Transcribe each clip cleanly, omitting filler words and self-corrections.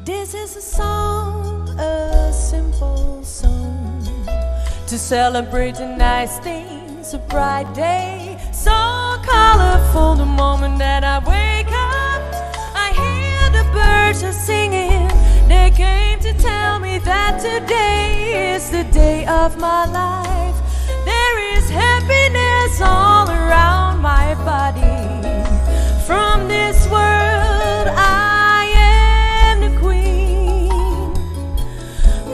This is a song, a simple song, to celebrate the nice things, a bright day, so colorful the moment that I wake up. I hear the birds are singing, they came to tell me that today is the day of my life. There is happiness all around my body. From this world I am the queen.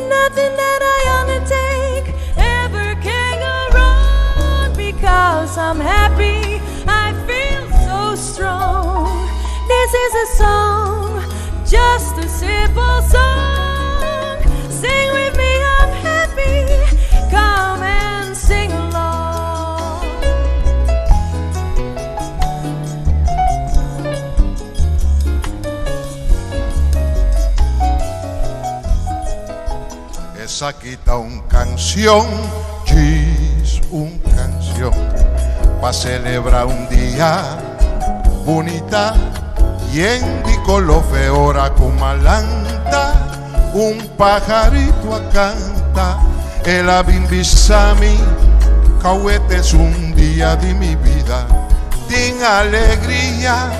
Nothing that I undertake ever can go wrong, because I'm happy, I feel so strong. This is a song, just a simple song. Sing with me, I'm happy, come and sing along. Esa quita un canción, es un canción, pa' celebrar un día bonita. Y en di colofe ora kumalanta, un pajarito a canta, el abimbisami, cahuete es un día de mi vida, din alegría,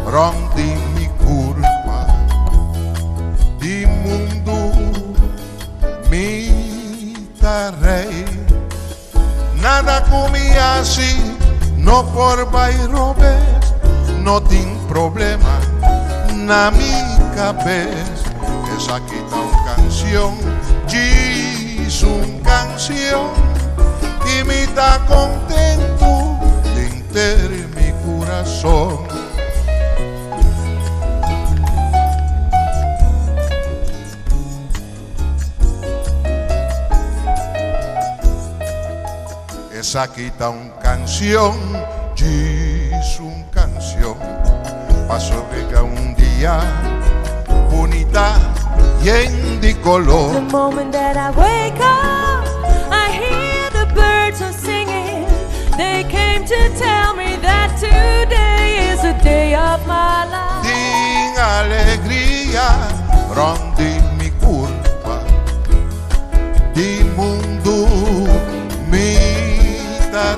rondi mi curva, di mundo, mi rey, nada comía así, no por bairobes, no tin problema na mi cabeza. Esa quita una canción, es una canción, y me está contento de enterar mi corazón. Esa quita una canción, es una canción, paso llega un día bonita y en di color. The moment that I wake up, I hear the birds are singing. They came to tell me that today is the day of my life. Din alegría, rondi mi curva, di mundo mi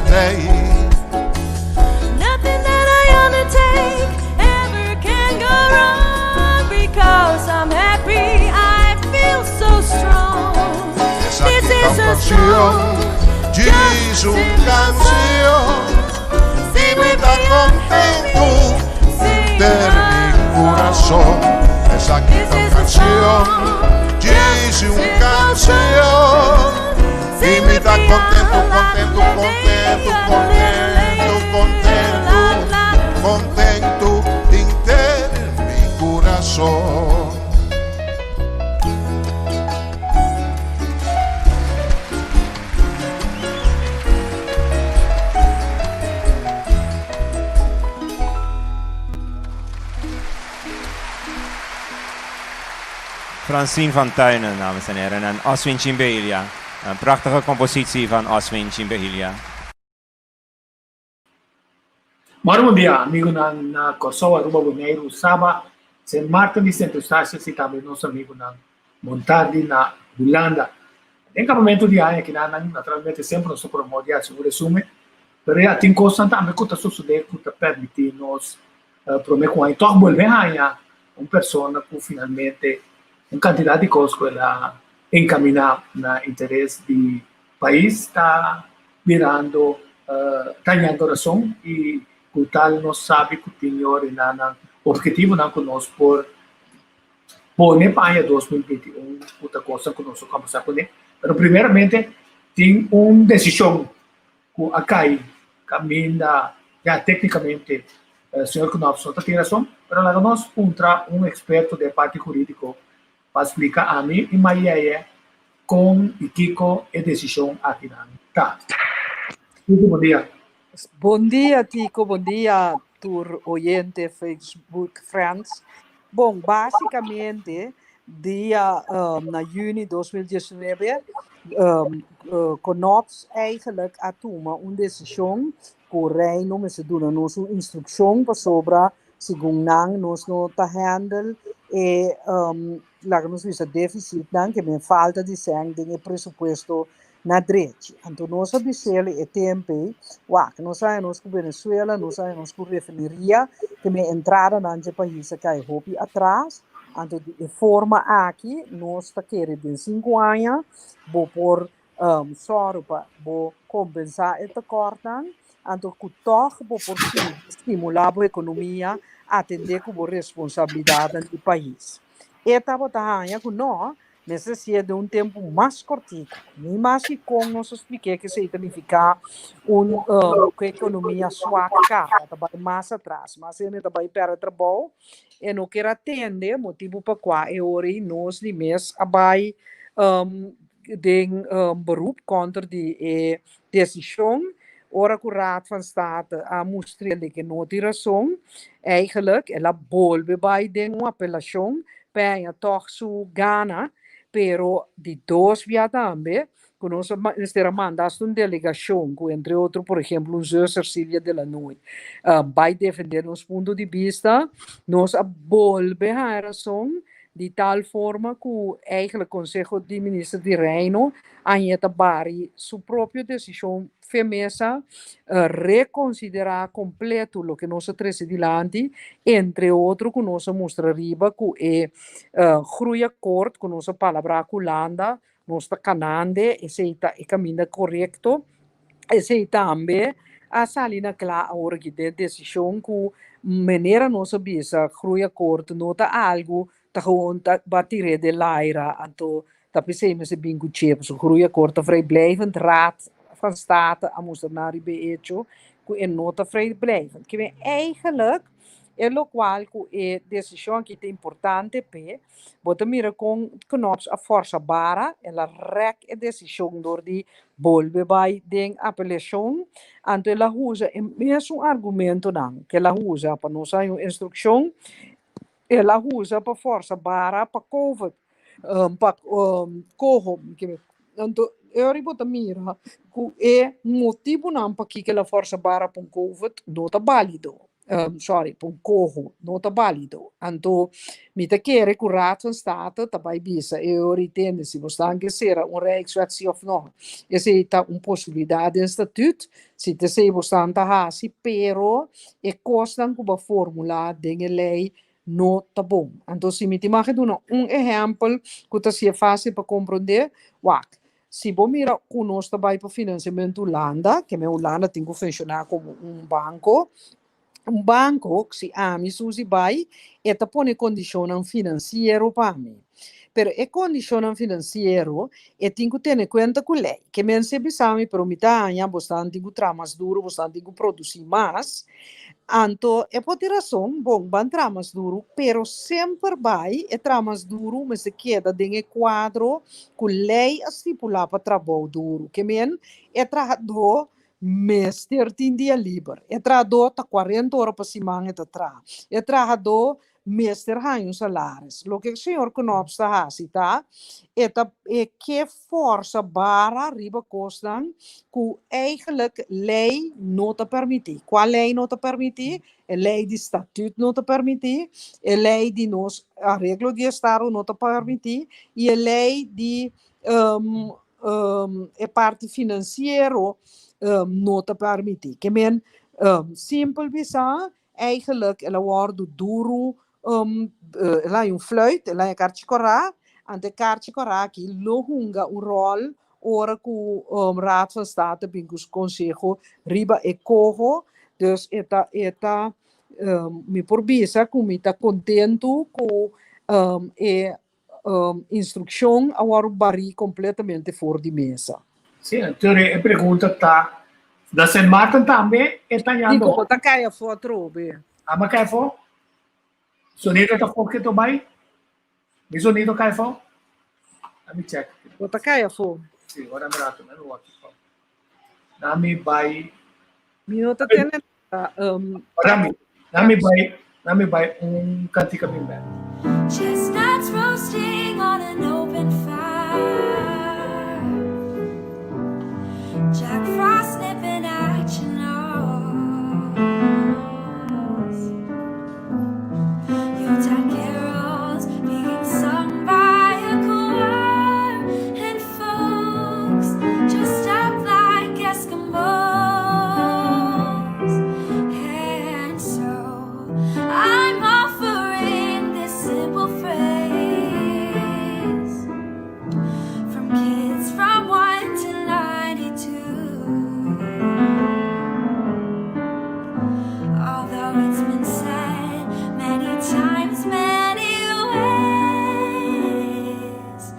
rey. Nothing that I undertake ever can go wrong, because I'm happy, I feel so strong. Esa This quita is una a canción, song, es una canción, y me está contento de mi corazón. Esa quita una canción, es una canción, y me está contento, contento, contento, contento, contento, contento de enterar mi corazón. Francine van Tuinen, dames en heren, en Oswin Chimbehilia. Een prachtige compositie van Oswin Chimbehilia. Bom dia, amigo na Kosovo, Aruba, Bonaire, Saba, Saint Martin e Saint Eustáquio, e também nosso amigo na Montardi, na Holanda. Em campamento de ano, que naturalmente sempre nós promovemos o resumo, mas tem coisas também que suceder, que permite nos prometer com a então volver a uma pessoa que finalmente uma quantidade de coisas que ela encaminar na interesse do país está virando ganhando razão e o tal não sabe que tem o objetivo não conosco por poner para 2021 outra coisa que nós vamos fazer, mas primeiramente tem uma decisão que a CAI caminha já tecnicamente o senhor Knopfson tem razão, mas lá nós entra um experto de parte jurídico para explicar a mim e Maria com e Kiko a decisão aqui na tá. Bom dia. Bom dia, Tico. Bom dia, tur oyente Facebook Friends. Bom, basicamente, dia na juni 2019, Knops eigenlijk a toma uma decisão que o rei não se dá nossa instrução para sobre segundo nós não tá handle e lá que nós vimos déficit não que me falta de sangue de presupuesto na direita. Então nós observamos o tempo, que nós sabemos que Venezuela, nós sabemos que refineria que me entrada nesse país que é hopi atrás. Então de forma aqui nós está querendo em 5 anos vou por sorpa vou compensar esta corta. Então que toch vou por estimular a economia atender como responsabilidade do país. E estava também que nós necessitamos de tempo mais curtico. Nem mais que como nós expliquei que se significa uma economia suaca, vai mais atrás, mas ele vai para o trabalho e não quer atender, motivo para qual é hora nós de mês vai de beroep contra de decisão. Ora que o Raad van State a mostrar que não tem razão, eigenlijk, ela volve bij uma apelação, para toch su gana, pero de dois via também, que nós mandamos uma delegação, entre outros, por exemplo, o Zé Cecília de la Noy, vai defender nos pontos de vista, nós volve a razão, de tal forma que eigenlijk o Conselho de Ministros de Reino ainda bari sua própria decisão firmeza reconsiderar completo o que nós trazemos adiante, entre outros que nós mostraria que é groei acordo com nossa palavra com Holanda, nós está canande, esse é o caminho correto, esse é também a salina clara hora que de decisão que maneira nossa bisa groei acordo nota algo tá gewoon batiré de laira anto tapi se me se bingo chep so groei acordo vrijblijvend raad van state a moest naar hecho que é nota vrijblijvend que é eigenlijk é lo qual que é decisão que é importante pe bota mira com knops a força bara ela rec é decisão door die volve vai den apelação anto ela usa é mesmo argumento não que ela usa para nossa instrução ela usa para força bara para COVID para corro então eu riboto mira que é motivo não para que ela força bara para COVID não está válido sorry para corro não está válido então me te quer que o Raad van State também bisa eu entendo se você tem que ser reação ou não essa é uma possibilidade de estatuto se te sei você está assim pero é costa que vai formular de lei não tá bom. Então, se me imagina exemplo que está sendo fácil para compreender, se você mira que nós trabalhamos para financiamento Holanda, que a Holanda tem que funcionar como banco que se ami susi vai, e tá põe condição financeiro para mim. Pero é condição financeiro e tem que ter em conta com lei. Que men se bisami pero mitanya bastante que tramas duro, bastante que produzir mais. Anto é por ter razão, bom, ban tramas duro, pero sempre vai e tramas duro, mas se queda dentro quadro que lei estipula para trabalho duro. Que men é trabalhador mês 13 dias livre. É trabalhador tá 40 horas para semana e tá atrás. É trabalhador mês ter um salário. O que o senhor Knoop está tá? É que força bara riba costan que eigenlijk lei não te permite. Qual lei não te permite? A lei de estatuto não te permite. A lei de nos arreglo de estado não te permite. E a lei de a parte financeira não te permite. Que men simpel bisa eigenlijk ela wordt duro ela é fluit, ela é carticora, ante carticora que lohunga o rol ora que o Raad van State bingus conselho riba e corro, dus eta me por bisa que me tá contento com instrução agora bari completamente fora de mesa. Sim, então a pergunta tá da Saint Martin também está indo. Digo, tá caia foto robe. Ah, mas cai fo? Sonido tá fo que tu vai? Me sonido cai fo? Let me check. Tá caia fo. Sim, agora me rato, né? Não aqui fo. Nami vai. Minuto tendo Nami vai cantica bem bem. Chestnuts roasting on an open fire. Jack Frost nipping at your nose. Yuletide carols phrase from kids from 1 to 92. Although it's been said many times, many ways,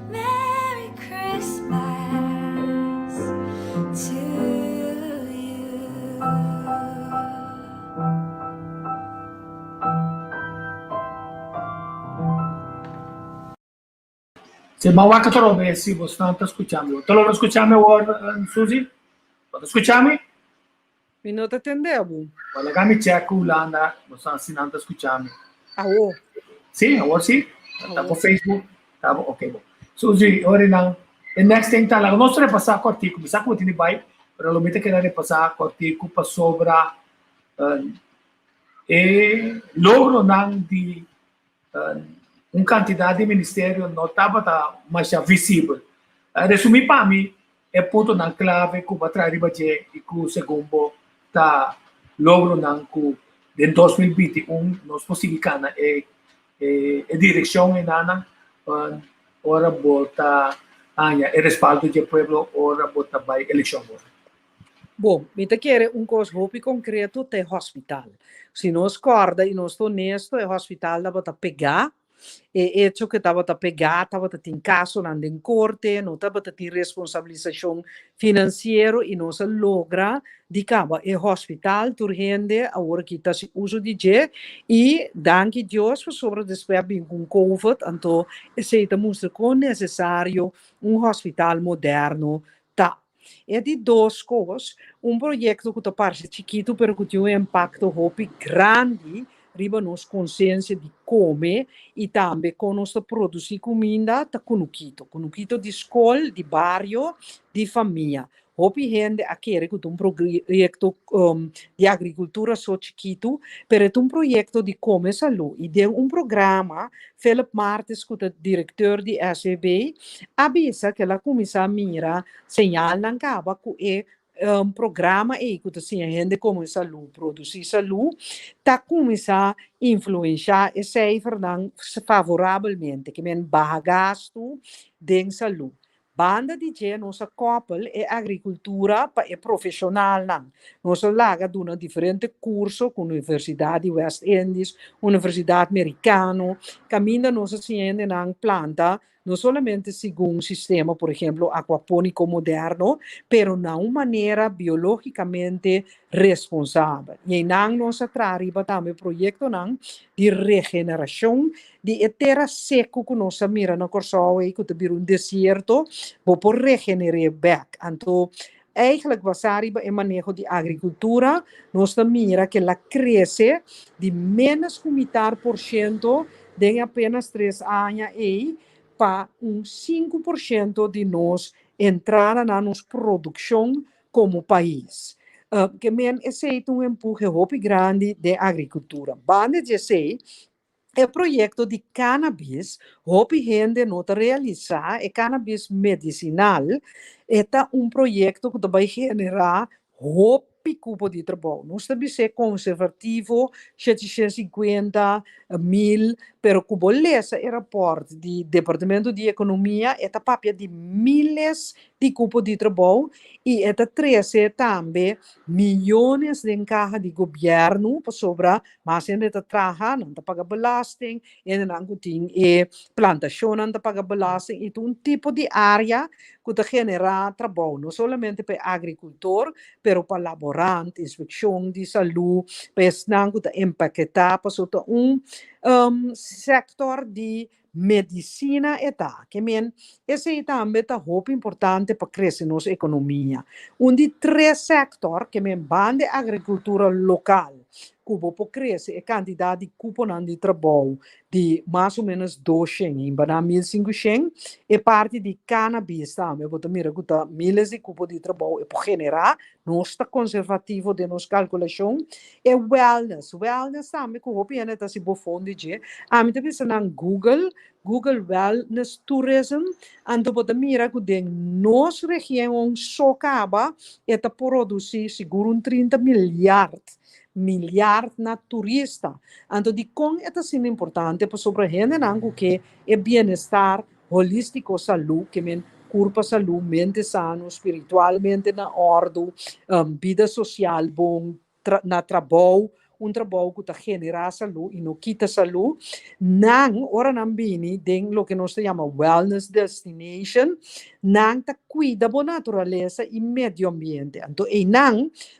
Merry Christmas to you. Se Mawaka Torobe, si você não está escutando. Tu não escutamos, Suzy? Tu escutamos? Me não te entendeu? Olha, kami check lá na, você não está escutando. Ah, oh. Sim, agora sim. Tá por Facebook. Tá bom, ok, bom. Suzy, ora não. E next thing tá lá, nós vamos passar cortico, bisa ko tini vai, pero lo mete que dare passar cortico para sobra e logro não de quantidade de ministério não estava mais visível. Resumir para mim, é ponto na clave que vai trazer e que o segundo tá logro não que em 2021 nós possibilitamos e direção em nana ora bota e respaldo do povo ora bota vai eleição. Bom, me te quer coisa muito concreto te hospital. Se nós corda e nós estou honesto, é hospital da bota pegar e hecho que estava a pegar, estava a ter caso andando em corte, não estava a ter responsabilização financeira e não se logra de cabo é hospital urgente agora que está se uso de je e danke Deus por sobre después bem com COVID, então se mostra que necessário hospital moderno tá. É de duas coisas, projeto que está parece chiquito, pero que tem impacto muito grande riba nos consciência de comer e também com nós produzir comida tá conukito de escola, de bairro, de família. Hopi gente aqui que tem projeto de agricultura só chiquito, pero é projeto de comer saúde e tem programa Philip Martins que é diretor de SEB avisa que ela começa a mirar señal na caba que é programa e que assim a gente começa a produzir saúde tá começar a influenciar e cijfer dan favoravelmente que men baixo gasto de saúde. Banda de gente, nossa koppel é agricultura para profissional. Nossa laga duna diferente curso com a Universidade West Indies, Universidade Americana, caminha nossa ciência na planta, não somente segundo um sistema, por exemplo, aquapônico moderno, pero na uma maneira biologicamente responsável. E na nossa trariba também projeto de regeneração de terra seco que nós mira na Corsau e que te deserto, vou por regenerar back. Então, eigenlijk basariba é manejo de agricultura, nós mira que ela cresce de menos de 30% em apenas 3 anos e para 5% de nós entrar na nossa produção como país. Que men é um empurre muito grande de agricultura. Bande de sei, é projeto de cannabis, hopi gente nota realizar, é cannabis medicinal, é projeto que vai generar hopi cubo de trabalho. Nós também ser conservativo, 750.000, pero cubo lesa é rapport do Departamento de Economia, é papia de miles de cubo de trabalho e é 13 também milhões de encarga de governo para sobrar, mas ainda trabalha, não paga belasting, ainda não tem plantação, não paga belasting, e tipo de área que genera trabalho, não somente para agricultor, pero para laborante, inspeção de saúde, para não empaquetar, para sector de medicina que esse também é muito importante para crescer nossa economia. De 3 sectores que bande agricultura local, cubo por crescer a quantidade de cupo de trabalho de mais ou menos 200, em 1.500, e parte de cannabis também, vou mira que milhares de cupo de trabalho e por generar nossa conservativo de nossa calculação e wellness também que o piano está se bofonde de a mim também na Google Wellness Tourism ando pode mira que de nossa região só acaba e tá produzir seguro 30 milhões miljard na turista. Então, de com é assim importante para sobre a gente que é bem-estar holístico, saúde, que men corpo, saúde, mente sano, espiritualmente na ordem, vida social bom, na trabalho, trabalho que está generar saúde e não quita saúde. Ora não bini, tem o que nós chamamos wellness destination, não está cuida da natureza e meio ambiente. Então,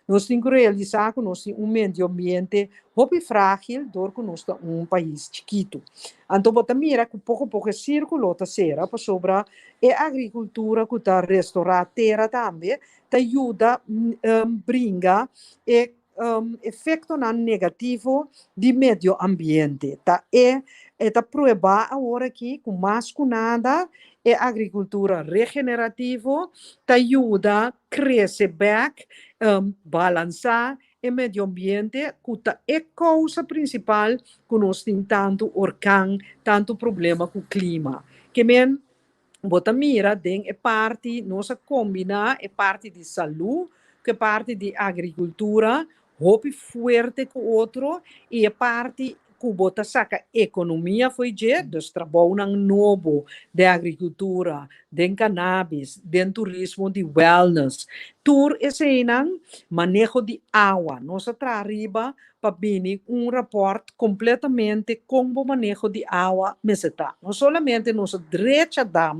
nós temos que realizar que nós temos meio ambiente muito frágil, porque nós estamos país chiquito. Então, você mira que pouco círculo está será para sobre a agricultura que está restaurar a terra também, te ajuda a brincar efeito negativo de meio ambiente. Tá provar agora aqui com mais que nada é agricultura regenerativa, te ajuda a crescer back, balançar o meio ambiente, que é a causa principal que nós temos tanto orcão, tanto problema com o clima. Que men, bota mira, tem é parte, nós combinar, é parte de saúde, que é parte de agricultura, hopi forte com outro, e é parte que bota saca economia foi de, dos trabalho novo de agricultura, de cannabis, de turismo, de wellness. Tur esse manejo de água. Nós arriba para vir rapport completamente como o manejo de água meseta. Não somente nossa direita dam,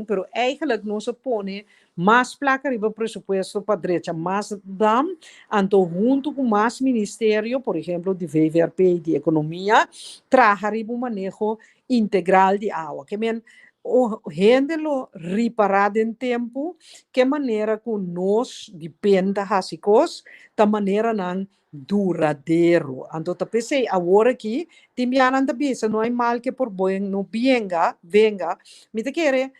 pero eigenlijk nós põe mais placa riba presupuesto para direita, mais dam, então junto com mais ministério, por exemplo, de VVRP e de economia, traga riba um manejo integral de água. Que men o gente lo reparado em tempo, que maneira que nós depende hasicos, da maneira não duradouro. Então, eu pensei, agora aqui, timbianan da bisa, não é mal que por bem, não venga, me te quer,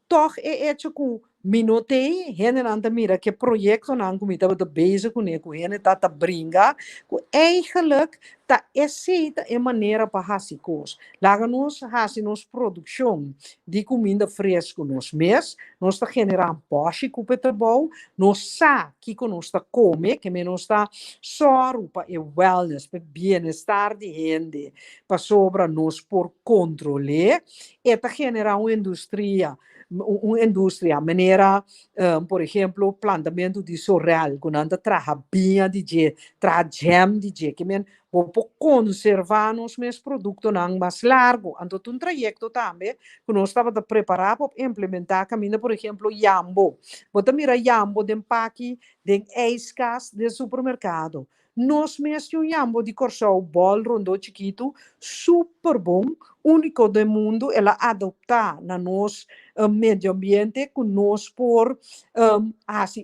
toch é hecho com minotei, gente não mira que projeto não comita de bezig com ele, gente tá brinca, que eigenlijk tá aceita é maneira para fazer coisas. Lá nós fazemos produção de comida fresca nos mês, nós está generando poste com o trabalho, nós sabe que nós está come, que nós está só para o wellness, para bem-estar de gente, para sobra nós por controlar, e está generando uma indústria, maneira, por exemplo, plantamento de sorrel, quando anda traga binha de je, traga jam de je, que men vou conservar nos meus produtos não mais largo. Então, um trajeto também, que nós estávamos preparados para implementar caminho, por exemplo, Jambo. Você mira Jambo de empaque, de eiscas, de supermercado. Nós mesmo Jambo de Corsol, bol, rondo, chiquito, super bom, único do mundo, ela adoptar na nosso meio ambiente, que nós por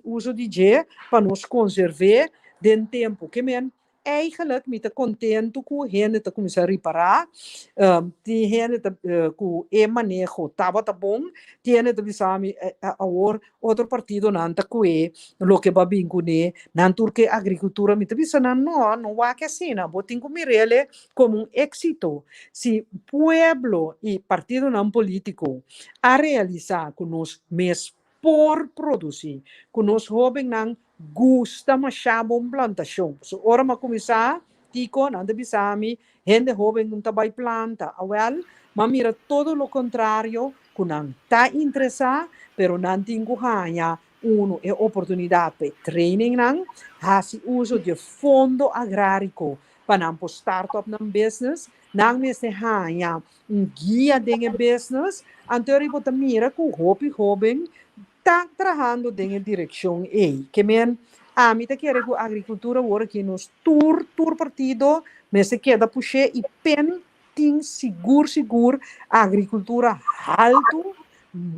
uso de je, para nos conservar de tempo. Que men, eigenlijk me contento com a gente tá começar a reparar, de gente com o manejo estava bom, de gente bisa outro partido não tá com o que vai vir com ele, não porque a agricultura me bisa não vai que assim, não botem como ele como um êxito. Se pueblo e partido não político a realizar com nós mesmos por produzir, com nós jovens não gusta masyado ang plantasyon. So, ora makumisa, tiko, nanda bisami, gente joven não vai planta. Well, mamira todo lo contrario, que não está interessado, pero não tem ganha é oportunidade para training, não, faz uso de fundo agrárico para não startup ng business, não mesmo ganha guia de business, anterior você mira que o jovem está trabalhando em direção A. Que men, a mim te quer que a agricultura agora que nos tour partido, mas se queda puxar e pen tem seguro a agricultura alto,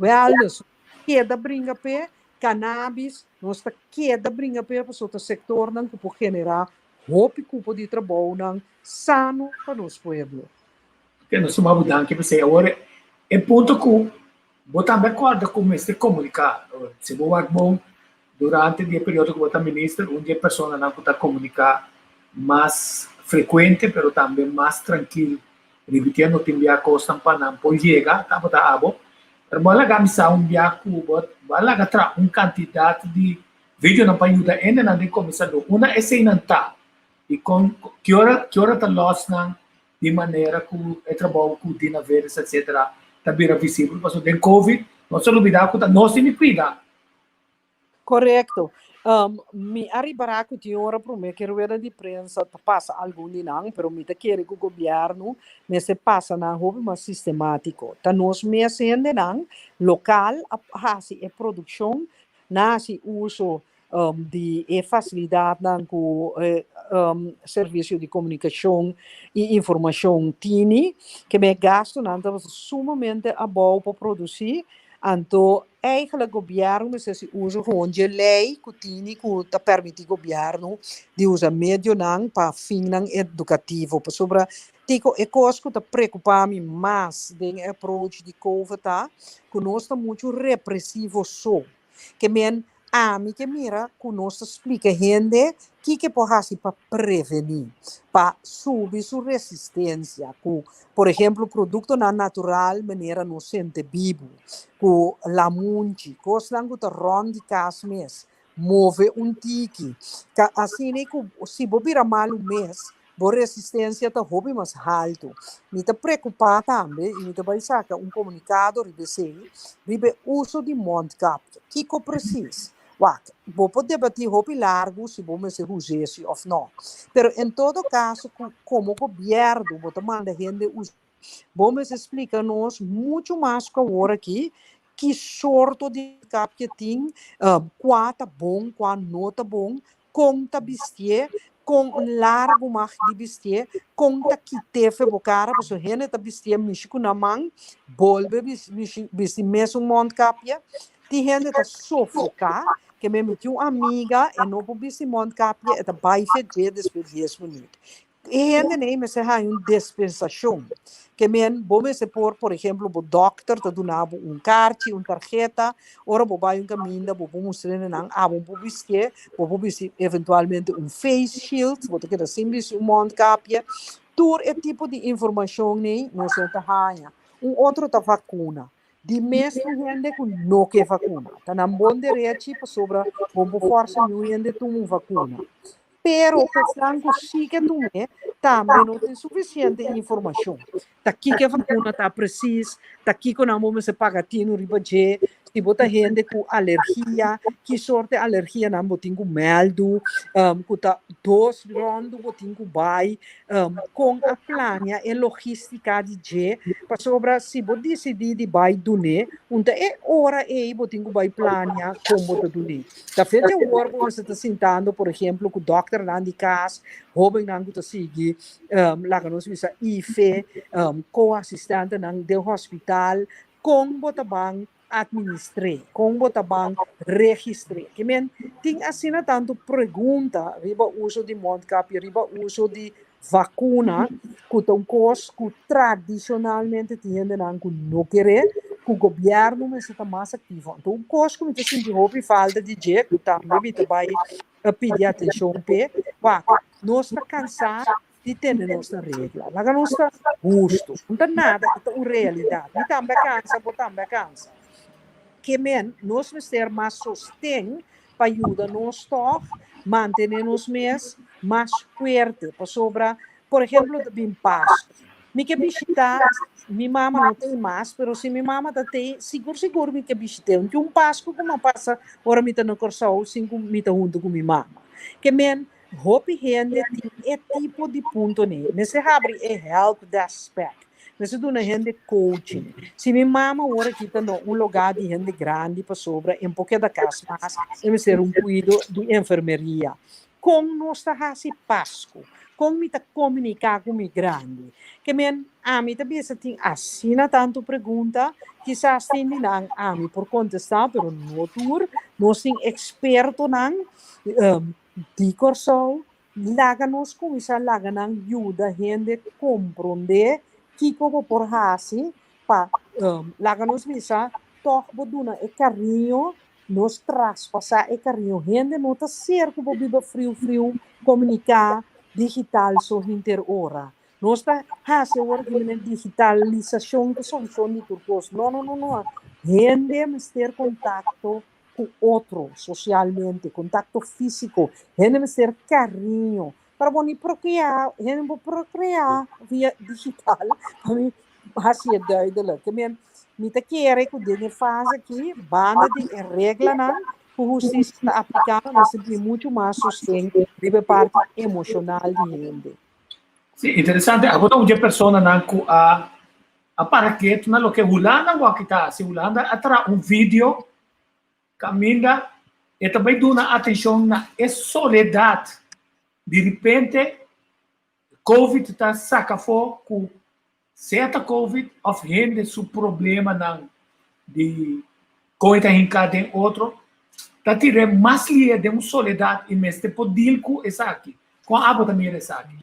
wellness, queda brinca pé, cannabis, nós tá queda brinca pé para o setor não que pode generar roupa de trabalho não sano para nosso povo. Que nós somos mudança que você agora é ponto que botar de acordo com este comunicar. Se vou bom durante o período que você ministro, onde a pessoa não pode comunicar mais frequente, mas também mais tranquilo, repetindo que enviar coisas para não pode chegar, tá botar abo. Mas lá gamisa viajar bala gatra quantidade de Video na payuda ena na din komisado. Una essay nanta. E com que hora tá loss na de maneira que é trabalho com de naveres etc. Tá bem visível. Passou den COVID, não só lubida que tá não se me cuida. Correcto. Mi arribará que ora para mim que rueda de prensa passa algum dinang, pero mi te quer que o governo me se passa na hobby mais sistemático. Tá nós me sendo nang local a si e produção na si uso de facilidade com serviço de comunicação e informação tini que me gasto nada sumamente a bom para produzir. Então, eigenlijk o governo se usa gewoon de lei que tem que permite o governo de usar meio não para fim não educativo. Para sobre tico é coisa que preocupa-me mais do approach de COVID tá, que nós está muito repressivo só. Que men a mim que mira que nós explica gente que pode fazer para prevenir, para subir sua resistência, que, por exemplo, produto natural maneira não sente vivo, que la munchi, coisa que tá ron de casa mês, move tique, que assim que se bobira mal o mês, a resistência tá hobby mais alto. Me tá preocupado também, e me tá vai sacar comunicado ribe uso de mondcap, que precisa. Vou poder debater hobby largo se vou me se rugesse ou não. Pero em todo caso, como governo, vou tomar a gente usa. Vamos explicar nos muito mais que agora aqui que sorte de cap que tem, qual tá bom, qual não tá bom, como tá vestir, com largo mais de vestir, com tá que teve bocara, porque a gente tá vestir michico na mão, bolbe vestir mesmo mondcapia, tem gente tá sufocar, que me metiu uma amiga e não pode vestir mondcapia, tá baixo de depois de 10 minutos. E gente nem me será uma dispensação. Que men, vamos supor, por exemplo, o doctor te donava carte, tarjeta, ora vai caminho, vou mostrar não, vou vestir eventualmente face shield, vou ter que simples mondcapia. Tudo é tipo de informação nem não se tahanha. Outro tá vacuna. De mesmo gente que não quer vacuna. Tá na bom direito sobre como força não gente toma vacuna. Pero pensando que sim que tu também não tem suficiente informação. Tá aqui que a vacuna tá precisa, tá aqui que não vamos se pagar tino ribaje, se bota gente com alergia, que sorte alergia não botin com meldo, que tá 2 rounds botin com bai, com a plania e logística de je, para sobre se bota decidir de bai dune, onde é hora é botin com bai plania como bota dune. Tá feito o work você tá sentando, por exemplo, com o doctor lá de casa, jovem não que seguir, lá que nós visa IFE, co-assistente não do hospital, com bota bang administre, com bota bang registre. Que men tem assim tanto pergunta, riba uso de mondcap, riba uso de vacuna, que tão coisa que tradicionalmente tinha não que não querer, que o governo mas está mais ativo. Então, coisa que me senti hobby falta de jeito, que também me vai pedir atenção pe, nós está cansado de ter nossa regra, lá nós está justo, não está nada, é uma realidade. E também cansa. Que men, nós vamos ter mais sustento para ajudar nós a manter nos mais forte, para sobrar, por exemplo, de pasto. Me que visitar, minha mama não tem mais, mas se minha mama tem, seguro me que visitar. Um pasto como passa, ora me tá no corção, cinco me tá junto com minha mama. Que men, hobby gente é tipo de ponto né. Nesse abre é help aspect. Nesse do na gente coaching. Se minha mama ora aqui tá no lugar de gente grande para sobra, em pouco da casa, mas deve ser cuido de enfermeria. Como nós tá assim pasco. Como me comunicar com o grande. Que men, a mim também se tem assim tanto pergunta, quizás tem não a mim por contestar, pero no tur, nós tem experto não, de corso, laga-nos com isso, laga-nos ajuda a gente compreender que como por assim, para laga-nos visa, toque boduna e carinho, nos traspassar e carinho, gente não está certo para viver frio, comunicar, digital so hinter ora. Nós está fazendo digitalização que solução de turcos. Não. Gente mas ter contato com outro socialmente, contacto físico, gente ser carinho, para bom procriar, gente procriar via digital, para mim, assim é duidelijk. Que men, me te quer que dinge faz aqui, banda de regra não, o justiça está aplicando, mas sempre muito mais sustento de parte emocional de gente. Sì, interessante. Agora una persona nanku a paraqueto na lo que Holanda wa kita si Holanda atra um vídeo caminha e também dá atenção na soledade. De repente, Covid está saca fora com certa Covid of gente su problema não de coisa em cada outro. Tá tirando mais lia de uma soledade e mesmo poder com essa aqui. Com a água também essa aqui.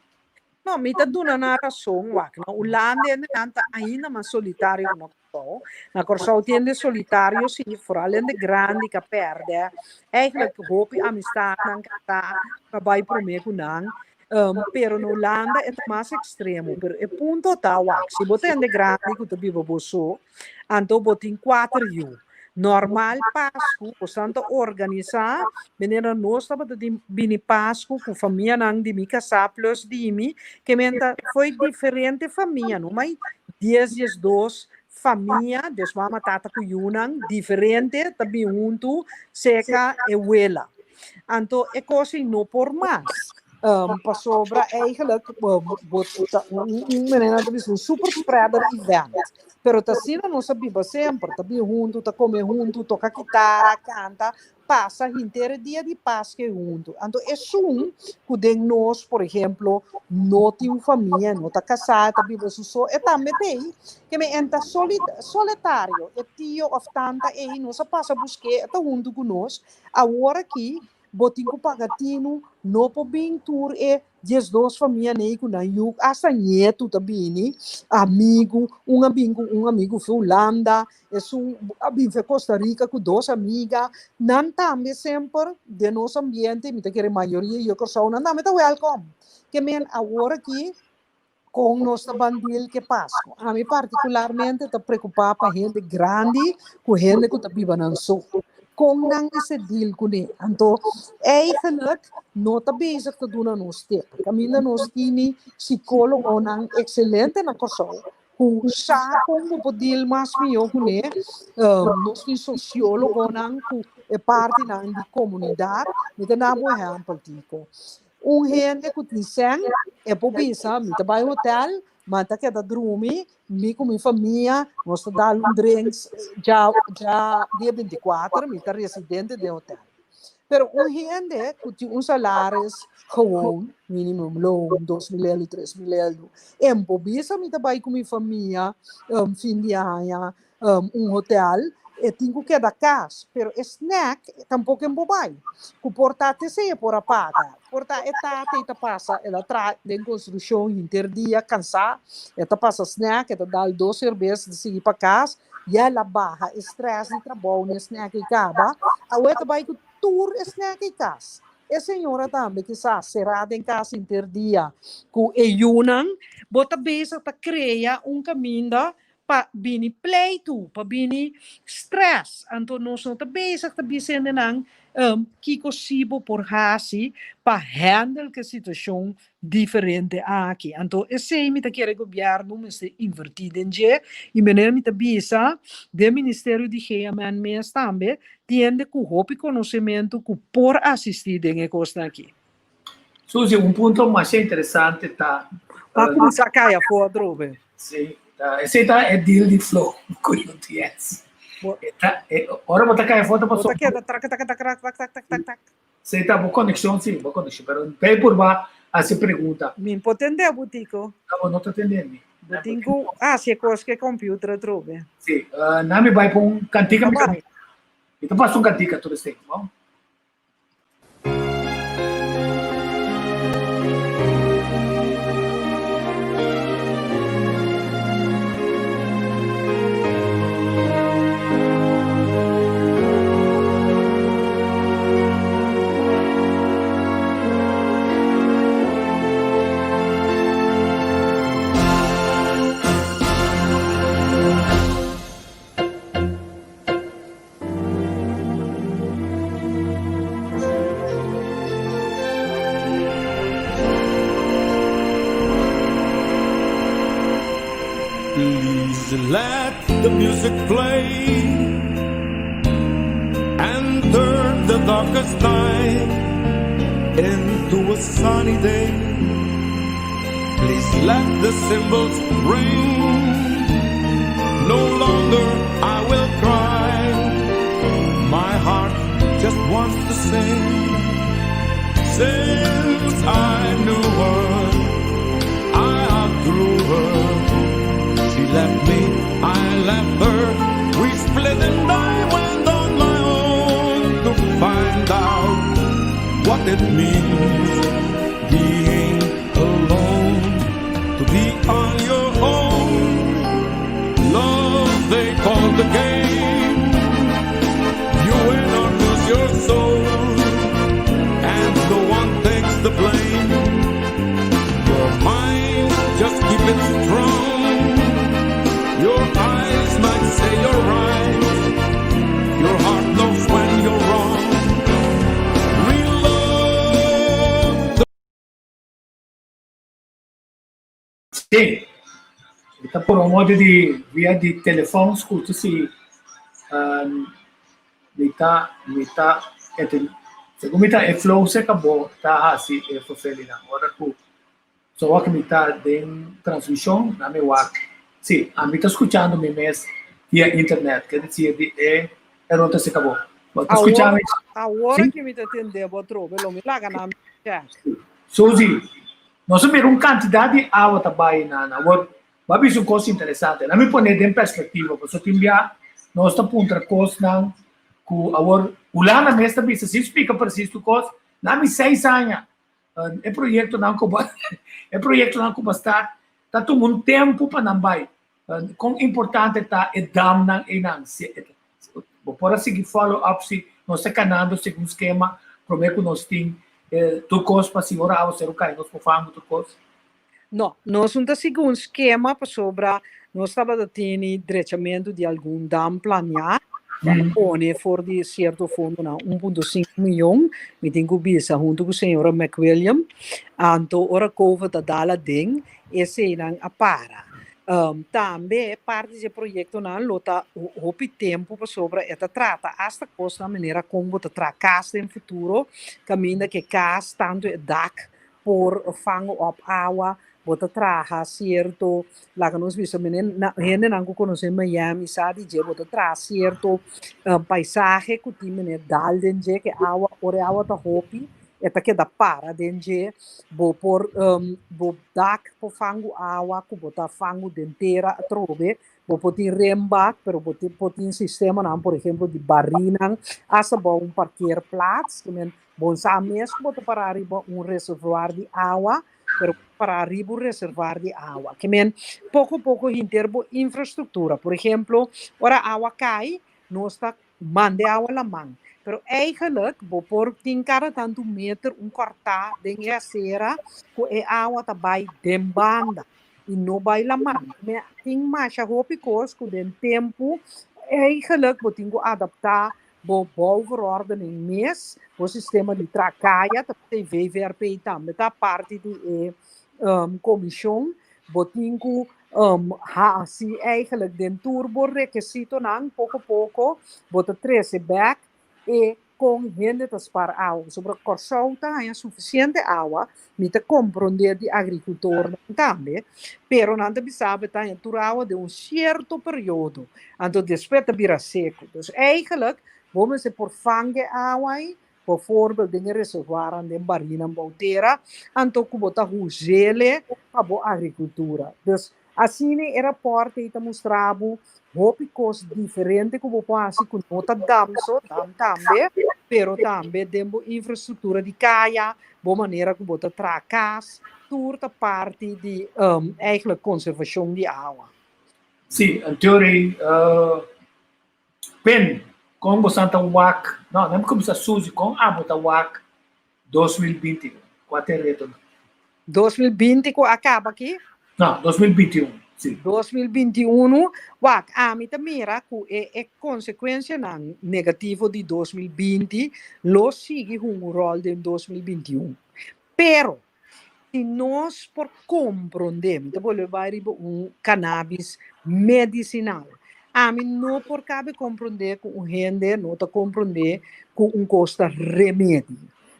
No, mi ta duna na razón, wak. Na Holanda nanta ainda mais solitário na Corsau. Na Corsau tiende solitário, sim, vooral in de grande que perde. Eigenlijk hoop je amistad nan kata, kabay promeco nan. Pero na Holanda é mais extremo. Pero é punto ta, wak. Se bote in de grande, que tu bibo boso, anto botin 4 yu. Normal Páscoa, portanto, organizar, menina nós estava de bini Páscoa com família nang de mi casa plus de mi, que menta foi diferente família, não, mas 10 2 família, des mama tata com yunang diferente, também junto, seca e wela. Então, é coisa não por mais. Para sobra eigenlijk, menina de um super spreader event. Pero Tassina não sabia sempre, sabia junto, tá comer junto, toca guitarra, canta, passa inteiro dia de Páscoa junto. Então, é um que nós, por exemplo, não tem família, não está casado, tá vivo só, e também tem, que me entra solitário, e tio of tanta, e nós passa buscar, tá junto conosco, agora aqui, botinho pagatino, não pode vir tour e 12 famílias nego na yuk, hasta neto também, um amigo foi Holanda, amigo foi Costa Rica com 2 amigas, não também sempre de nosso ambiente, me quer a maioria eu que sou, não também tá welcome, que men agora aqui com nossa bandil que passa, a mim particularmente tá preocupado para gente grande, com gente que tá vivendo só. Com nang esse deal com ele. Então, eigenlijk, não está bezig te doen aan ons tip. Camila nós tini psicólogo nang excelente na Corsau. Com saco com deal mais melhor com ele. Nós tini sociólogo nang com parte nang de comunidade. Me tem na boa exemplo tico. Gente que tem sangue é pobisa, me tá vai hotel. Mas tá que da dormir, me com minha família, nós tá dando drinks já dia 24, me tá residente de hotel. Pero gente que tem salários gewoon, minimum loan, 2.000 euros, 3.000 euros. É pobisa, me tá vai com minha família, fim de ano, hotel. E tenho que dar casa, pero snack tampouco é bobai. O portátil se é por a paga. Portátil é passa, ela traz de construção interdia, cansar, ela passa snack, ela dá 2 cervejas de seguir para casa, e ela barra estresse de trabalho, snack e acaba, a outra vai com tour snack e casa. E a senhora também, que está serada em casa interdia, com Eyunan, bota besa para criar caminho para bini pleito, para bini stress. Então, nós não estamos bezig nang kiko sibo por hasi para handle que situação diferente aqui. Então, esse me tá querendo governo, mas invertido em je, e menino me tá bisa, do Ministério de Geaman mes também, tiende com roupa e conhecimento que por assistir em costa aqui. Suzy, ponto mais interessante tá. Para começar a cair fora, Drobe. Sim. Esse é deal de flow, cuido dias. Ora botar cá a foto para só. Você tá boa conexão, sim, boa conexão. Mas bem por lá, a se pergunta. Me pode entender, Butico? Não tô entendendo. Butico, se é coisa que computer trobe. Sim, não me vai para cantiga me caminho. Então passa cantiga todo esse tempo, bom? Please let the music play and turn the darkest night into a sunny day. Please let the cymbals ring. No longer I will cry. My heart just wants to sing. Since I knew her, I outgrew her. She left me, I left her. We split and I went on my own to find out what it means being alone, to be on your own. Love they call the game. You win or lose your soul, and no one takes the blame. Your mind, just keep it strong. Your eyes might say you're right. Your heart knows when you're wrong. Real love. Sì, ita por modo di via di telefoon scusi mita secondo mita e flow se acabou tá assim e fofelina ora ku so que mita den transmissão na me wak sim a mita escuchando me mes via internet quer dizer de é rota se acabou mas escuchando Agora que me está atendendo, vou trocar, me larga na minha. Suzy, nós temos uma quantidade de água também na agora vai ser uma coisa interessante na me pôr em perspectiva porque tem nós estamos ponto coisa não que agora o lá na mesa bisa se explica para si tu coisa na me 6 anos é projeto não que é projeto não que basta tá tomando tempo para não vai com importante tá é dam não e não vou por seguir follow up se nós está canando segundo esquema prometo que nós tem tu coisa para segurar você o cai nós fazemos tu coisa. Não, nós não estamos um esquema para sobre nós estamos tendo diretamente de algum dam planear, pone for de certo fundo na 1,5 milhão, me tenho bisa junto com a senhora McWilliam, então ora cover da dala ding, esse não a para. Também parte do projeto não lota hopi tempo para sobre esta trata esta coisa da maneira como te tracasta em futuro, caminho que cas tanto é DAC por fango op água bota traja certo lá que nós vimos gente não conhece Miami sabe de bota traja certo paisagem que tem né dal dentro que água ora água tá hopi eta que da para dentro bo por bo dak po fango água que bota fango dentera trove bo poti rembat pero poti sistema não por exemplo de barrina asa bo parkeerplaats que men bom sames bota para arriba reservoir de água pero para arriba un reservoir de agua. Que men pouco a pouco interbo infraestrutura. Por exemplo, ora água cai, nós está mande água na mão. Pero eigenlijk, por tem cada tanto meter cortar de a cera, que a água tá vai dembanda e não vai na mão. Tem mais a roupa que den tempo, eigenlijk, tem que adaptar bovenordning mes, o sistema de tracaia, tem VVRP também, tá parte de comissão, botinho se eigenlijk den turbo requisito não, pouco a pouco, bota 13 back e com gente para água. Sobre a corsolta, é suficiente água, me te compreender de agricultor também, pero não te sabe tá em água de certo período, então depois vira seco. Dus eigenlijk vamos se por fange água bijvoorbeeld in reservoir en de barina boutera, então que botar o gele para a agricultura. Dus assim era porta e mostrava roupas diferentes que você assim com outra dam também, pero também temos infraestrutura de caia, boa maneira que você tracas, toda parte de eigenlijk conservação de água. Sim, em teoria, com bastante WAC, não começa Suzy com a bota WAC 2020, quatro retorno. 2020 acaba aqui? Não, 2021, sim. 2021, WAC, me mira que é consequência negativa de 2020, lo sigue um rol de 2021. Pero, se nós por compreender, então vou levar cannabis medicinal. A mim não por cabe compreender com um rende, não tá compreender com custa remédio.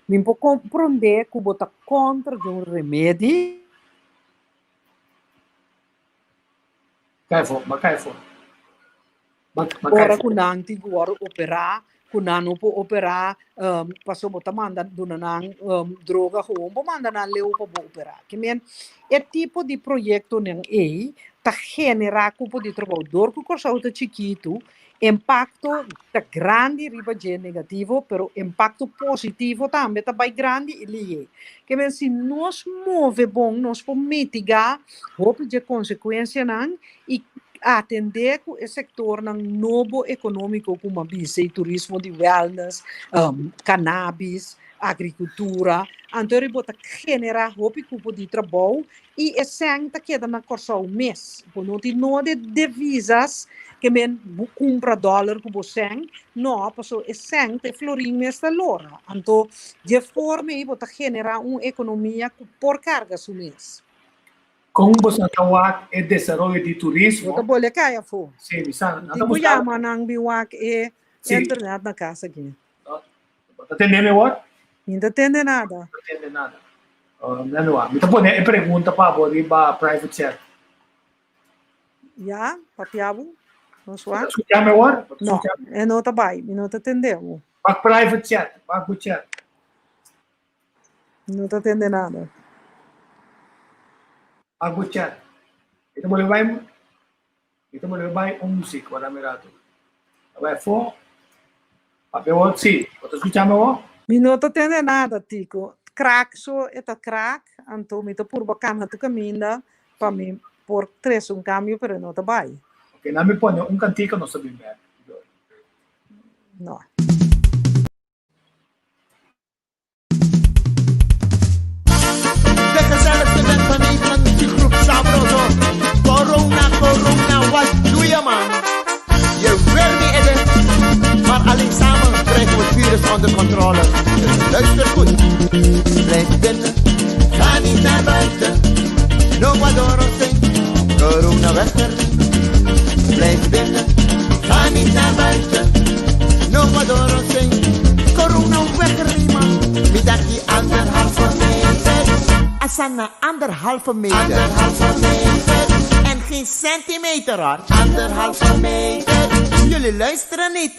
Mim por compreender que botar contra de remédio. Cai fora. Ora que não tem agora operar, que não pode operar, passou botar manda dona droga home, manda na leu para operar. Que men é tipo de projeto nem tá generar cupo de trabalhador que corsa outra chiquito, impacto tá grande riba de negativo, pero impacto positivo também tá bem grande e que men se nós move bom, nós podemos mitigar roupa de consequência não e atender com o setor novo econômico como a turismo de wellness, cannabis, agricultura, então ele bota generar roupa de trabalho e é sempre que queda na corsa o mês, porque não tem divisas que men compra dólar com você, não, passou é sempre florim mês da lora, então de forma aí bota generar uma economia por carga o mês. Com você tawag e desenvolvimento de turismo. Bota bolha caia fo. Sim, bisa. Tipo yama nang biwak internet na casa aqui. Tá entendendo agora? Não entende nada. Não entende nada. Não. Então, pô, pergunta para o private jet. Já, papiabo? Não soa? Escutamos agora? Não, é não tá bem, não tá entendendo. Para private jet, para o jet. Não tá entendendo nada. Para o jet. Então, vai música, para mirato. Vai for. Papel sim. Você escutamos agora? Não tá entendendo nada, Tico. Crack, eta crack, então me tá por bacana tu caminha para mim por três caminho, pero não tá bem. Ok, não me põe cantico, não sabe bem. Não. De gezelligste band van Nederland, muziekgroep Sabroso. Corona, wat doe je man? Je wil niet edit, maar alleen samen krijgen we het virus onder controle. Dus luister goed. Blijf binnen, ga niet naar buiten. No adoro zing, corona weg er. Blijf binnen, ga niet naar buiten. No adoro zing, corona weg er niemand. Middag die 1,5 meter. Asana 1,5 meter. 1,5 meter. En geen centimeter hoor. 1,5 meter. Jullie luisteren niet.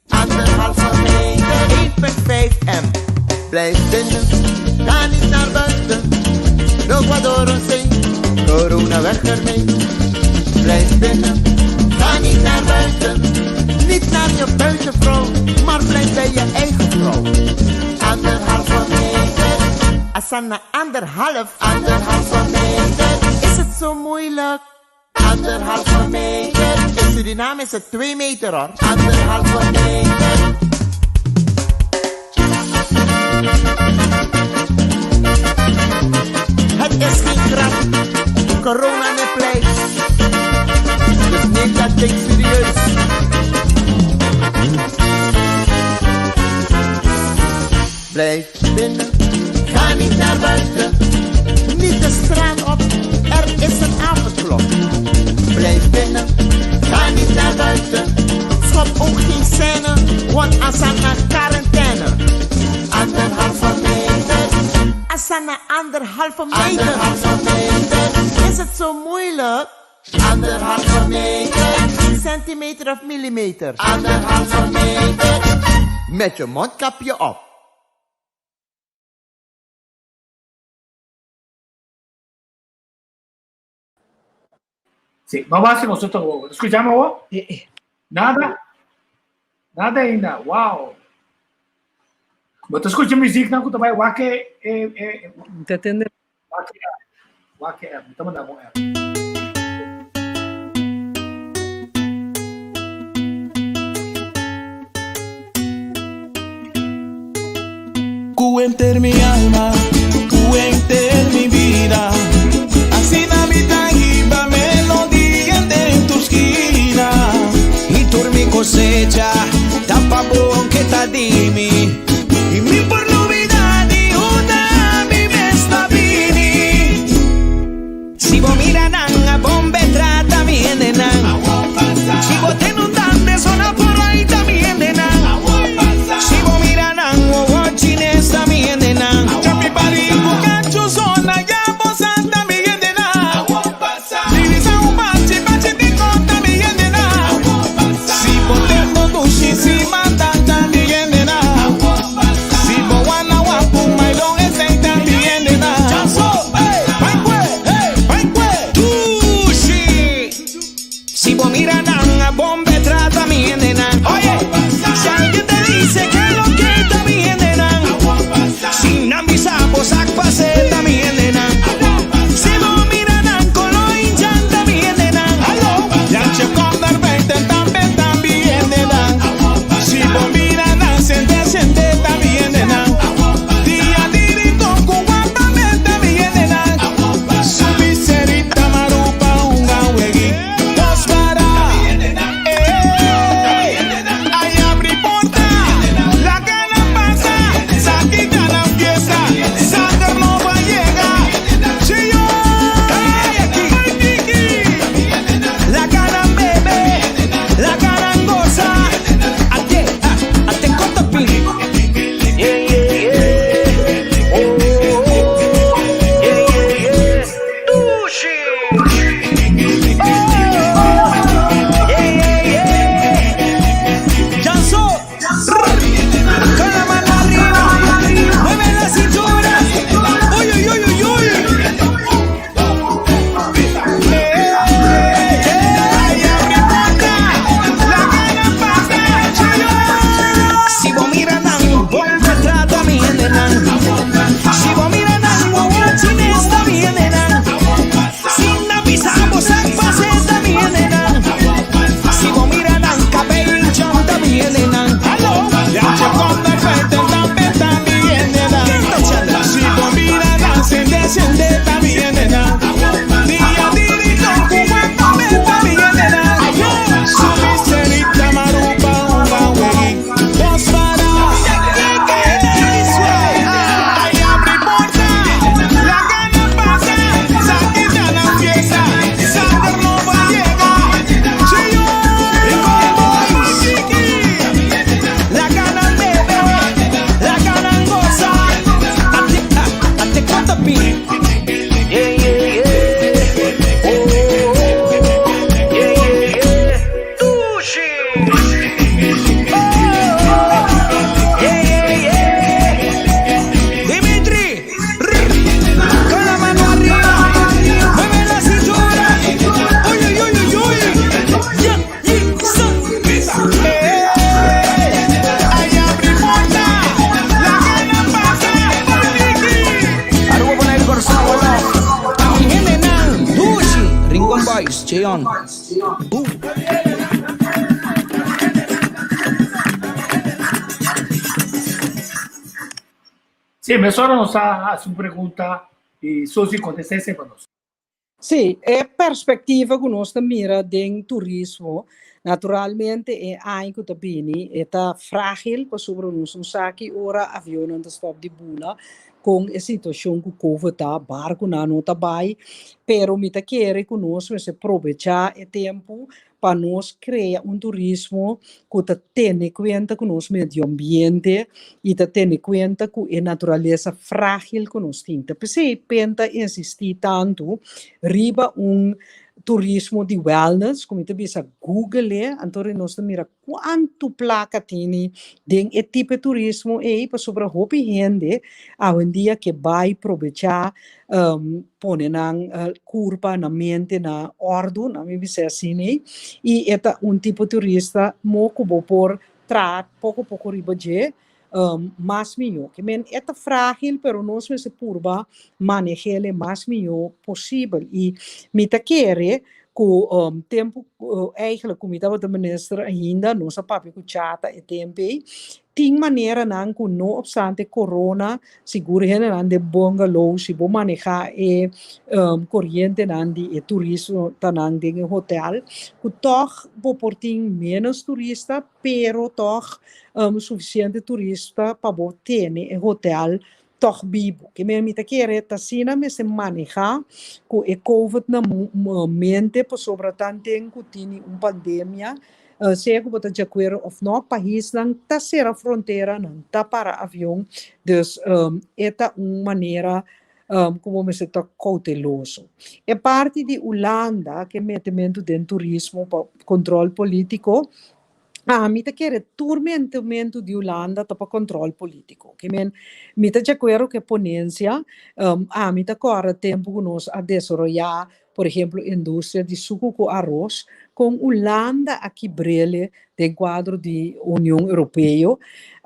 1,5 meter. 1,5 m. Blijf binnen. Ga niet naar buiten. No adoro zing. Corona weg ermee. Blijf binnen. Ga niet naar buiten. Niet naar je buitenvrouw. Maar blijf bij je eigen vrouw. 1,5 meter. Asana 1,5 meter. Is het zo moeilijk? 1,5 meter. In Suriname is het 2 meter hoor. 1,5 meter. Het is geen grap. Corona ne pleit. Dus neem dat ding serieus. Blijf binnen. Ga niet naar buiten. Niet de straat op. Er is een avondklok. Blijf binnen. Ga niet naar buiten. Schop ook geen scène. Want Asana quarantaine. 1,5 meter. Asana 1,5 meter. 1,5 meter. Is het zo moeilijk? 1,5 meter. En geen centimeter of millimeter. 1,5 meter. Met je mondkapje op. Sim, mas máximo, escutamos agora? Nada? Nada ainda, uau! Mas tu escuta música, não, que tu vai, wake, Não tá entendendo. wake, então manda bom, Cuenter mi alma, cuenter mi vida. Así Navidad iba melodía en tu esquina. Y tu mi cosecha, tapa que ta dimi. Y mi por novedad y una mi mesta vini. mira nan, bombe trata mi nena. Oye, si alguien te dice que lo que está bien nena, sin ambisabo sac pase también nena. Si no mira nan, colo hinchan también nena. Ya che con dar 20 también nena. Si no mira nan, siente también nena. Día dirito cubatamente también nena. Su miserita marupa unga wegi. Dos para ay abri porta. La gana pasa, saqui gana fiesta. Sander no va a llegar. Si yo aquí, la gana bebe, la gana goza. Ate corta pili. Janso, con la mano arriba, mueve la cintura. Uy, uy, uy, uy, uy. Ay, abre porta, la gana pasa. Si vos miras nan, bombe trata mi nena. Si vos miras nan, guachín está bien nena. Sin avisamos, pase también nena. Si vos miras nan, cabello también nena. Ya che con el frente también nena. Si vos miras nan, siente también nena. Día dirito, cubatamente también nena. Su miserita marupa unga wegi. Dos para ay abre porta. La gana pasa, saqui gana fiesta. Sander no va a llegar. Si yo como chiqui, la gana bebe, la gana goza. Ate corta pili. Dimitri, con la mano arriba, mueve la cintura. Uy, uy, uy, uy, uy. Ay, abre porta, la gana pasa. Aruba poner corsado, mi gente nan, Dushi, Rincón Boys, Cheon. Sì, mi sono a su pregunta e so si contestasse per noi. Sì, è perspectiva che nostra mira del turismo, naturalmente è anche tabini, è fragile per sobre nos un saki ora avião não stop di bula com a situação que Covid tá barco na nota bai, pero mi ta quere que nós se aproveitar o tempo para nós criar turismo que ta tenha conta com nosso meio ambiente e ta tenha conta com a natureza frágil que nós temos. Porque penta insistir tanto riba turismo de wellness, como tu bisa Google, então nós mira quanto placa tem de tipo de turismo para sobre a hopi gente hoje em dia que vai aproveitar pone na curva na mente na ordem, na minha bisa assim, e é tipo de turista moco por tratar pouco riba de mais melhor. Que men é frágil, pero nós se purba manejar mais melhor possível. E me ta querer que tempo eigenlijk como estava a ministra ainda nossa papi com chata e tempo tem maneira não que não obstante corona seguro não de bungalow se vou manejar corrente não de turismo não de hotel que toch vou portar menos turista pero toch suficiente turista para vou ter hotel toch vivo. Que me mita querer tasina me se manejar com o Covid na mente por sobre tanto que tinha pandemia se que botar de acordo of no país não tá ser a fronteira não tá para avião dus esta maneira como me se tá cauteloso. É parte de Holanda que metimento de turismo para controle político. Mi ta quer tormentamento de Holanda para controle político. Que mi ta acuerdo que ponencia, mi ta corre tempo que nós a desarrollar, por exemplo, indústria de suco com arroz, com Holanda aqui brele de quadro de União Europeia,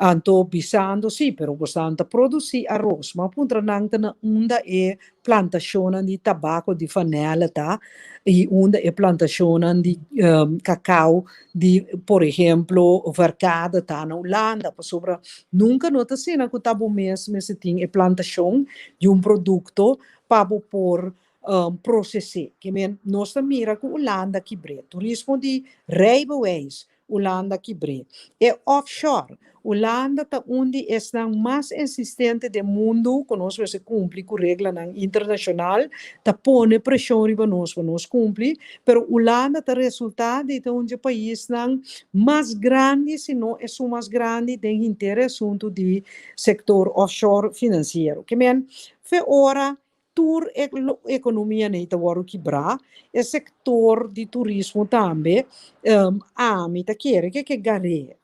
anto bisando sim, pero bastante produzir arroz, mas punta nangta na unda é plantação de tabaco de fanela, tá? E unda é plantação de cacau, de, por exemplo, vercada, tá? Na Holanda, por sobre nunca nota cena que tá bom mesmo, se tem a plantação de produto para por processar. Que men nós mira que Holanda quebre, turismo de rijbewijs, Holanda quebre. É offshore. Holanda tá onde é mais insistente do mundo, que nós se cumprir com regra internacional, tá põe pressão para nós cumprir, pero Holanda tá resultado de onde o país mais grande, se não é o mais grande, tem interesse de sector offshore financeiro. Que men, foi hora tur economia neita waru quebrar, o sector de turismo também, me tá querer que gare,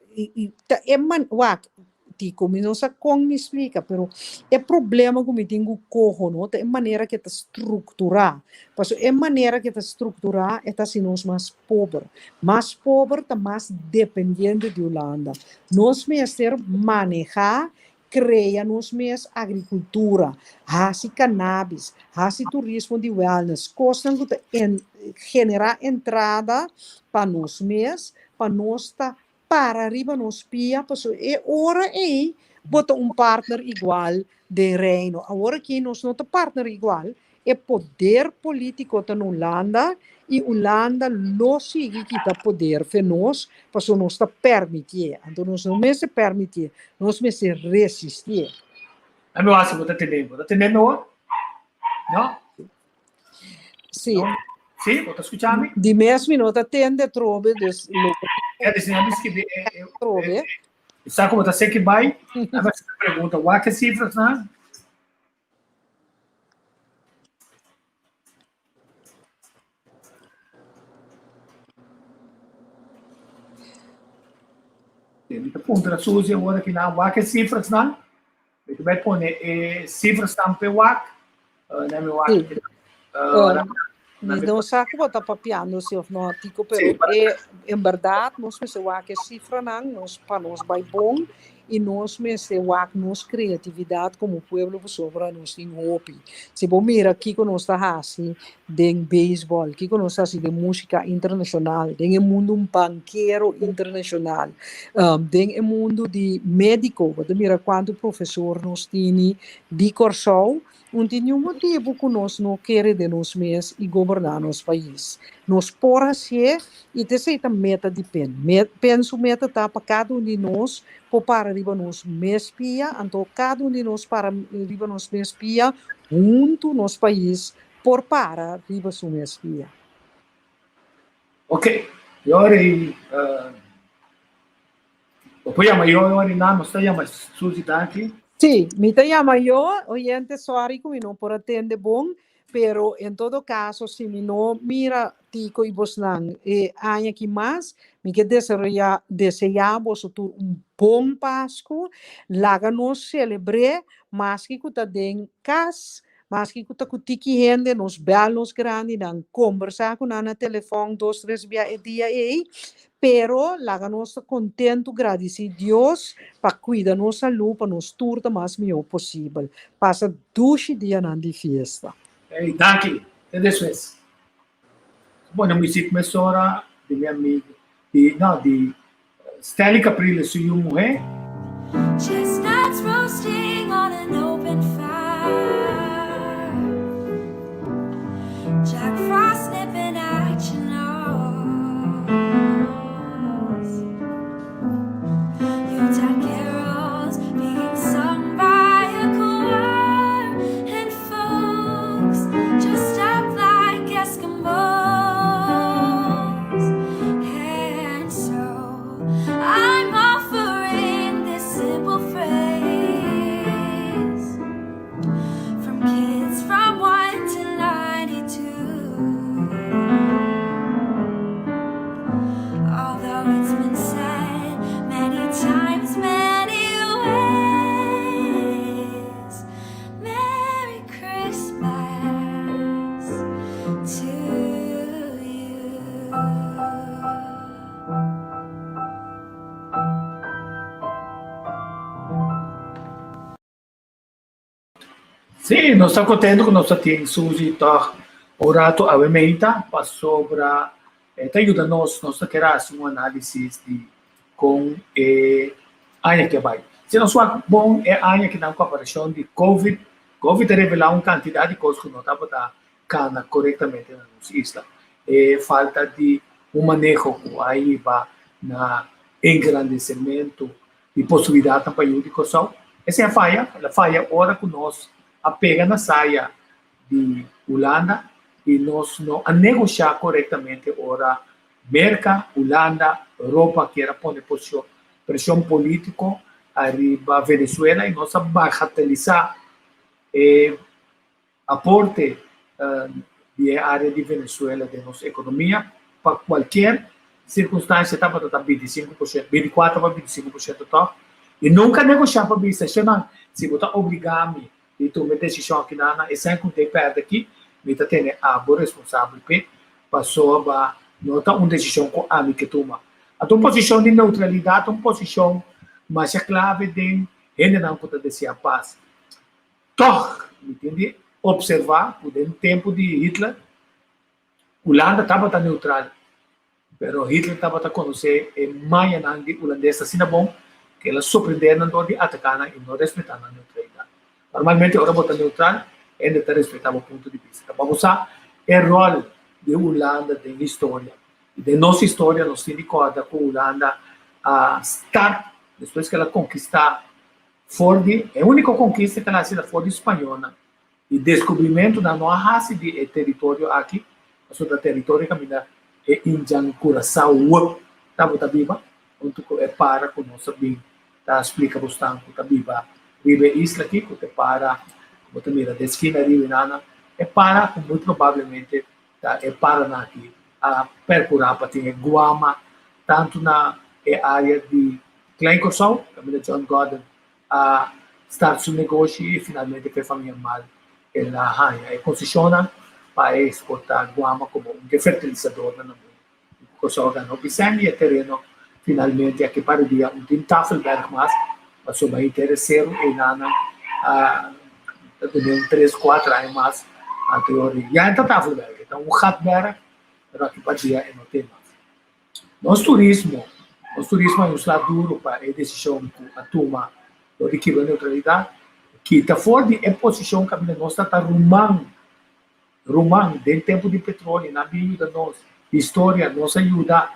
tico, não sei como me explica, pero é problema que me tenho corro, não? É maneira que tá estruturar, mas é maneira que tá estruturar é tá se nós mais pobre tá mais dependente de Holanda. Nós mesmo manejar cria nos mesmos agricultura, hasi cannabis, hasi turismo de wellness, costam que generar entrada para nós mesmos, para nós para arriba nos pia, é hora aí bota partner igual de reino. Agora que nós não partner igual, é poder político da Holanda e Holanda não sigue que dá poder para nós, para nós está permitir. Então nós não me se permitir, nós me se resistir. A meu acho que está entendendo, não? Sim. Sim, você escutando? De mesmo não atende trove des É desenhando que trove. Sabe como você que vai? A você pergunta, o que cifras, né? Muita ponta da Suzy, agora que não há que cifras, não? Você vai pôr cifras também, na meu não sabe como está papiando se não tico, pero em verdade nós pensamos que cifra não, nós para nós vai bom e nós pensamos que nossa criatividade como povo sobre nós tem hobby. Se bom mira aqui que nós está assim de beisebol, aqui que nós está assim de música internacional, tem o mundo banqueiro internacional, tem o mundo de médico, você mira quanto professor nós tem de Corsol. Não tem nenhum motivo que nós não queremos de nós mesmos e governar nosso país. Nós por ser e ter a meta de penso meta está para cada de nós para arriba nos mespia, então cada de nós para arriba nos mespia, junto nosso país por para arriba su mespia. Ok, agora depois amanhã nós estamos Suzy aqui. Sí, me llama yo, oyente, sorry que no por atender bom, pero en todo caso, si me no mira tico y bosnan, año que más, me que deseamos bom Pasco, láganos celebre, más que kuta den cas, mas que kuta kutiki gente, nos belos grande, dan conversar com na telefone 2-3 dia pero láganos contento, agradecer Deus para cuidar nossa saúde, para nos turta mais melhor possível. Passa 2 dias na festa. Hey, daqui, é isso. Bom, a música começou de minha amiga, de Stanley Caprile, sua mulher. Chestnuts roasting on an open fire. Jack Frost nipping at your nose. Yuletide carols being sung by a choir, and folks dressed up like Eskimos. And so I'm offering this simple phrase from kids from 1 to 92. Although it's been said many times, many ways, Merry Christmas to you. Sim, nós estamos contentes com nossa team Suzy, tá? O rato a emenda para sobre tá ajuda nós querer fazer uma análise de com a que vai. Se nós for bom é a que na comparação de Covid revelar uma quantidade de coisas que não estava da cana corretamente na nossa isla. Falta de manejo aí vai na engrandecimento e possibilidade para a educação. Essa é a falha hora que nós apega na saia de Holanda e nós não a negociar corretamente ora Merca, Holanda, Europa que era poner pressão política arriba Venezuela e nós bagatelizar aporte de área de Venezuela de nossa economia para qualquer circunstância estava a 25%, 24 para 25% tá e nunca negociar para isso, se você obrigar-me e tomar decisão aqui na e sem que eu perda aqui, me está tendo a boa responsável para sobre não tá uma decisão com a que toma. A tua posição de neutralidade, uma posição mais clave de ele não pode dizer a paz. Toch, entende? Observar, por um tempo de Hitler, Holanda estava neutral, mas Hitler estava a conhecer e mais holandesa assim bom que ela surpreendeu não de atacar e não respeitar a neutralidade. Normalmente, a Europa neutral ainda está respeitando o ponto de vista. Vamos a o rol de Holanda de história. De nossa história, nós temos que recordar que a Holanda está, depois que ela conquistar Ford, é a única conquista que ela fez Ford espanhola. E descobrimento da nossa raça de território aqui, o seu território caminha é Indian Curaçao, estava viva, onde é para com nossa bem, tá explica bastante, está viva. Vive isla aqui, que para, como te mira, da esquina de Nana, é para, muito provavelmente, tá, é para aqui, a percurar para ter Guama, tanto na área de Klein Corsal, caminho John Gordon, a start seu negócio e finalmente que a família mal, ela arranha e posiciona para exportar Guama como um fertilizador no mundo. Corsal ganhou pisando e terreno, finalmente, aqui para o dia, um Tafelberg mais, passou bem interesseiro e Nana, também 3, 4 anos mais, anterior, já está Tafelberg, então o Hatberg, mas aqui para o dia não tem mais. Nosso turismo é um lado duro para a decisão que a turma do equilíbrio de neutralidade, que está fora de posição que a nossa está rumando, dentro tempo de petróleo, na vida da nossa história, nossa ajuda,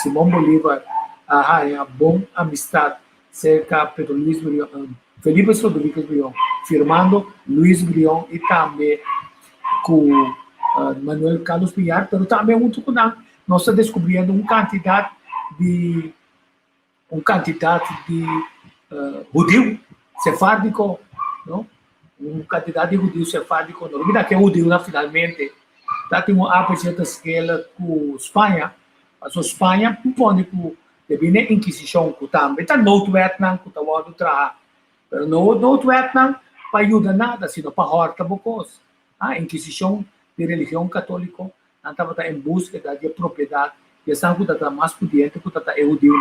Simão Bolívar, a bom amistade, cerca de Luiz Brion, Felipe Rodrigues Brion, firmando Luiz Brion e também com Manuel Carlos Villar, mas também muito com nós estamos descobrindo uma quantidade de judeu sefárdico, não? Uma quantidade de judeu sefárdico, não olvida que é judeu, finalmente, está tendo uma apresentação escala com Espanha, mas a Espanha propõe que deve a Inquisição também, está no Vietnam, que está o outro trabalho, mas no Vietnam, para ajudar nada, sino para horta bocos. A Inquisição de religião católica estava em busca de propriedade, e essa que está mais pudiente que está judeu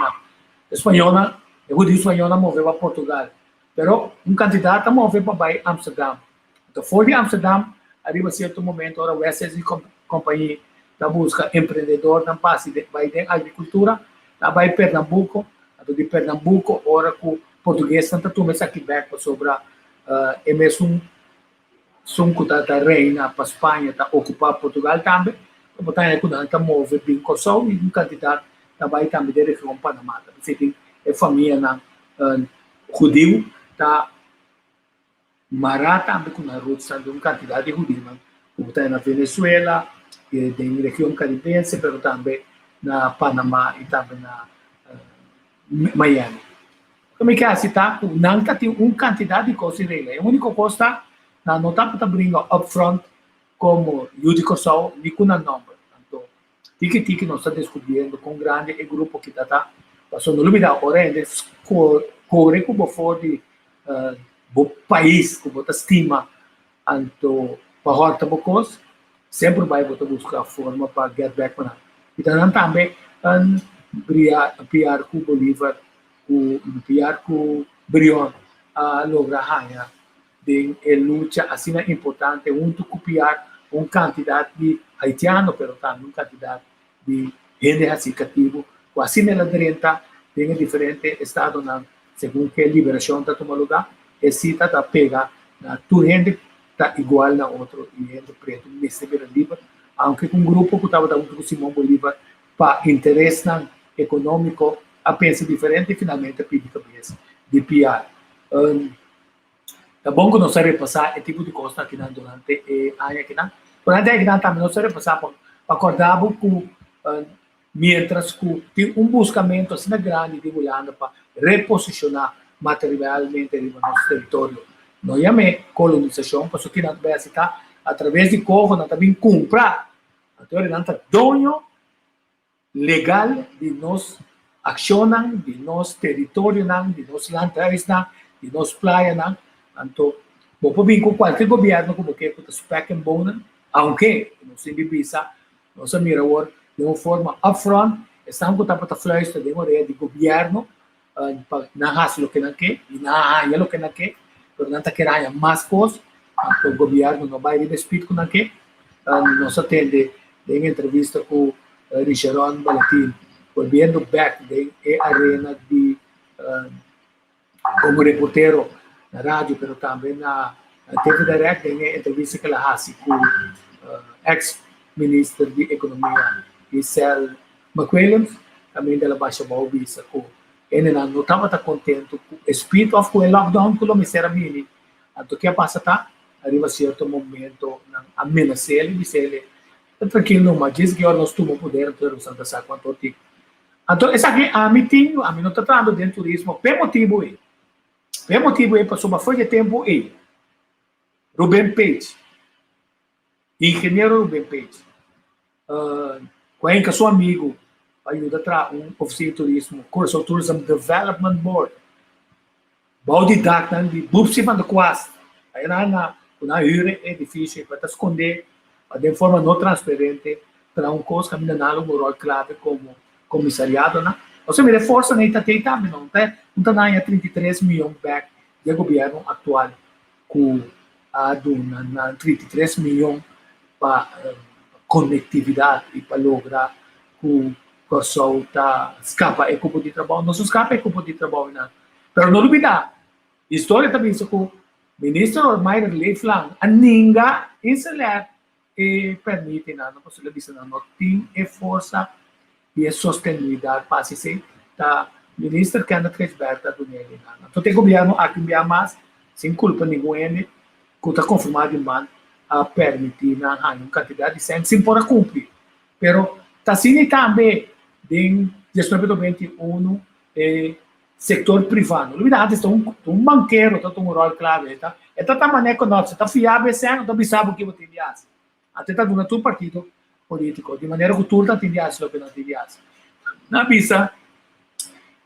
espanhola, judeu espanhola moveu para Portugal, mas um candidato moveu para Amsterdã. Então, fora de Amsterdã, arriba certo momento, a Western Company da busca empreendedor, na base de agricultura, na vai Pernambuco, de Pernambuco, ora com o português, Santa Tomé, Quebec, sobre mesmo sunco da reina para Espanha, está ocupar Portugal também, como está mover bem com e um candidato também também de região Panamá. Você tem a família na judeu, está mará também com a rota de uma quantidade de judeu, como está na Venezuela, e na região caribense, mas também na Panamá e também na Miami. Como é que a cidade não tem uma quantidade de coisas é a única coisa não está para brincar upfront como judicação de kuna número. Então, tiki nós estamos descobrindo com grande grupo que está passando no lugar agora eles correm como for de país como está estima então para horta bocos sempre vai buscar forma para get back para então também piar com Bolívar piar com Brion a lograr de luta assim é importante junto copiar uma quantidade de haitianos, pero também uma quantidade de gente assim cativo, assim na direita tem diferente estado na segundo que a liberação está tomando lugar, e se está pega na tua gente está igual na outro e gente preto nesse livre, aunque com um grupo que estava junto com Simão Bolívar para interesse econômico a pensa diferente e finalmente pedir cabeça de piar. É bom que não se repassar esse tipo de coisa aqui durante a ano aqui, durante a ano também não se repassar para acordar com mientras que tem buscamento assim grande de Guyana para reposicionar materialmente no nosso território. Não é colonização, porque aqui na Bélgica está através de corpo, nós também comprar, então ele não está dono legal de nós accionam, de nosso território, de nosso lanternas, de nossa praia, então vou vir com qualquer governo como que está spec and bone, aunque não se visa, não se mira de uma forma upfront, estamos com a fluência de uma rede de governo, na raça lo que não quer, e na área lo que não quer, pero não está querendo mais coisas, então o governo não vai respeitar com não quer, nós atende em entrevista com Richard Balatin, volviendo back de arena de como reportero na rádio, pero também na TV Direct, em entrevista que ela faz com ex-ministro de Economia, Giselle McWilliams, também dela baixa boa vista, ele não estava contente com o espírito of o lockdown que o Ministério Mini, então que passa tá, arriva certo momento, ameaça ele, disse ele, tranquilo, mas diz que nós tomamos poder, então Santa Sá quanto tempo. Então, essa aqui, a mim não está tratando de turismo, por motivo é, passou uma folha de tempo aí. Ruben Page, engenheiro Ruben Page, com seu amigo, ajuda a oficina de turismo, Curso Tourism Development Board, Baudidacta, de Bupsi van de Quast, aí na hora é difícil, para esconder, de forma não transparente, para coisa que a minha um rol clave como comissariado, né? Você me reforça na Itatei também, não tem? Não tem 33 milhões back do governo atual, com a 33 milhões para conectividade e para lograr que o pessoal escapa e cupo de trabalho, não se escapa e cupo de trabalho, não. Mas não olvidar, a história também é que o ministro Mayra Leiflang, a ninguém inselar e permite, não posso dizer, não tem força e a sustentabilidade para se da ministra que anda transberta do nele. Então tem governo a cambiar mais sem culpa nenhuma, que está conformado em mão a permitir na uma quantidade de centros sem por cumprir. Pero está assim também em 2021 setor privado. Na verdade, está um banqueiro, está um rol clave, tá? Está também econômico, está fiável, sem, não sabe o que você tem até está dando todo partido político, de maneira que tudo está tendendo o que não tendendo. Na visa,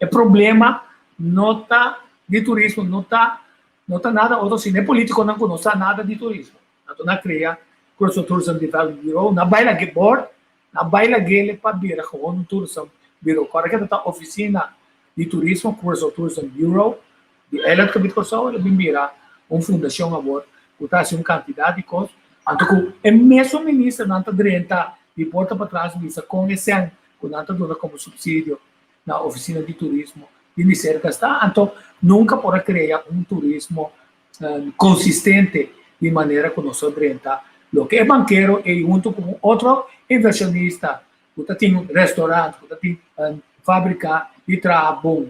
o problema não está de turismo, não está nada, outro assim, é político, não conhece nada de turismo. Então, na cria, Curso Tourism Development Bureau, na baila que board, na baila gele para vir com o Tourism Bureau. Agora que está oficina de turismo, Curso Tourism Bureau, de ela que me conheceu, ela me mira uma fundação agora, que está assim uma quantidade de coisas. Então, é mesmo ministro não está direito de porta para trás visa com esse ano, que não está dando como subsídio na oficina de turismo de Ministério que está. Então, nunca pode criar um turismo consistente de maneira que nós orienta o que é banqueiro e junto com outro inversionista, que tem um restaurante, que tem fábrica de trabalho bom.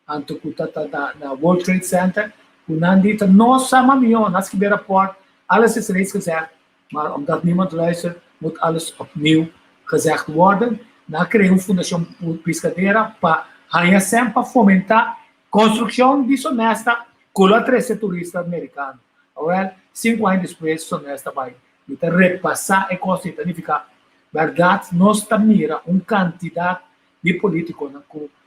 Então, que está na World Trade Center, que não diz, nós somos nós que beira porta, alles is reeds gezegd, maar omdat niemand luistert, moet alles opnieuw gezegd worden. Dan krijgen we een fundação pescadeira para sempre fomentar construção desonesta com a 13 turista americano. Agora, 5 anos depois, desonesta vai repassar e significa verdade, nós mira uma quantidade de políticos,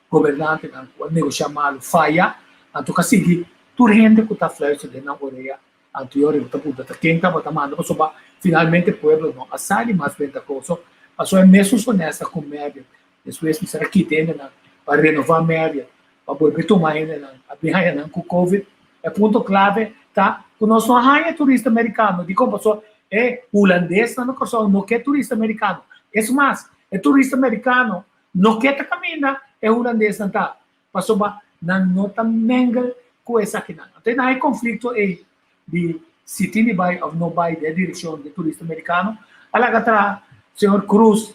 governantes, negociar mal, falha, então que seguir, tudo gente que está fluindo na orelha, anterior eu estava quem estava tomando para finalmente o povo não assale mais bem da coisa passou é mesmo honesta com média depois me será que tem para renovar a média para voltar tomar ainda a bem com o Covid é ponto clave tá nós não há turista americano, de como pessoa é holandês, não quer turista americano. É mais, é turista americano, não quer caminhar, é holandês, não está. Passou não está mingle com essa aqui. Então, não há conflito aí de se tem vai ou não vai da direção de turista americano. Ela atrás, senhor Cruz,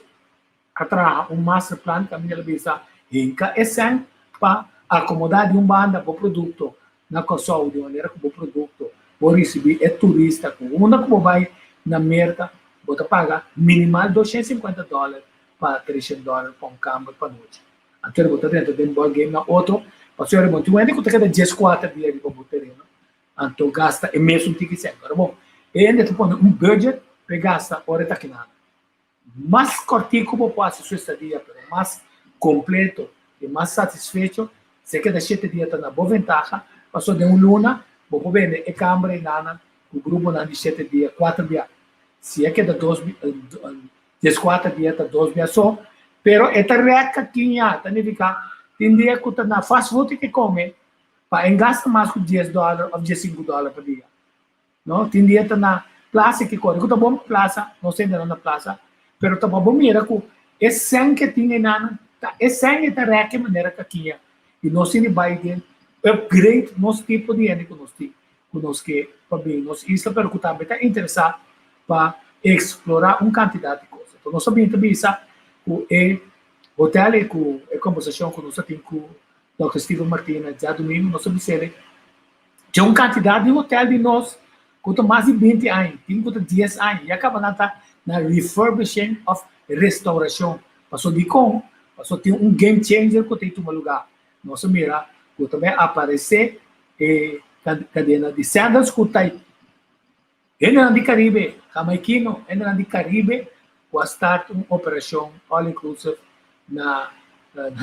atrás master plan que a minha visa, hinca é sem para acomodar de banda para o produto na Kosovo, de maneira que o produto vou receber é turista, com uma que vai na merda, vou pagar minimal $250 para $300 para câmbio para noite. Então, vou dentro de ball game na outro, para o senhor monte, eu que tem 14 dias de como terreno, então gasta é mesmo ticket sempre. Agora, bom, ainda tu põe budget para gastar hora tá aqui nada. Mais curtinho como pode ser sua estadia, mais completo e mais satisfeito, se quer 7 dias tá na boa vantagem, passou de luna, vou poder é câmara e nada, o grupo na de 7 dias, 4 dias. Se é que da 4 dias, tá 2 dias só, pero esta reca tinha, tá significa, tem dia que tá na fast food que come, para engasta mais que $10 ou $15 por dia. Não, tem dia tá na plaza que corre, que tá bom plaza, não sei ainda na plaza, pero tá bom mira que é sem que tinha nada, é sem esta reca maneira que tinha, e nós se vai ter upgrade nosso tipo de gente que nós que para bem nós isso pero que também está interessado para explorar quantidade de coisas. Então nós sabemos também isso que hotel e com a conversação que nós temos com o Dr. Steven Martinez já domingo nós sabemos ele tinha quantidade de hotel de nós que mais de 20 anos, tem que 10 anos e acaba na refurbishing of restauração. Passou de com, passou tem game changer que tem um lugar. Nós mira que também aparecer cadena de sandals que está aí. Ainda de Caribe, Jamaiquino, ainda de Caribe, vai start uma operação all-inclusive na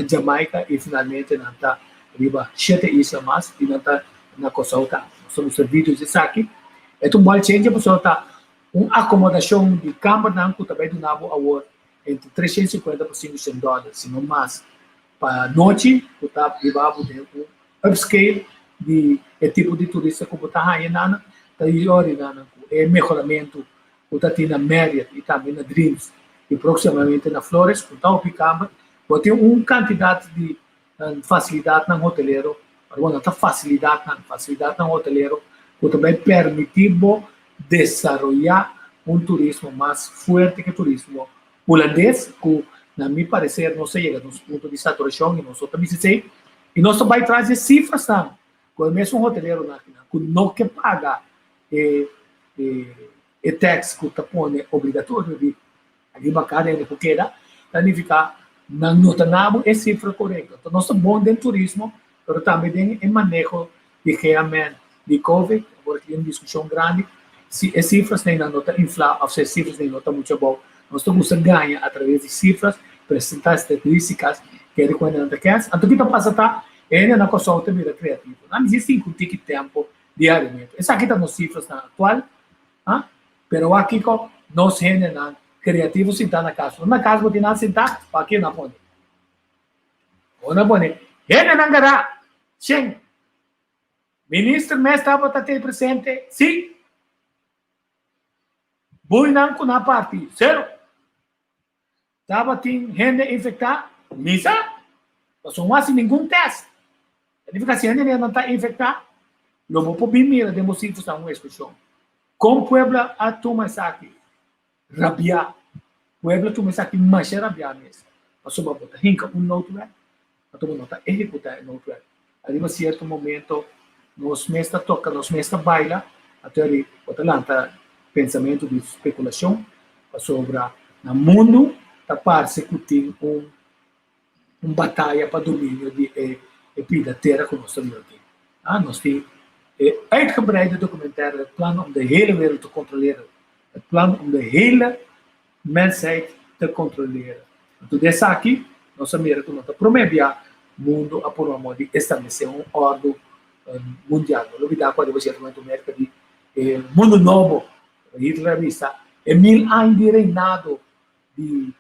Jamaica e finalmente na riba 7 islas mais e na Kosovo. Nós temos vídeos disso aqui. É bom change, pessoal, uma acomodação de câmara que também do Nabo Award entre $350 a $500, se não mais. Para noite, que está levado de upscale de tipo de turista que está aí nana, está aí é melhoramento que está na Marriott e também na Dreams e proximamente na Flores, que está o Picamba, que tem quantidade de facilidade no hoteleiro, facilidade no hoteleiro, que também permite desenvolver turismo mais forte que o turismo holandês, que na minha parecer não chega no ponto de saturação e nós também sei e nós vai trazer cifras também com o mesmo hoteleiro que não quer pagar tax que está pondo obrigatório de bacana e que queda significa não notamos é cifra correta. Então nós estamos bom dentro do turismo, mas também tem em manejo de realmente de Covid, agora tem uma discussão grande se as cifras nem na nota inflar ou se as cifras nem nota muito bom. Nós estamos ganhando através de cifras, apresentar estatísticas que é reconhecida que é. Então, o que está passando ainda na Kosovo também é criativo. Não existe um tempo diariamente. Essa aqui está nas cifras na atual, mas aqui nós ainda criativos sentar na casa. Na casa você não sentar, aqui na pone. Ou na pone. Ainda não gará. Sim. Ministro mestre estava presente, sim. Boi não com a parte, zero. Estava tem gente infectada, misa. Passou mais sem nenhum teste. Significa se a gente não está infectada, não vou poder mira de motivos da uma expressão. Com Puebla a tomar isso aqui, rabiar. Puebla tomar isso aqui, mas é rabiar mesmo. Passou para botar hinca outro é, a tomar nota executar outro é. Ali em certo momento, nós mesmos toca, nós mesmos baila, até ali, botar lá, pensamento de especulação sobre no mundo da parte que tem batalha para domínio de vida terra que nós temos aqui. Nós temos uitgebreide documentaire, het plan om de hele wereld te controleren, het plan om de hele mensheid te controleren. Então dessa aqui, nossa América não está promovendo o mundo a por amor de estabelecer ordem mundial. Não olvidar quando você tem uma América de mundo novo. Hitler está 1000 anos de reinado de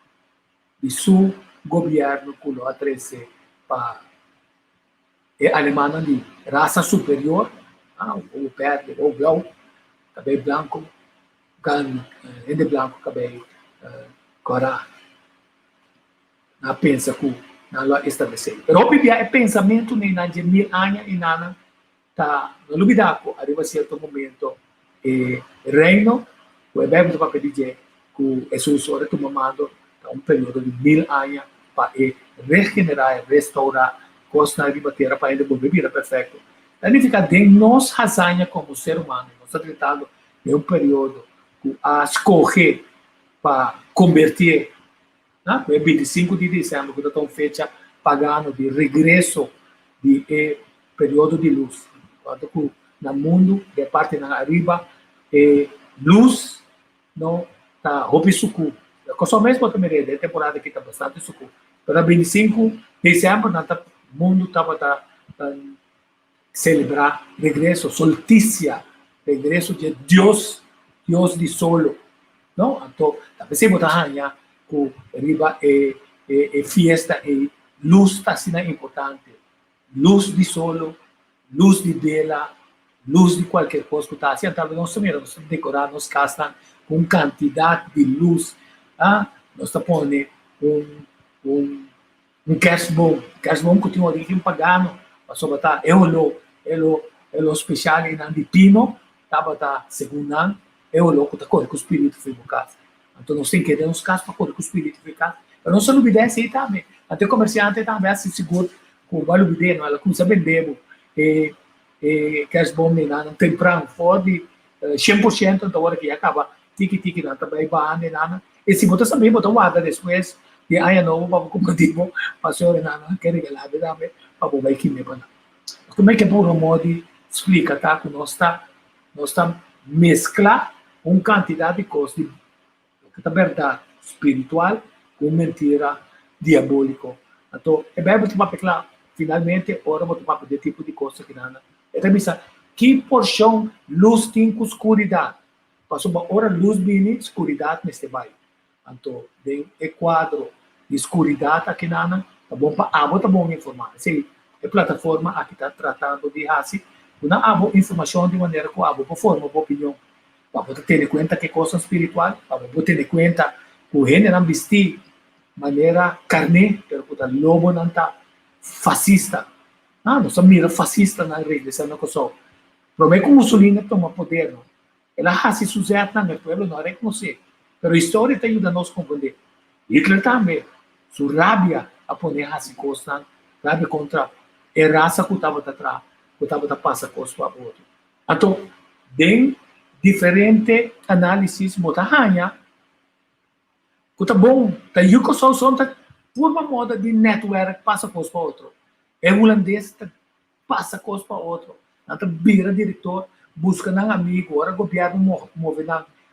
seu governo que lo atrece para a Alemanha de raça superior o verde, o blau, cabelo branco, gan, de branco, cabelo cora. Na pensa que na estabelecer. Pero o bibia é pensamento nem na de 1000 anos e nada tá no lubidaco arriba certo momento reino o Bíblia vai dizer que Jesus ora tu mamando tá período de 1000 anos para regenerar, restaurar coisas na vida terra para ele viver perfeito. Significa de nós razanha como ser humano, nós estamos tratando de período que a escolher para converter. No 25 de dezembro, que está fecha pagando de regresso de período de luz. Quando que no mundo, de parte na arriba, luz não está roupa sucu. Só mesmo também de temporada que está bastante sucu. Para 25 de dezembro, o mundo estava celebrar regresso, solstícia, regresso de Deus, Deus de solo. Não? Então, pensemos que riba fiesta e luz está sendo importante. Luz de solo, luz de vela, luz de qualquer coisa que está assim. Então, nós decorar, nós casamos com quantidade de luz. Nós estamos pondo um cashbom que tem origem pagano, mas só está o especial de pino, estava segundo ano, o louco está com o espírito foi casa. Então, nós temos que ter uns casos para poder com o espírito ficar. Eu não sou obediência aí também. Até o comerciante também assim seguro com o valor de não, ela começa a vender que as bombas não temprano fode 100% da hora que acaba tiki não também bane nada. E se botar também botar guarda depois de aí não vamos competir passou nada quer regalar também para botar aqui mesmo. Como é que por um modo explica tá que nós está mesclar uma quantidade de coisas a verdade espiritual com mentira diabólico. Então, é bem muito para claro. Finalmente, ora muito para de tipo de coisa que nada. É também que porção luz tem com escuridade. Passou uma hora luz vem escuridade neste bairro. Então, tem quadro de escuridade aqui nada. Tá bom para abo tá bom informar. Se a plataforma aqui está tratando de assim, uma abo informação de maneira que abo por forma, por opinião. Para ter em conta que coisa espiritual, para ter em conta que o reino não vestir maneira carne, pero que o lobo não está fascista. Não só mira fascista na igreja, não que só. Promete que Mussolini toma poder, não. Ela se sujeita no povo, não reconhece. Pero a história te ajuda a nos compreender. Hitler também, sua rabia a poner assim coisa, rabia contra a raça que estava atrás, que estava passando coisa para o outro. Então, bem diferente análise motahanha que tá bom tá yuko só tá por uma moda de network passa coisa para outro holandês passa coisa para outro então vira diretor busca um amigo agora o governo move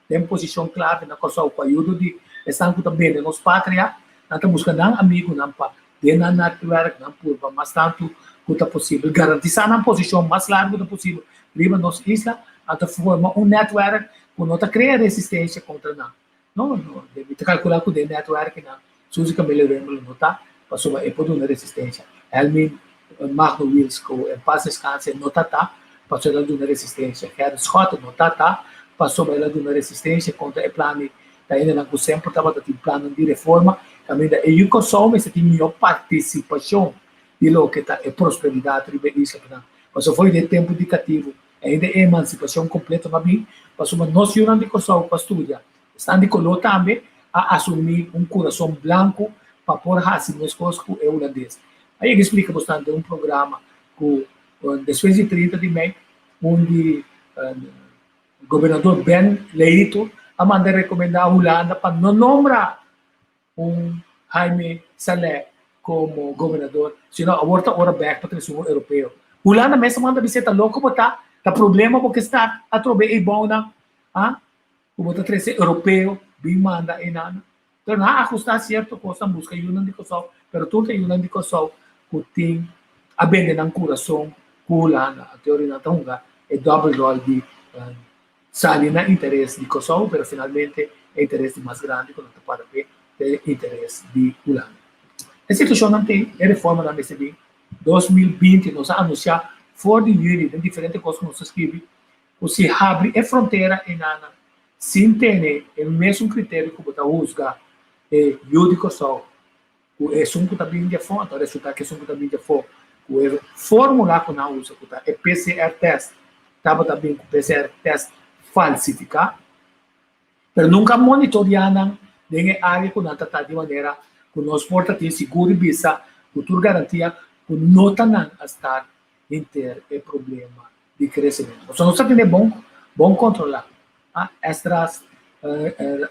tem posição clara na coisa com a ajuda de estão que também nos pátria então busca um amigo não para de na network não por mais tanto que tá possível garantir uma posição mais larga do possível riba nos isla até forma network que não cria resistência contra nada. Não, deve calcular que o network não. Suzy Camelo não está, passou a pôr uma resistência. Helmin Magno Wills, que é passa descansa, não está, passou a dar uma resistência. Harry Scott não está, passou a dar uma resistência contra o plano, ainda não sempre estava tendo plano de reforma, também da EUCOSOL, mas tem melhor participação de lo que está a prosperidade isso mas foi de tempo indicativo. Ainda é emancipação completa para mim, mas nós não de coisa para estudar. Estão de color também a assumir coração branco para pôr assim as coisas que é holandês. Aí ele explica bastante um programa que depois de 30 de maio, onde o governador Ben Leito a mandar recomendar a Holanda para não nombrar Jaime Salé como governador, senão a volta hora back para o Sul Europeu. Holanda mesmo manda visita louco botar o problema porque está a trobe e bom na o botar três europeu bem manda e nada então não ajustar certo coisa busca Yunan de Kosovo pero tudo Yunan de Kosovo que tem a bem no coração Holanda a teoria na tonga é double role de sair na interesse de Kosovo pero finalmente é interesse mais grande quando para ver é interesse de Holanda a situação não tem reforma na MCB 2020 nós anunciar fora de Yuri, tem diferentes coisas que nós escreve, você abre a fronteira em Ana, sem ter o mesmo critério que você usa, Yuri Kosovo, é um que também de fora, então resulta que é um que também de fora, o fórmula que não usa, é PCR test, estava também com PCR test falsificar, mas nunca monitorearam nem a área que não está de maneira que nós portamos seguro e bisa, cultura garantia, que não está a estar em ter problema de crescimento. Então, nós temos bom controlar. Estas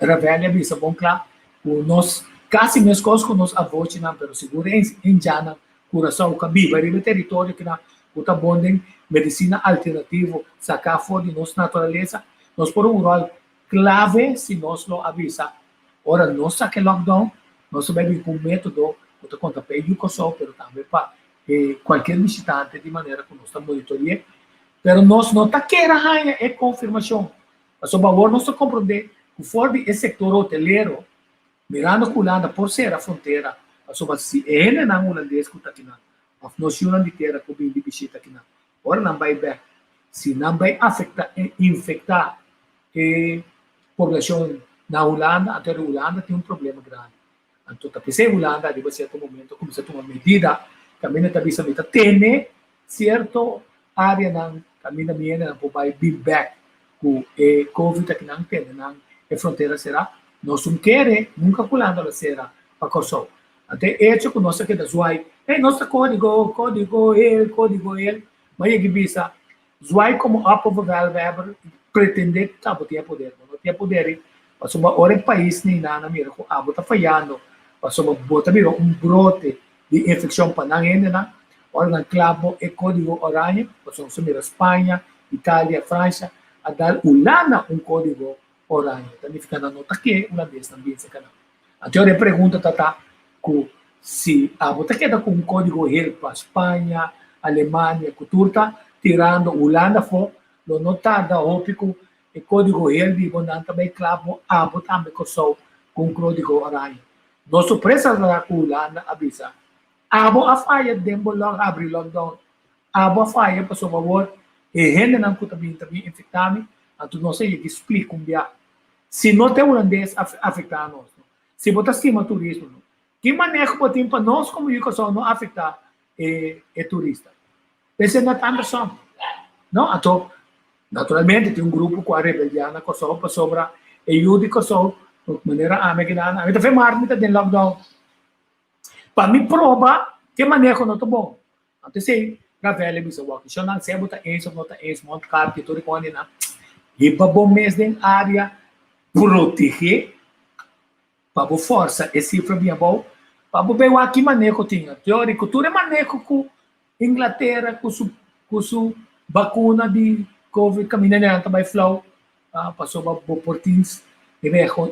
revelha bisa bom claro, nós quase mesmo coisas que nós avós não, pero seguro em Jana, coração, que vive no território que na puta bondem medicina alternativa, sacar fora de nossa natureza, nós por um rol clave se nós lo avisa. Ora, nós saque lockdown, nós sabemos com método, outra conta para o Kosovo, pero também para qualquer visitante de maneira que nós estamos monitoreando, pero nós não está querendo é confirmação. Mas por favor, nós compreender que fora do setor hoteleiro, mirando a Holanda por ser a fronteira, se ele não é holandês que está aqui, a noção de terra que vem de visita aqui, ora não vai ver, se não vai afetar, infectar a população na Holanda, até a Holanda tem um problema grande. Então, a pessoa Holanda, a certo momento, começa a tomar medida, também está pensando que tem certa área na caminho minha, para vai be back, com a Covid que não tem, a fronteira será, nós não queremos, nunca Holanda será para Kosovo. Até hecho que nós aqui da Zuai, nosso código ele, mas ele bisa, Zuai como Apple pretende que não tinha poder, mas uma hora o país nem nada, mira, que está falhando, mas uma bota mira brote de infecção para não ainda, ora no clavo é código orange, mas nós mira Espanha, Itália, França, a dar Holanda código orange, também fica na nota que uma vez também se canal. Então a pergunta está se a bota queda com código REL para Espanha, Alemanha, cultura, tirando Holanda fora, não tarda ópico o código REL de Bonanta também clavo a bota também com código orange. Nossa presa da Holanda avisa, a falha dembo logo abrir lockdown, a falha por favor e gente não que também infectado, então não sei que explica se não tem holandês afetar nós, se botar estima turismo, que maneira que tem para nós como educação não afetar o turista? Pense na Anderson, não? Então, naturalmente tem um grupo com a rebelião na Kosovo sobre a educação de maneira americana. A gente fez mais de lockdown. Para me provar que maneira que não está bom. Então, se a velha me falou que se não se bota isso, monta carro que tudo pode na e para bom mês de área proteger para força esse cifra bem bom para ver o que manejo tinha teórico tudo é manejo com Inglaterra com sua vacuna de Covid caminhando também flow passou para portins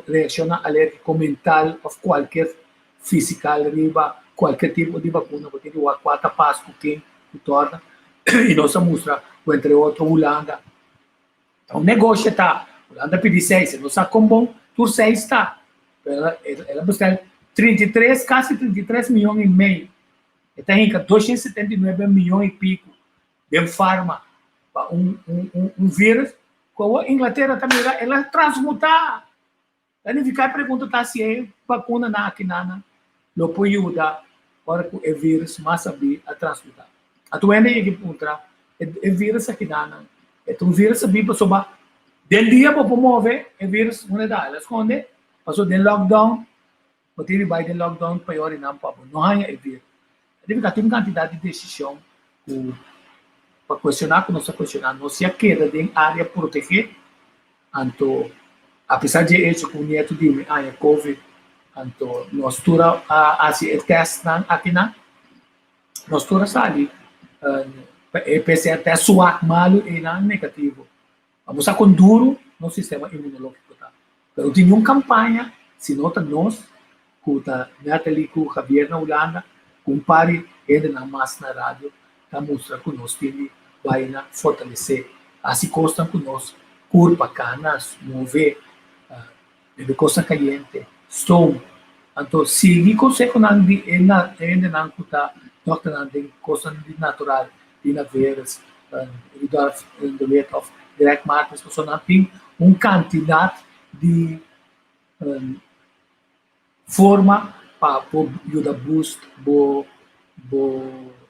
reaciona alérgico mental ou qualquer physical riba qualquer tipo de vacuna porque o quatro passos que torna e nossa mostra entre outro Holanda então o negócio está Holanda pediu 6 não sabe como bom por 6 está ela busca 33, quase 33 milhões e meio. Está em 279 milhões e pico de farma para vírus. Com a Inglaterra também, ela transmutar. Ela fica a pergunta se é vacuna na aqui nana, não pode ajudar para que o vírus mais sabe a transmutar. A tua ainda é que contra o vírus aqui nana, é um vírus sabe para sobar. Del dia para promover o vírus não dá, ela esconde, passou de lockdown. Porque vai de lockdown pior e não para não há evir. Deve ter uma quantidade de decisão para questionar que nós questionar, não se queda em área proteger, então apesar de isso com o neto de a Covid, então nós tura a teste aqui na nós tura sali PCR teste suak malo e não negativo. Vamos a com duro no sistema imunológico tá. Pero tem uma campanha se nota nós Kuta Natalie ku Javier na Holanda, compare ele na mais na rádio, para mostrar que nós temos vai na fortalecer. Assim constam que nós curva canas, mover, de coisa caliente, stone. Então, se consegue ainda não kuta, nota de coisa natural, de na veras, Rudolf de Wet of Direct Markets, so natin candidato de forma para ajudar boost bo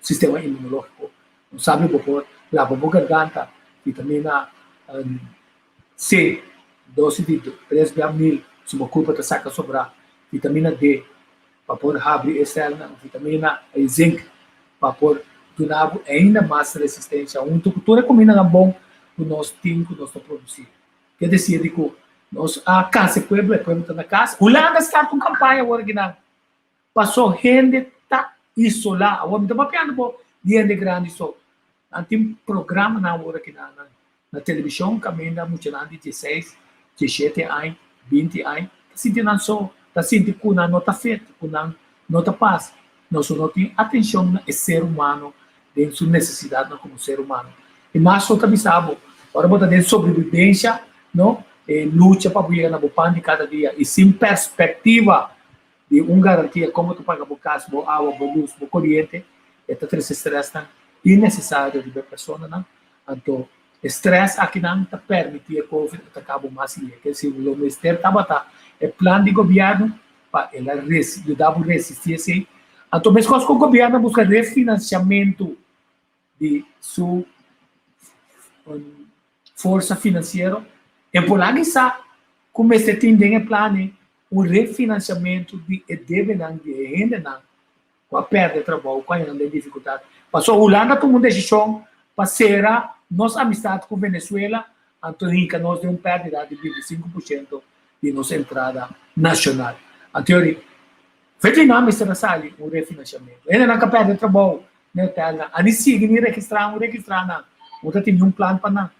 sistema imunológico. Não sabe por lá por garganta, vitamina C, dose de 3.000, se uma culpa te saca sobrar, vitamina D, para pôr abrir externa, vitamina zinc, para pôr tunabo ainda mais resistência. Tudo combina bom o nosso time, o nosso produzir. Quer dizer, que nós, a casa, pueblo está na casa. Holanda está com campanha agora que não. Passou gente tá isolada. Agora, me mapeando por gente grande só. Tem programa na hora que na televisão, caminho muito grande, 16, 17 anos, 20 anos. Sentindo só, tá sentindo que não está feito, que não está paz. Nós não temos atenção no ser humano, de sua necessidade como ser humano. E mais só também sabe, agora botar dentro de sobrevivência, não? Luta para chegar na pão de cada dia e sem perspectiva de garantia como tu paga o gás, a água, a luz, a corrente, esta três estresse innecessário de pessoa, não? Então, estresse aqui não te permite a Covid atacar mais e que se o ministério está é plano de governo para ela ajudar a resistir assim. Então, mesmo que o governo busca refinanciamento de sua força financeira, é por lá que está, como este tem plano, um refinanciamento de deve de renda, com a perda de trabalho, com a dificuldade. Passou a Holanda tomou decisão para ser nossa amizade com a Venezuela, então nós temos perda de 25% de nossa entrada nacional. A teoria, Vietnam está sali um refinanciamento. Ainda não perde trabalho, né? Ani sigue ni registrar, não tem um plano para não.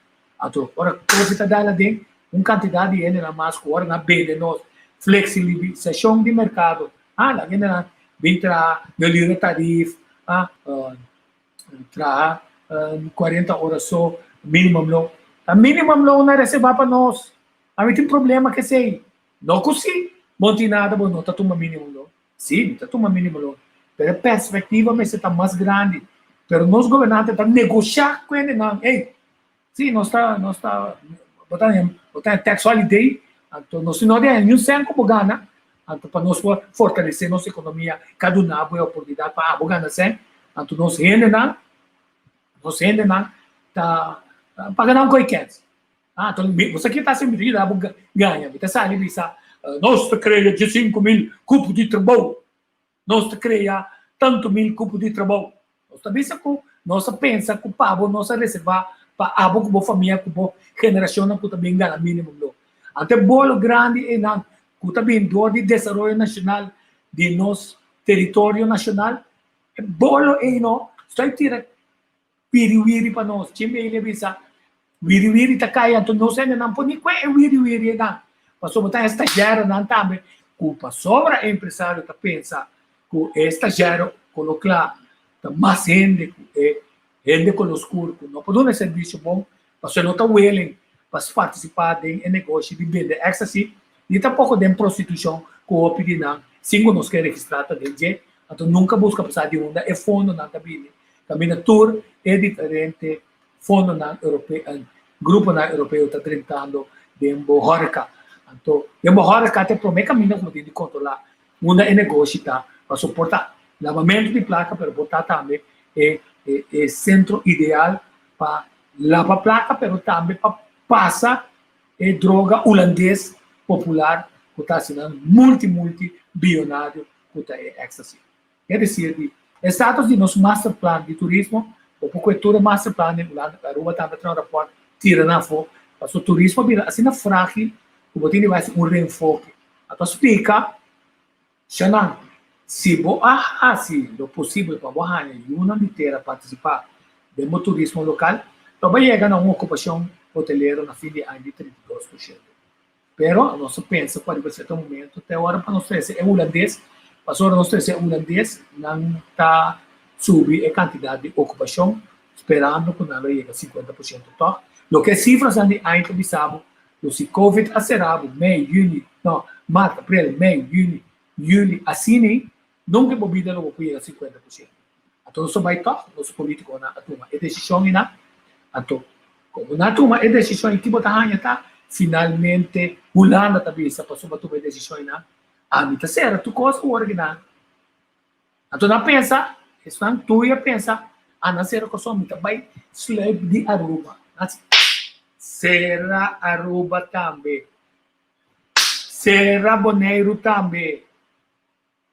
Então, ora, o que dá de quantidade de ainda mais agora na bem nós flexibilização de mercado. Lá ainda entra melhoria tarifa, entrar 40 horas só minimum low. A minimum low não recebe para nós. A gente tem problema que sei, não consigo, não tem nada, não está tomando minimum low. Sim, está tomando minimum low. Pero a perspectiva mas está mais grande. Pero nós governantes estamos negociar com ele não. Ei, sim, nós está botando tax holiday, então nós não temos nenhum como ganhar, então para nós fortalecer nossa economia, cada um a oportunidade para ganhar sem, então nós ainda não tá pagando um coiquete. Então você aqui está sempre de ganha, você sabe bisa, nós cria 5.000 cupos de trabalho, nós cria tanto mil cupos de trabalho, nós também nós pensa que o pavo nós reservar para a boa família, para a geração que também ganha mínimo. Até bolo grande é não, que também do de desenvolvimento nacional de nosso território nacional, bolo é não, só tira wiri para nós, time ele bisa, wiri tá caia, então nós ainda não podemos é wiri não, passou botar estagiário não também, culpa sobra empresário tá pensa que estagiário colocar tá mais gente gente com os cursos, não pode dar serviço bom, mas não está willing para participar de negócio de vender ecstasy, e tampouco de prostituição, com a opinião, se nós queremos registrar também, então nunca busca passar de onda, é fundo na tabela. Também a tour é diferente, fundo na europeu, grupo na europeu está tentando de horca. Então, de horca até promete caminho como de controlar, uma é negócio tá, para suportar lavamento de placa, para botar também é centro ideal para lavar placa, mas também para passar droga holandês popular que está sendo multi-bilionário que é ecstasy. Quer dizer, status de nosso master plan de turismo, ou por cultura master plan de Holanda, a Rua também tem um rapport, tira na foto, mas o turismo vira assim frágil, o botinho vai ser reenfoque. Então, explica, Xanan, se é possível para você uma inteira participar do turismo local, então vai chegar a uma ocupação hoteleira na fim de ano de 32%. Pero nós pensa pode ser até o momento, até agora para nós é holandês, mas agora nós é holandês, não está subindo a quantidade de ocupação, esperando que não chegue a 50%. Então, o que cifras de ano que sabe, se Covid acerado, março, abril, maio, julho, assim, nunca bobida não vai chegar a 50%. Então, nós vai tocar, nosso político na turma, a decisão é Ato, como na tuma é decisão que bota hanya tá, finalmente Holanda também sa passou para tomar decisão na a mim tá certo, tu costa o original. Ato na pensa, isso não tu ia pensa, a na ser ko so mita bay slave di Aruba. Serra Aruba também. Serra Bonaire também.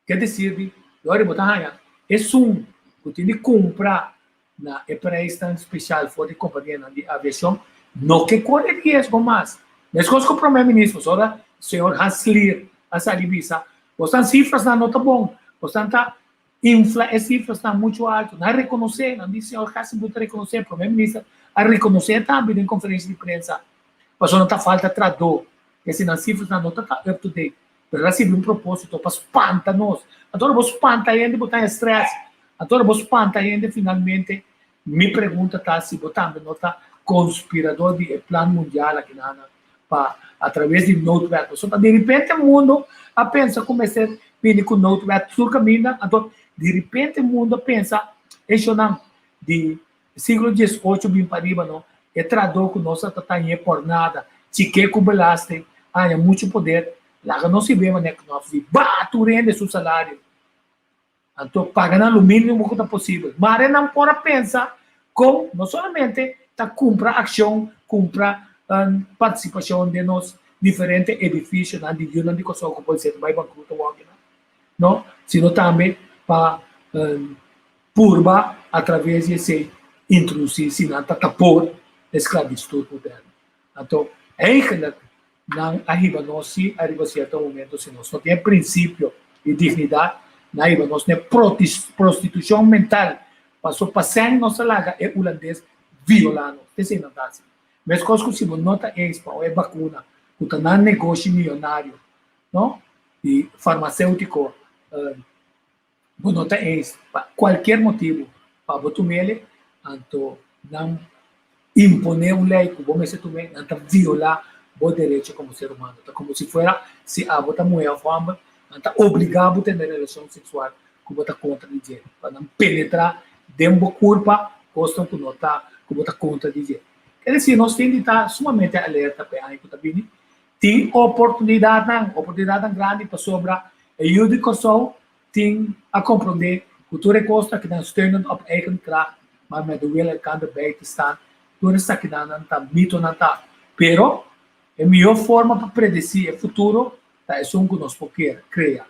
Quer dizer, agora botar hanya, é que tem que comprar na empresa especial for de companhia de aviação, não que corre risco mais. Mas coisas que o primeiro-ministro, o senhor Hanslier, a Salibisa, as cifras não estão bom, as cifras estão muito altas, não reconhecer, não diz o senhor Hanslier reconhecer, o primeiro-ministro, a reconhecer também em conferência de imprensa, mas não está falta tradutor, que as cifras não estão up to date, mas recebe propósito para espantar nós, agora vou espantar ainda, botar estresse, agora vou espantar ainda, finalmente, me pergunta se botar nota conspirador de plano mundial aqui na através de notebook. Só de repente o mundo a pensa começa a vir com notebook sur caminho, então de repente o mundo pensa isso não de século 18 bem para riba não é traduz com nossa tatanha por nada chique com belaste há muito poder lá não se vê mas que nós vi batu rende seu salário então pagando o mínimo que é possível mas não pode pensar como não somente tá compra ação compra participação de nos diferentes edifícios na divina de coisa que pode ser mais bancudo não sino também para purba através de esse introduzir se não tapor escravidão moderna então é que não arriba nós se arriba certo momento se nós não tem princípio e dignidade não arriba nós tem prostituição mental passou passando nossa laga é holandês violando esse não dá mas coisa que se nota é isso é vacuna que está no negócio milionário não e farmacêutico nota é isso qualquer motivo para botar ele então não imponer lei que vamos ser também não violar o direito como ser humano tá como se fora se a bota mulher fama não obrigado a ter relação sexual que bota contra de jeito para não penetrar dentro do corpo gostam que nota que bota contra de jeito quer dizer nós temos que estar sumamente alerta para aí que tá vindo tem oportunidade grande para sobrar e o de coisa tem a compreender que tu recosta que nós temos op eigen kracht maar met de wil kan erbij te staan tu está que não tá mito não tá pero a melhor forma para predecir o futuro tá é um que nós podemos criar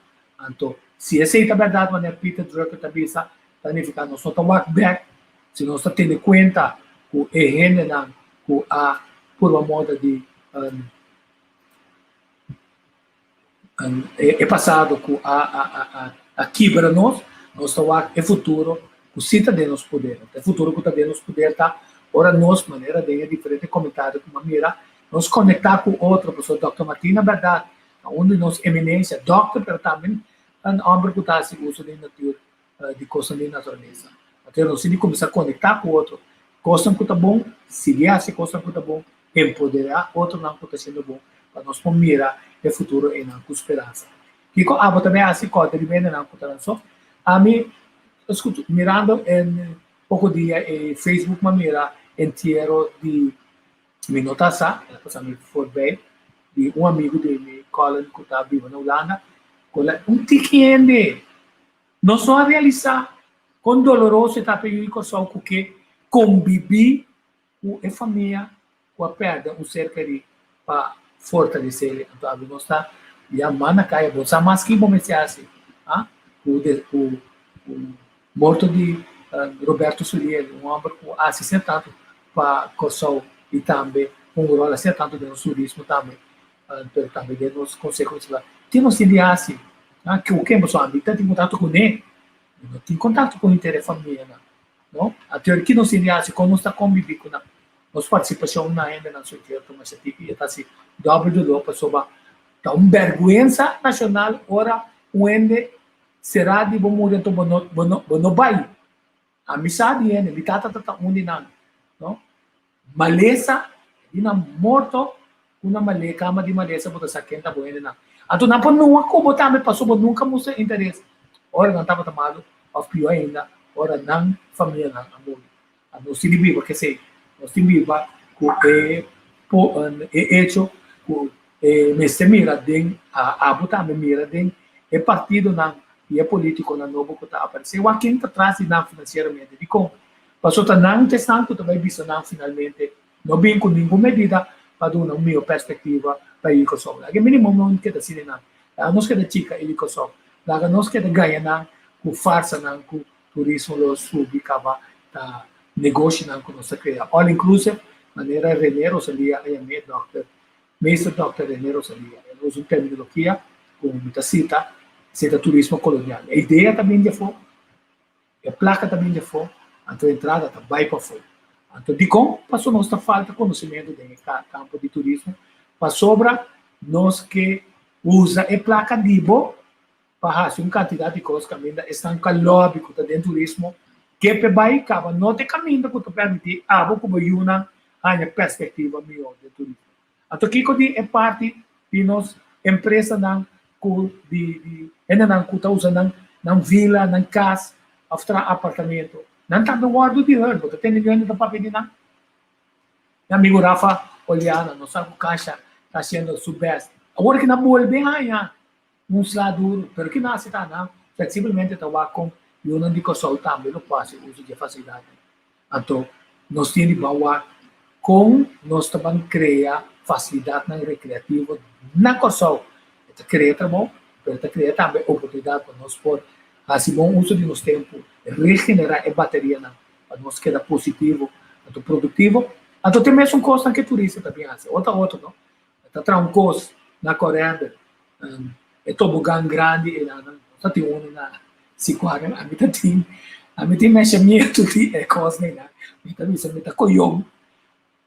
então se essa é a verdade quando Peter Drucker também está planificando nós não walk back se nós está tendo conta que é gente não que a por uma moda de é passado que a quebra nós está é futuro que cita de nos poder é futuro que está de nos poder tá ora nós maneira de diferente comentário com maneira nos conectar com outra pessoa Dr. Martina verdade onde nós eminência doctor pero também homem que está se usa de natura de coisa de natureza até nós se começar a conectar com outro coisa que está bom seguir essa coisa que está bom empoderar outro não que está sendo bom para nós mirar o futuro e não com esperança que com a também assim coisa de bem não com só a mim escuto mirando em pouco dia Facebook uma mira inteiro de minotasa essa me for bem de amigo dele Colin que está vivo na Holanda com tiquende não só realizar com doloroso está perigo só que conviver com a família com a perda ser querido para fortalecer ele então nós está e a mana caia você mais que bom se assim o morto de Roberto Suriel homem que assiste tanto para Kosovo e também rol assim tanto do turismo também pero também de nos consequências lá temos que assim que o que você habita tem contato com ele não tem contato com a família não a teoria que não se assim como está conviver com nós participação na ainda na sociedade mas se tipo está se dobro para sobre então vergonha nacional ora onde será de bom momento bono vai amizade ele tá onde não maleza ina morto una male kama di maleza bota sakenta boene na ato na não ako bota me passou nunca musa interesse ora não estava tomado of pior ainda ora não família não amor ano se libi porque sei nós viva com hecho com neste mira den a botar mira den é partido não e é político na novo que está aparecendo aqui está atrás não financeiramente de como passou tá não testando também visto não finalmente não bem com nenhuma medida para dar uma minha perspectiva para ir com só que mínimo não quer assim não nós quer chica ele com só lá nós quer ganhar não com farsa não com turismo lo subicava tá negócio não com nossa cria all inclusive maneira René Rosalia é minha doctor Mestre Dr. René Rosalia ele usa uma terminologia com muita cita turismo colonial a ideia também de fora a placa também de fora a tua entrada também para fora então de como passou nossa falta de conhecimento do campo de turismo para sobra nós que usa a placa de bo para fazer uma quantidade de coisas que ainda estão calóbicos que está dentro do turismo que vai acaba não ter caminho que te permite como uma perspectiva melhor de turismo então que é parte de nossa empresa não ainda não está usando não vila não casa apartamento não está no guardo de herd porque tem ninguém da papel de não amigo Rafa olhando não sabe o caixa está sendo subeste agora que não bolsa bem aí um lado pero que nasce tá não flexivelmente está com e eu não digo só também não passa uso de facilidade então nós temos que com nós também criar facilidade na recreativa na coisa cria trabalho mas cria também oportunidade para nós por assim bom uso de nosso tempo regenerar a bateria para nós quedar positivo então produtivo então tem mesmo coisa que turista também assim outra não está traz um coisa na Coreia é tobogã grande e não tem um na Siquara a mim tem meximento de coisa né me tá coiom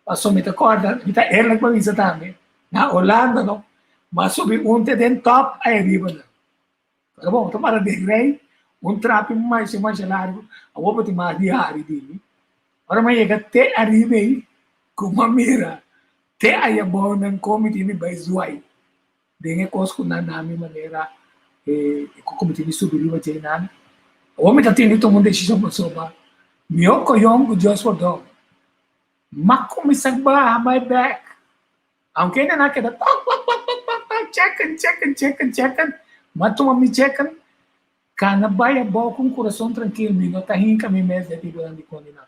passou me tá corda me tá ela com isso também na Holanda não mas sobre dentro top aí arriba tá bom então para de rei trapo mais largo a vou botar mais diário dele agora mas chega até arriba aí com uma mira até aí a bom não come de me vai zoar dengue coisa com na minha maneira como tem subir o dia nada o homem tá tendo todo mundo decisão para soba meu coiom com Deus for dog mas como isso vai my back aunque ainda não queda check mas toma me check kana vai bom com coração tranquilo me não tá rindo me mesmo de tipo de condinar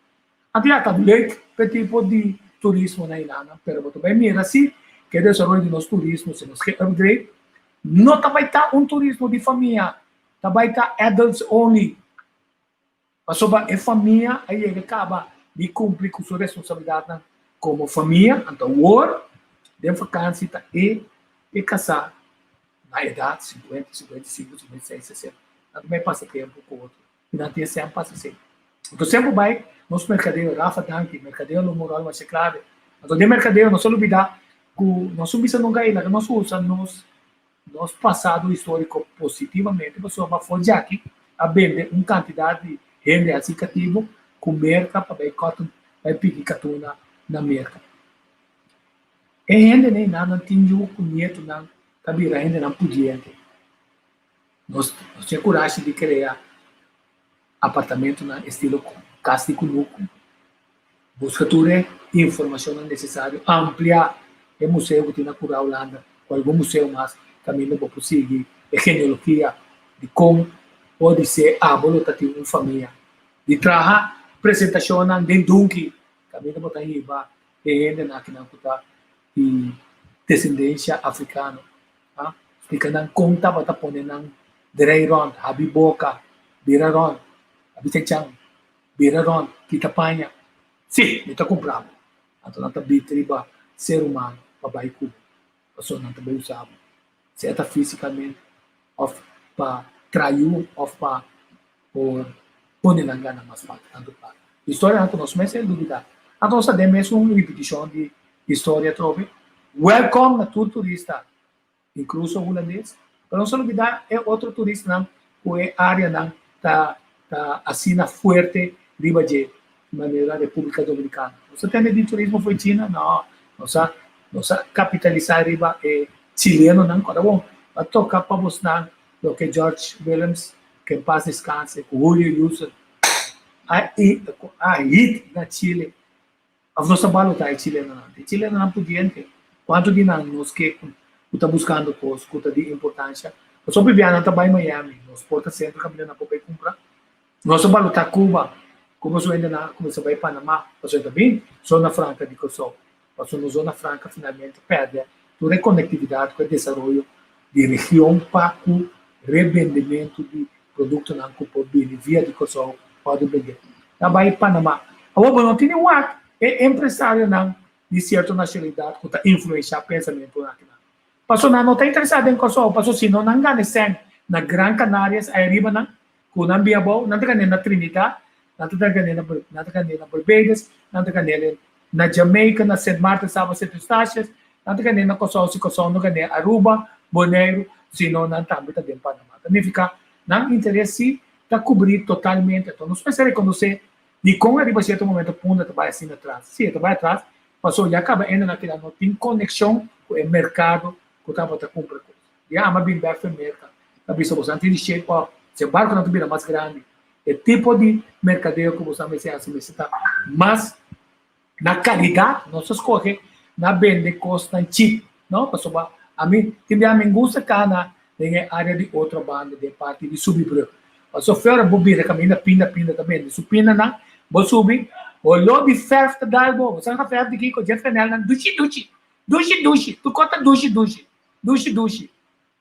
até tá leite tipo de turismo na ilha pero também mira assim que o desenvolvimento de nosso turismo se nos quer upgrade não vai estar turismo de família vai estar adults only mas sobre a família aí ele acaba de cumprir com sua responsabilidade como família então o de vacância e casar na idade 50, 55, 56, 60 também passa tempo com o outro e não tem sempre passa assim então sempre vai nosso mercadeiro Rafa Danke mercadeiro no moral vai ser clave então de mercadeiro não só olvidar que nós subimos não ganha nada nós usamos nosso passado histórico positivamente para só forjar aqui a vender uma quantidade de renda associativa com merca para vai pedir catuna na merca e renda nem nada tinha com nieto não cabira renda não podia nós tinha coragem de criar apartamento na estilo casa de cunuco busca tudo informação necessária ampliar o museu que tem na Cura Holanda ou algum museu mais também para conseguir a genealogia de como pode ser a voluntativa de família de trazer apresentação de Dunki também para botar aí e ainda na que não está de descendência africana explicando como está para pôr na Dreiron, Habiboca, Biraron, Abitechang, Biraron, Quitapanha. Sim, está comprado. Então, não está bitriba ser humano para baiku. Pessoa não está bem usado. Certa fisicamente, ou para trair, ou para pôr na gana mais fácil. História não conhece, sem dúvida. Então, nós temos uma repetição de história trove. Welcome a todo turista, incluso holandês. Para não se olvidar, é outro turista não, ou é área não tá assina forte riba de maneira República Dominicana. Você tem de turismo foi China, não, nossa capitalizar riba é chileno não, cara bom. A tocar para mostrar o que George Williams, que em paz descanse, com Julio Iuso, aí na Chile, a nossa baluta é chilena. Chilena não podia ter. Quanto de anos que está buscando coisas, que está de importância. Eu sou viviana também em Miami, nos porta centro que não pode comprar. Nossa baluta Cuba, como eu ainda na, como eu vai Panamá, eu também zona franca de Kosovo. Passou na zona franca finalmente perde toda a conectividade com o desenvolvimento de região para o revendimento de produtos na Cuba via de Kosovo pode vender. Também Panamá. Agora não tem empresário não de certa nacionalidade que está influenciar pensamento aqui. Passou não está interessado em Kosovo, passou se não engane sem na Gran Canárias, aí arriba não, com não bia bom, não está na Trinidad, não está na Barbados, não está na Jamaica, na St. Martin, Saba, St. Eustáchios, não está na Kosovo, se Kosovo não está Aruba, Bonaire, se não também está em Panamá. Significa não interesse está cobrir totalmente, então não se precisa reconhecer de como arriba certo momento punta vai assim atrás, se vai atrás, passou já acaba ainda naquela não tem conexão com o mercado que está para comprar coisas. Já ama bem back para o mercado, a pessoa você não tem shape, se o barco não tiver mais grande, é tipo de mercadeio que você vai assim, mas na qualidade nós escolhe na vende custa cheap, não passou a mim também a mim gosta cá tem área de outra banda de parte de subir. Passou fora bobira caminha pinda também, de supina na vou subir, olhou de ferro da algo, você não ferro de que com jeito final na duche, tu conta duche.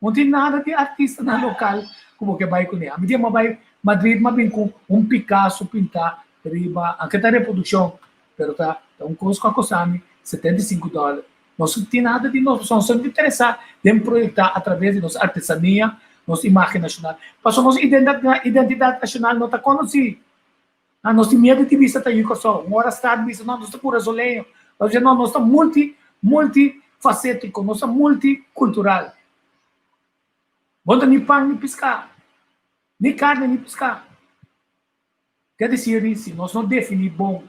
Não tem nada de artista na local como que vai com ele. A medida vai Madrid, mas bem com Picasso pintar riba, aqui está reprodução, pero tá um custo com a Cosami $75. Não tem nada de nós, só nos interessar em projetar através de nossa artesania, nossa imagem nacional. Passou nossa identidade nacional não está conhecida. Nós temos medo de vista tá aí só. Uma hora está de vista, nós estamos por azulejo. Nós estamos multifacético, nós estamos multicultural. Bota nem pão, nem pescar. Nem carne, nem pescar. Quer dizer isso, nós não definimos bom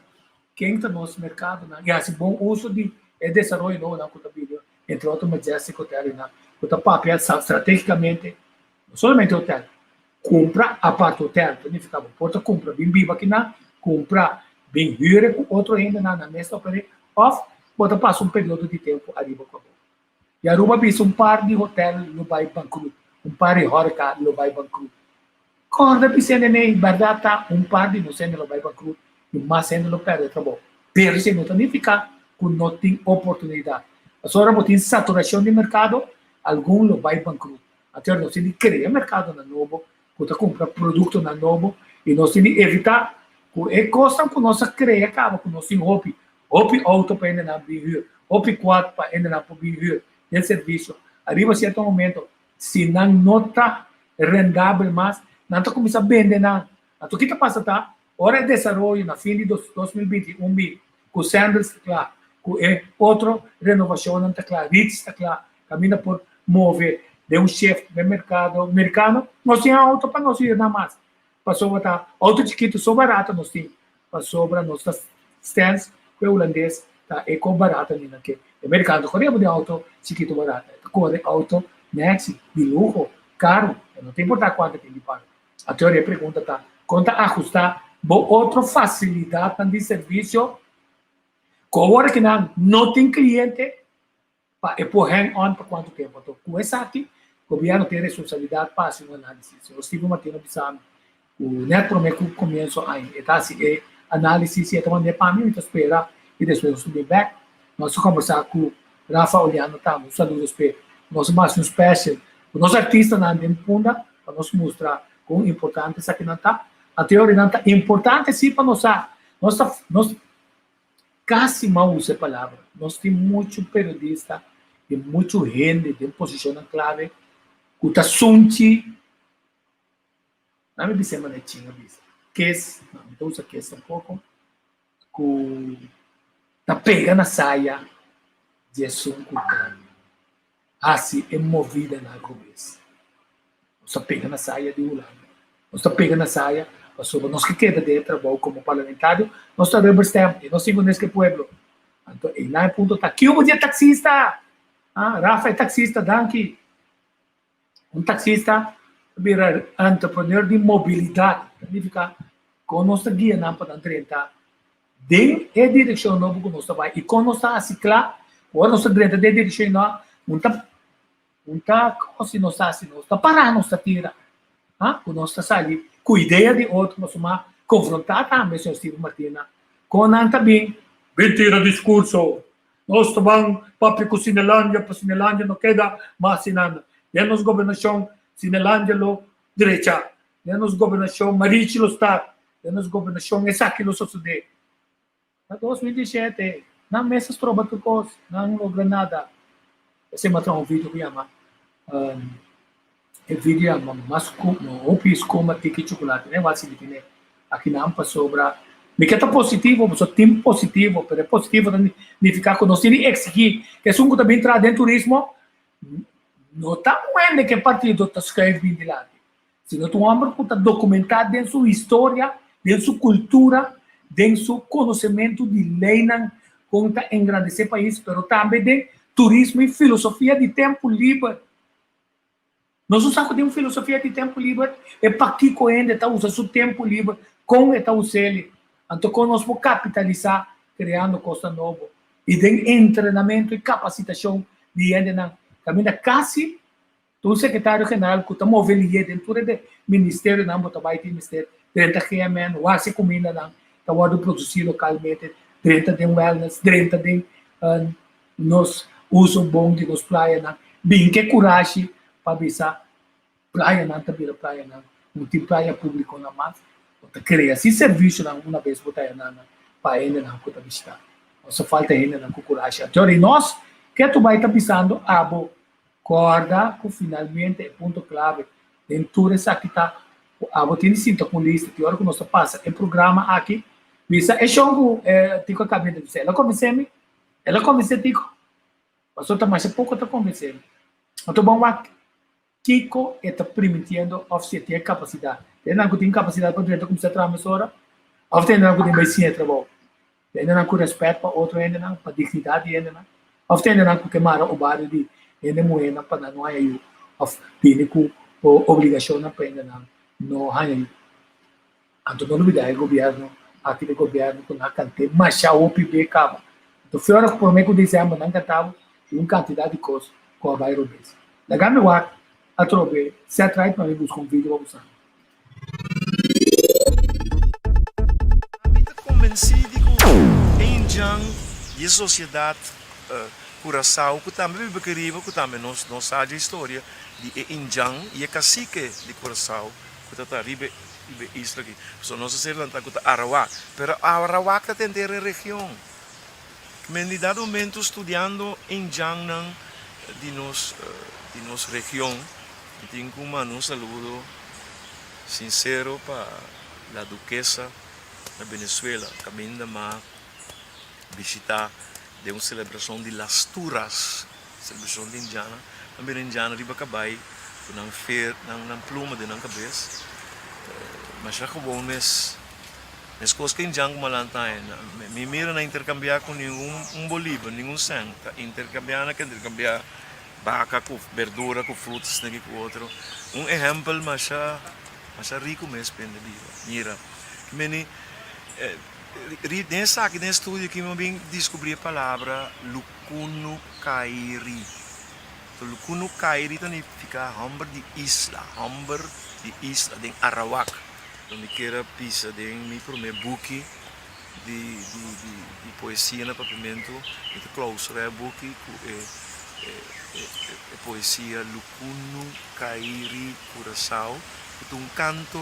quem está no nosso mercado, né? E assim, bom uso de desenvolvimento na contabilidade, entre outros, Majestic Hotel, na papel estrategicamente, não somente hotel, compra a parte hotel, significa, porta compra bem viva aqui na, compra bem hyra com outro ainda na mesma operação, off, bota passa período de tempo arriba com a boca. E a Aruba visa par de hotel no vai bancruto, par de horca no vai bancruto. Corda piscina nem bardata, par de no sendo no vai bancruto, e mais sendo no perde trabalho. Pero se não significa que não tem oportunidade. Agora, tem saturação de mercado, algum lo vai bancruto. Até nós temos que criar mercado na novo, que compra produto na novo, e nós temos que evitar que é coisa que nós criamos, acaba com nós temos hobby auto para ainda não vir, hobby quad para ainda não vir, de serviço. Arriba certo momento, se não está rendável mais, não está começando a vender nada. Então, o que passa tá? Hora de desenvolvimento na fim de 2021, com o Sanders está claro, com outra renovação não está claro, RITS está claro, caminha por mover de um chefe de mercado americano, nós tínhamos auto para nós ir na massa. Passou a auto chiquito, só barato nós tínhamos. Passou para nossas stands, que o holandês está eco barato ali naquele. O americano correu de auto chiquito barato. Corre auto next de luxo, caro, não tem importar quanto tem de pagar. A teoria pergunta tá, conta ajustar outra facilidade de serviço, com hora que não tem cliente, para por hang-on por quanto tempo. Então, com essa aqui, o governo tem responsabilidade para fazer uma análise. Se eu estive matando pisando, o net prometo que começo a análise, se é uma maneira para mim, então espera, e depois eu subir back. Nós conversar com o Rafa Oliano, tá? Um saludo espelho. Nós mais um special. O nosso artista na Punda, para nos mostrar quão importante isso aqui não está. A teoria não está importante, sim, para nós quase mal usa a palavra. Nós temos muito periodista e muito gente de posição na clave que está sunti. Não me disse manetinha, que não, então usa que um pouco, que está pegando a saia de assunto cultural. Assim é movida na cabeça. Nós está pegando a saia de Holanda. Nós está pegando a saia, nós que queda de trabalho como parlamentário, nós está representando, e nós temos nesse pueblo. Então, e lá em ponto está, que o dia taxista, Rafa é taxista, Danke. Um taxista vira entrepreneur de mobilidade, significa com nossa guia não para 30 Den a direção nova que nós vai e quando nós está a ciclar, quando nós está dentro da direção nova, muita coisa nós está assim, nós está parando, nós está tira, quando nós está saindo, com ideia de outro, nós vamos confrontar também, senhor Steve Martina, com não também, mentira discurso, nós estamos para Sinelândia não queda mais nada, já nos governação Sinelândia lo direita, já nos governação Marichi lo está, já nos governação essa aqui lo sucede. Na 2017, não mesas troba que coisa, não logra nada. Esse é um vídeo que chama, vídeo chama, mas o piso como que chocolate, né? Vai se dizer aqui não passou sobre, me que tá positivo, mas o tempo positivo, pero positivo significa que nós temos que exigir que é um também traz dentro do turismo, não está muito que partido está escrevendo de lá, sino que um homem que está documentado dentro sua história, dentro sua cultura, dentro seu conhecimento de lei, conta engrandecer o país, mas também de turismo e filosofia de tempo livre. Nós usamos de uma filosofia de tempo livre, é para que o ainda está usando seu tempo livre, como está usando ele. Então, nós vamos capitalizar, criando coisa nova. E de treinamento e capacitação de ainda caminha quase o secretário-geral que está movendo dentro do ministério, não está vai ter ministério, dentro da GMN, o ASE comida, não está vai produzir localmente, dentro de wellness, dentro de nos uso bom de nos praias, bem que coragem para avisar praia não tá vira praia não tem praia pública na mais outra cria esse serviço não uma vez botar na para ainda não que tá visitar só falta ainda não com coragem agora nós que tu vai estar pensando abo corda que finalmente é ponto clave dentro essa que tá abo tem sinto com lista que hora que nós passa é programa aqui visa é jogo tico acabei de dizer ela comecei tico passou tá mais pouco tá convencendo então bom Kiko está permitindo você ter capacidade. Ele não tem capacidade para dentro começar a trabalhar, ou tem não tem mais sim trabalho. Ele não tem respeito para outro ainda não, para dignidade ainda não. Ou tem não que mara o barrio de ainda moeda para não aí ou tem com obrigação para ainda não aí. Então não olvidar o governo, aquele governo que não cante mais já o PB acaba. Então fora que por meio que dizemos não cantava uma quantidade de coisas com a bairro desse. Legal meu ar a trover, se atrai para mim buscar um vídeo para usar. Estou convencido que em Jang e a sociedade Curaçao, que também é querido, que também não sabe a história de Injang e a cacique de Curaçao, que está riba isla aqui. So nós sabemos que está Arawak, pero Arawak está dentro da região. Me em dado momento estudando Injang de nossa região. Tenho um saludo sincero para a duquesa da Venezuela, que ainda visitar de uma celebração de las Turas, celebração de Indiana. Também Indiana riba cabai, com pluma de cabeça. Mas já que bom mes coisas que Indiana malantain, me mira na intercambiar com nenhum bolívar, nenhum sangue, intercambiar vaca com verdura, com frutas, com outro. Exemplo, mas rico mesmo, mira. Nesse estudo que eu descobri a palavra Lukunu Kairi. Lukunu Kairi significa hamber de isla, de Arawak. Onde queira pisa de meu primeiro book de poesia no papamento, e de close, é book poesia Lukunu Kairi Curaçao, que um canto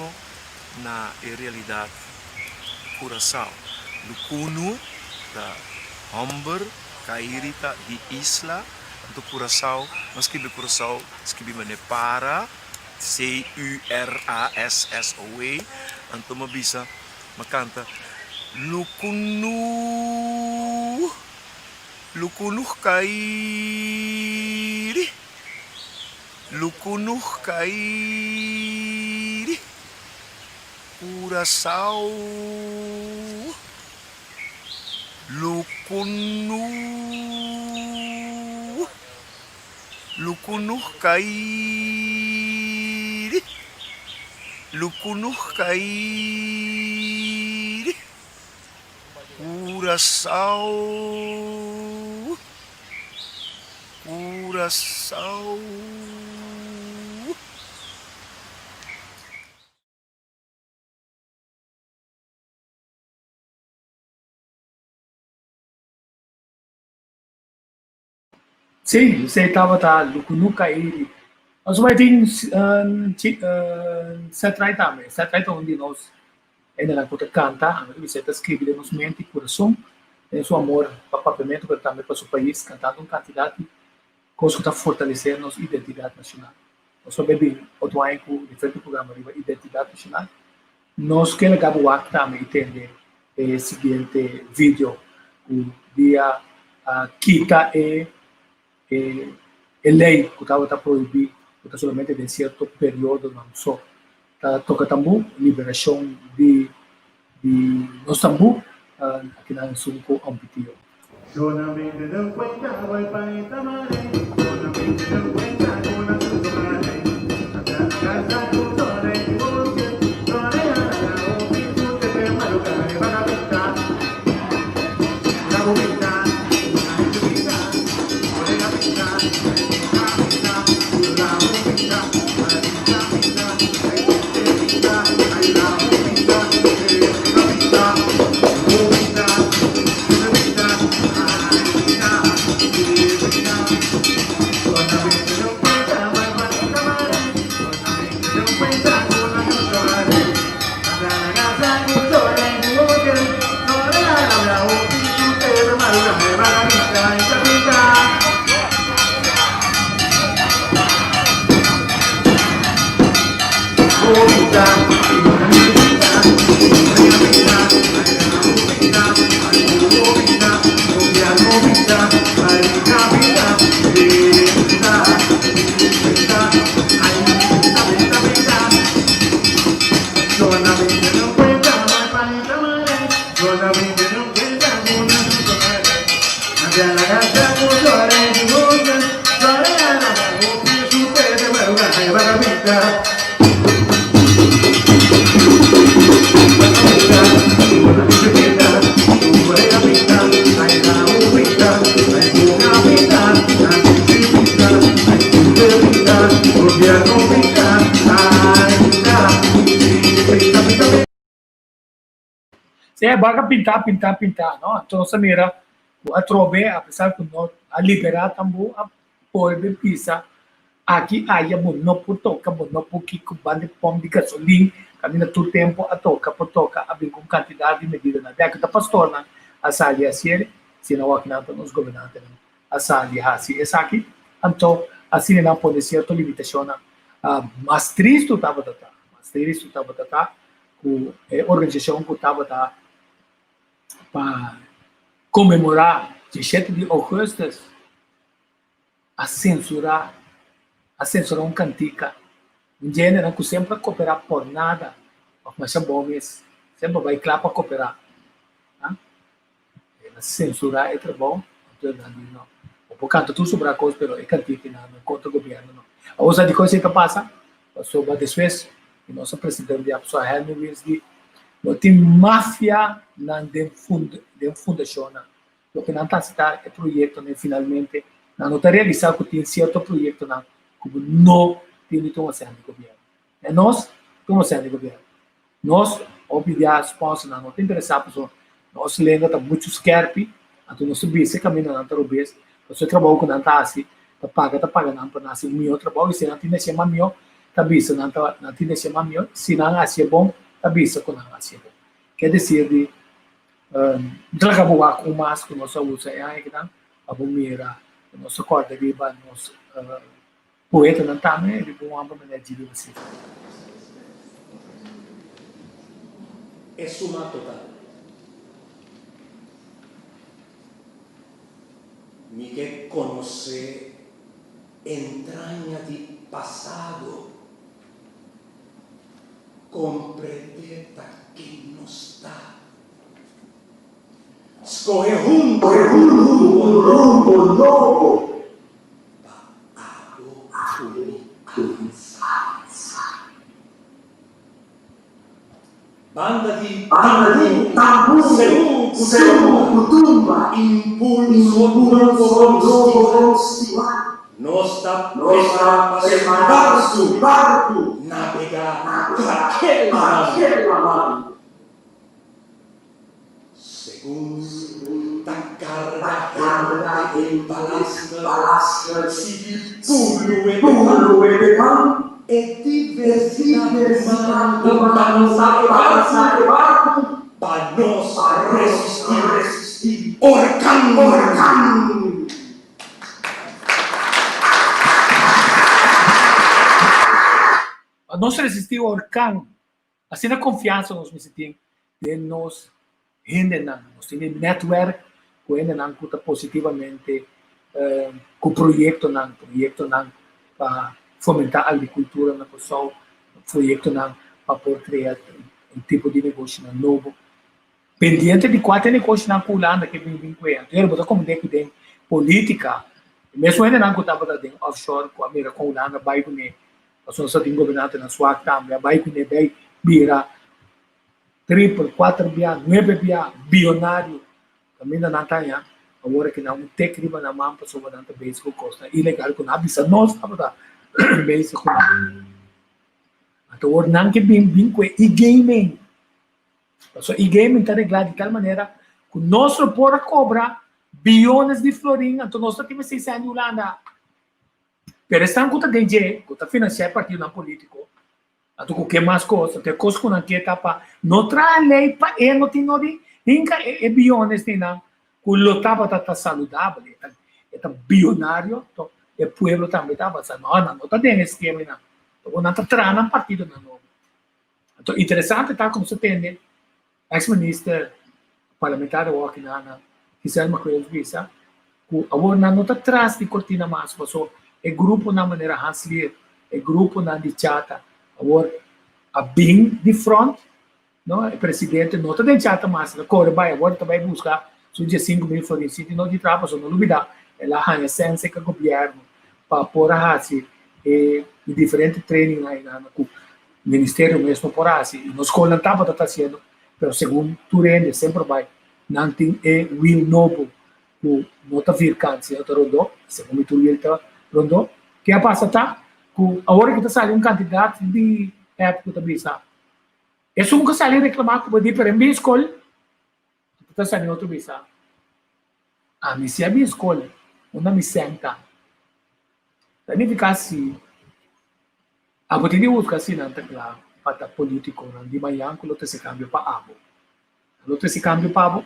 na realidade Curaçao. Lukunu da Humber, Kairi da de isla, do Curaçao, mas que de Curaçao, escrevi para C-U-R-A-S-S-O-E, então uma bisa, uma canta Lukunu Kairi Curaçao Lukunu Kairi Curaçao. Curaçao. Sim, você estava tá, nunca ele. Nós vai ter se trai também, se trai onde nós ainda não pode cantar, você está escrevendo nos mente e coração, tem seu amor para o papiamento, mas também para o seu país, cantando uma quantidade de coisas que está fortalecendo nossa identidade nacional. Nós só bebemos outro ano com diferentes programas de identidade nacional. Nós queremos também entender o seguinte vídeo, o dia quita lei que estava proibido, que solamente em certo período, não só. Toca também liberação de nós também aqui na Sul Ampitio. Solamente não cuenta, vai para Itamare. Solamente não cuenta, con la Sultomare. Hasta casa con sole, sole a la oficina, te malucare, van a pintar. La bobina, la bobina, ore la pinta, la pinta, la bobina, la pinta, ay la bobina, la pinta, bobina. Se baga pintar, não? Então, essa mira, a trobe, apesar que não a liberar também a pode pisa aqui aí não por toca, não por que bande pom de gasolina, caminha todo tempo a toca, por toca, a bem com quantidade de medida na década pastor, a sali assim, se não aqui não nos governantes, a sali assim, essa aqui, então assim não pode ser a limitação, mas triste estava com a organização que estava para comemorar 17 de agosto a censurar um cantica um gênero que sempre cooperar por nada mas é bom mesmo sempre vai lá para cooperar censurar é bom não o canto tudo sobre a coisa mas é cantica não contra o governo não a outra de coisa que passa sobre a desvez e nosso presidente de Apsua Helmi Wills não tem máfia na fundação. O que não está citando é projeto, né, finalmente, não está realizado que tem certo projeto, como não tem de tomar de governo. É nós, tomar de governo. Nós, obviar sponsor, não tem interessado, nós lembra muito scarpe, então nós subimos esse caminho na Tarubês, nós trabalhamos com a Nantasi, paga não para nascer meu trabalho, e se não tem esse mamio, tabisa não tem esse mamio, se não é bom, tabisa com não é bom. Quer dizer, dragabuak umas que nós usamos que não a bombeira nosso corda de ban nosso poeta não tá né de bom amba na de você é suma total me quer conhecer entranha de passado compreender que não está escorrer um rumbo novo para avançar. Banda de tabu, segundo Kutumba impulso novo rostivar. Nosta barco navegar aquela mar. Segunda carga em palasca, se pulo e becan, e diversidade para barco, para nós resistir, orcan. Nós resistimos ao orcan, assim a confiança nós temos de nós render, nós temos network que render positivamente com o projeto para fomentar a agricultura na pessoa, projeto para poder criar um tipo de negócio novo. Pendiente de quatro negócios na Holanda que vem com ele. Eu vou como tem política, mesmo ainda não estava dando offshore com a América, com a Holanda, vai com ele. Nós temos governante na sua também, vai com ele, vai virar 3, 4 bilionário, também não tem, agora que não tem que ir na mão para sobre a base com costa ilegal com a bisa nós estava base com então o não que bem com e-gaming, so e-gaming está reglado de tal maneira que nós por cobrar bilhões de florim, então nós temos 6 anos em Holanda, pero estão com a DG, com a financiar partido não político. Então, o que mais coisa? Tem coisa que não quer tapar. Não traz lei para ele, não tem nada. Nunca é bilhões, não. O lotava está saudável, está bilionário, então o povo também estava assim, não está dentro desse esquema, não. Então, não está trazendo um partido novo. Então, interessante está como você tem, ex-ministro parlamentar, aqui na Gisele Macron-Visa, que agora não está atrás de cortina mais, passou, é grupo na maneira Hanslier, é grupo na de chata, agora, a bem de front, não? O presidente não está dentro chata mais, agora também buscar, se dia 5 mil florecidos, não de trabalho, não dúvida, ela arranha sense que o governo, para pôr a raça, e diferentes treinos aí, o ministério mesmo por raça, e na escola não estava fazendo, mas segundo tu rende, sempre vai, não tem will novo, que não está vircando, se está rodou, segundo tu ele está rodou, que a passa tá, agora que está saindo candidato de época também, sabe? É só que sai reclamar que pode para a minha escola, está saindo outro vez, sabe? A minha escola, onde me senta, daí fica assim, a botinha de busca assim, não está claro, para político, de manhã, que o outro se cambia para abo. O outro se cambia para abo.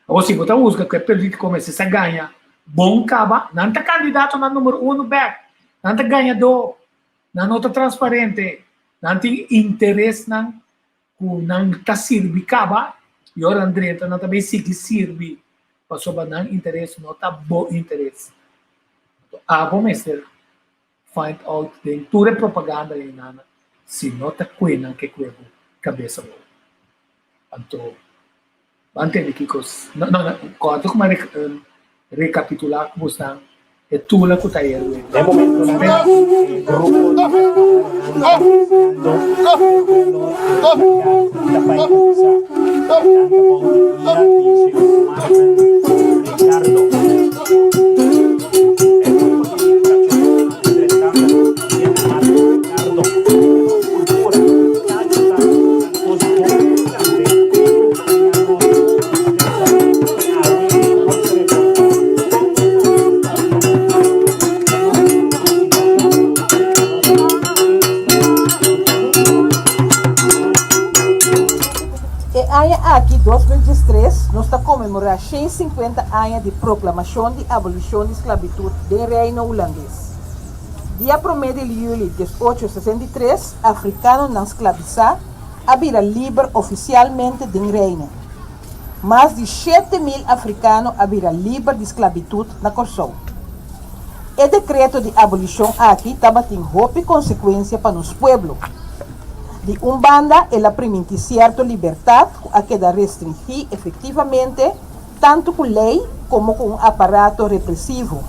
Ou se você busca que o político começa a ganhar, bom caba, não está candidato na número 1 back, não está ganhador, não está transparente, não tem interesse, não está servindo caba, e o André não também serve, para sobre não interesse, não está bom interesse. Abo, mestre, find out, tem toda propaganda aí, nana, se não está cuidando que cuida cabeça boa. Então, mantém aqui coisas, não, quando como recapitular como está, é tudo que está aí. É momento na aqui, 2013, nós estamos comemorando 150 anos de proclamação de abolição da esclavitud do reino holandês. Dia 1 de julho de 1863, africanos não esclavizados haviam livre oficialmente do reino. Mais de 7.000 africanos haviam livre de esclavitud na Kosovo. O decreto de abolição aqui estava tendo roupa e consequência para os pueblos. De banda, ela permite certa liberdade a que da restringir efetivamente tanto com lei como com aparato repressivo,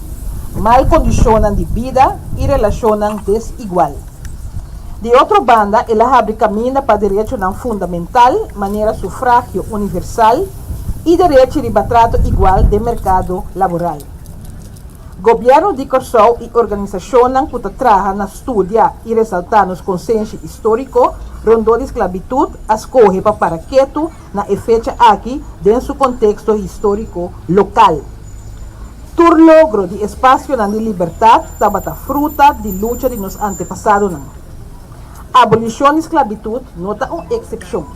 mal condicionam de vida e relacionam desigual. De outra banda, ela abre caminho para direito não fundamental, maneira sufrágio universal, e direito de trato igual de mercado laboral. Governo de Corsou e organização que trabalha na estudia e ressaltar nos consenso histórico rondou de esclavitud escorre para quieto na efeita aqui dentro do contexto histórico local. Tur logro de espaço na liberdade estava fruta de luta de nos antepassados. Abolição de esclavitud nota uma exceção.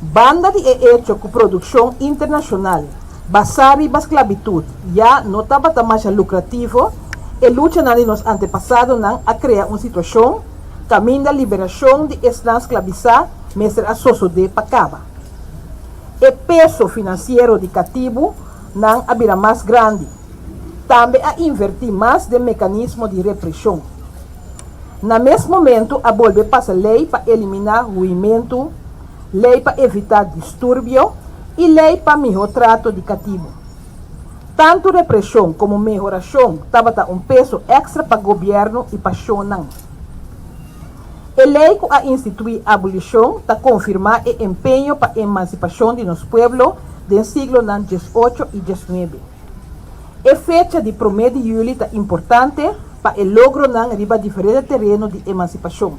Banda de hecho com produção internacional basada na esclavitud já não estava mais lucrativo e luta na nos antepassados a criar uma situação caminho da liberação de escravos esclavizados mestre a sociedade pacaba. O peso financeiro de cativo não abrirá mais grande. Também a invertir mais de mecanismo de repressão. No mesmo momento, a volver passa lei para eliminar ruimento, lei para evitar distúrbio e lei para melhor trato de cativo. Tanto repressão como melhoração estava peso extra para o governo e para o a lei que a instituir a abolição está confirmar o empenho para a emancipação de nosso povo do século XVIII e XIX. A fecha de 1 de julho é importante para o logro de riba diferentes terrenos de emancipação.